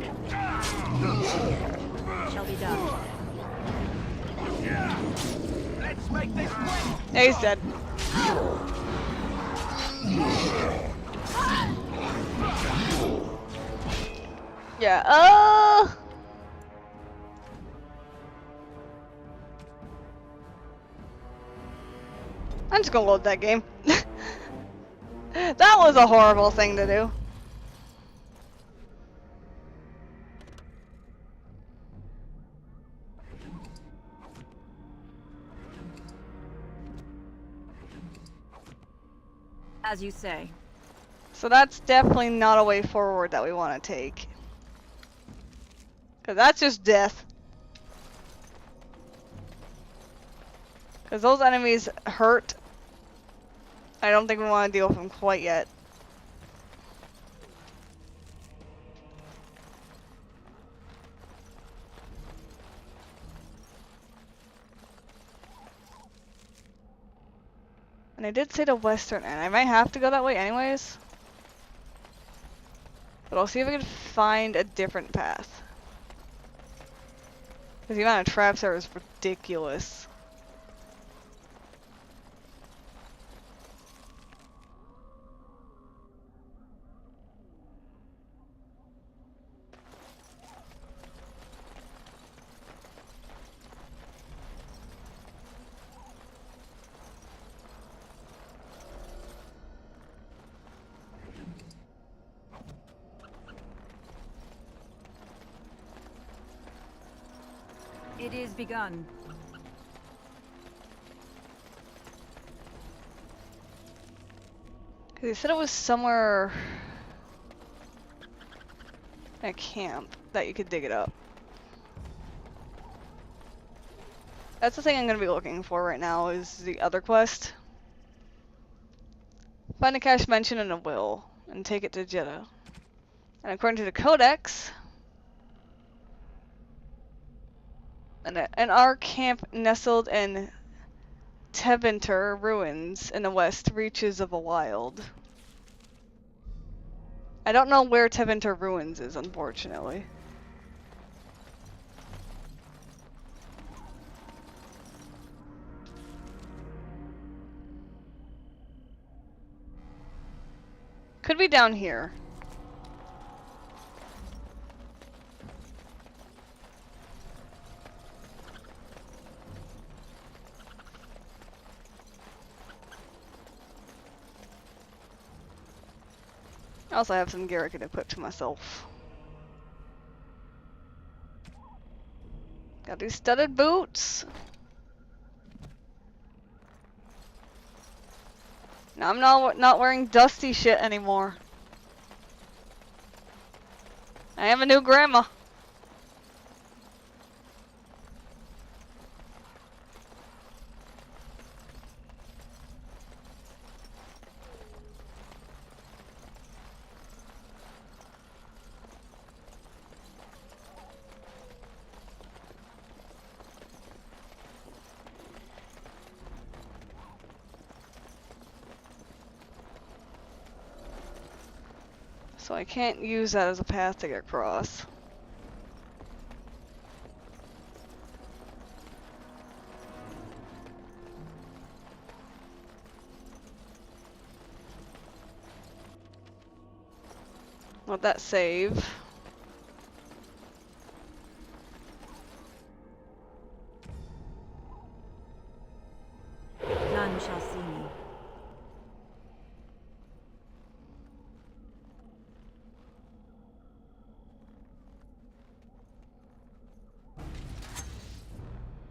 Shall be done. Let's make this quick. Yeah, he's dead. Yeah, I'm just gonna load that game. That was a horrible thing to do. As you say. So that's definitely not a way forward that we want to take. Because that's just death. Because those enemies hurt. I don't think we want to deal with them quite yet. And I did say the western end. I might have to go that way anyways. But I'll see if I can find a different path. Because the amount of traps there is ridiculous. It is begun. Because he said it was somewhere in a camp that you could dig it up. That's the thing I'm going to be looking for right now is the other quest. Find a cache mention in a will and take it to Jeddah. And according to the Codex, our camp nestled in Tevinter ruins in the west reaches of a wild. I don't know where Tevinter ruins is, unfortunately. Could be down here. I also have some gear I can equip to myself. Got these studded boots. Now I'm not wearing dusty shit anymore. I am a new grandma. So I can't use that as a path to get across. Let that save. None shall see me.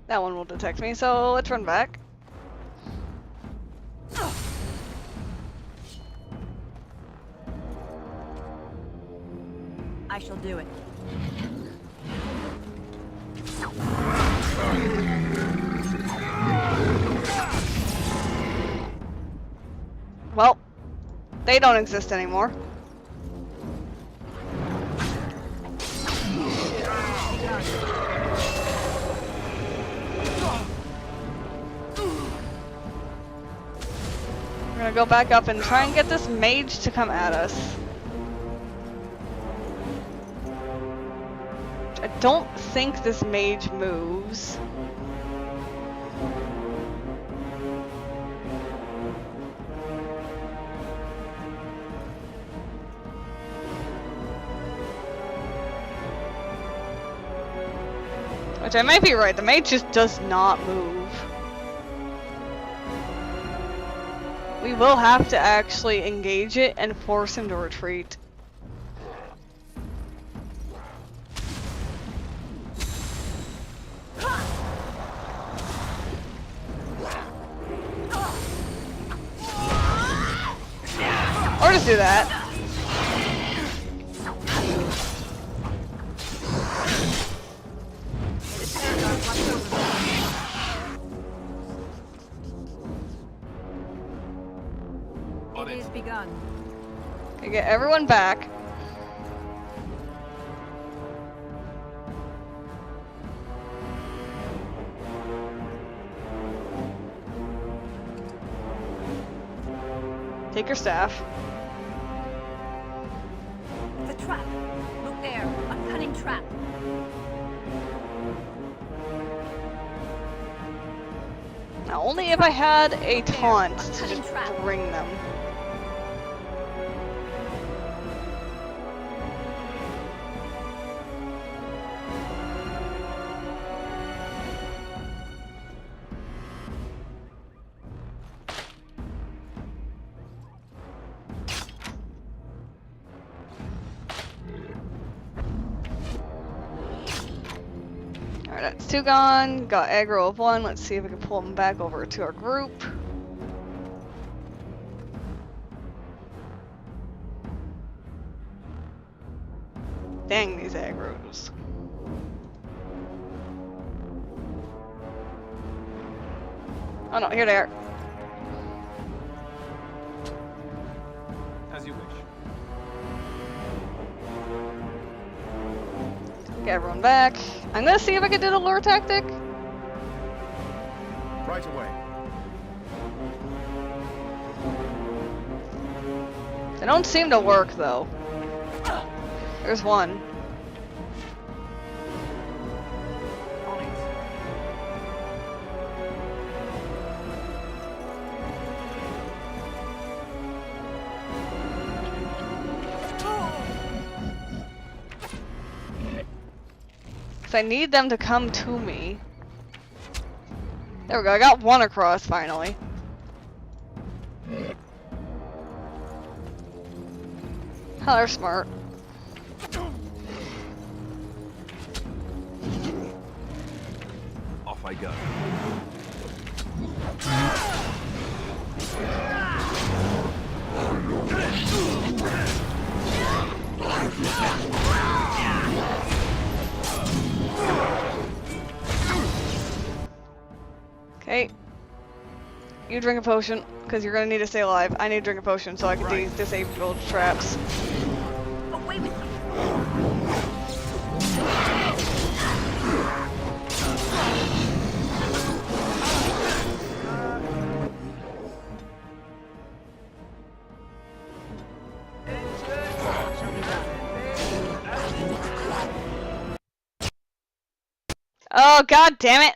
That one will detect me, so let's run back. I shall do it. Well, they don't exist anymore. We're gonna go back up and try and get this mage to come at us. I don't think this mage moves. Which I might be right, the mage just does not move. We We will have to actually engage it and force him to retreat. Or just do that. It is begun. Okay, get everyone back. Take your staff. The trap. Look there. A cunning trap. Now, only if I had a taunt to just bring them. Alright, that's 2 gone. Got aggro of 1. Let's see if we can pull them back over to our group. Dang these aggros. Oh no, here they are. As you wish. Get everyone back. I'm gonna see if I can do the lure tactic. Right away. They don't seem to work though. There's one. I need them to come to me. There we go, I got one across finally. Oh, they're smart. Off I go. Okay. You drink a potion, because you're gonna need to stay alive. I need to drink a potion so I can disable traps. Away with you. Oh, god damn it!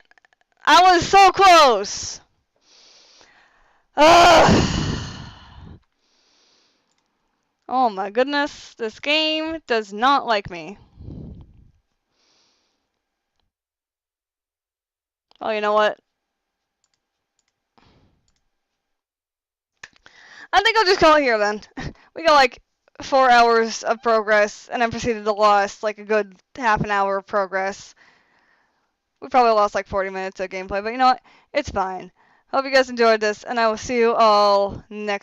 I was so close! Ugh. Oh my goodness, this game does not like me. Oh, you know what? I think I'll just call it here then. We got like 4 hours of progress, and then proceeded to lost like a good half an hour of progress. We probably lost like 40 minutes of gameplay, but you know what? It's fine. Hope you guys enjoyed this, and I will see you all next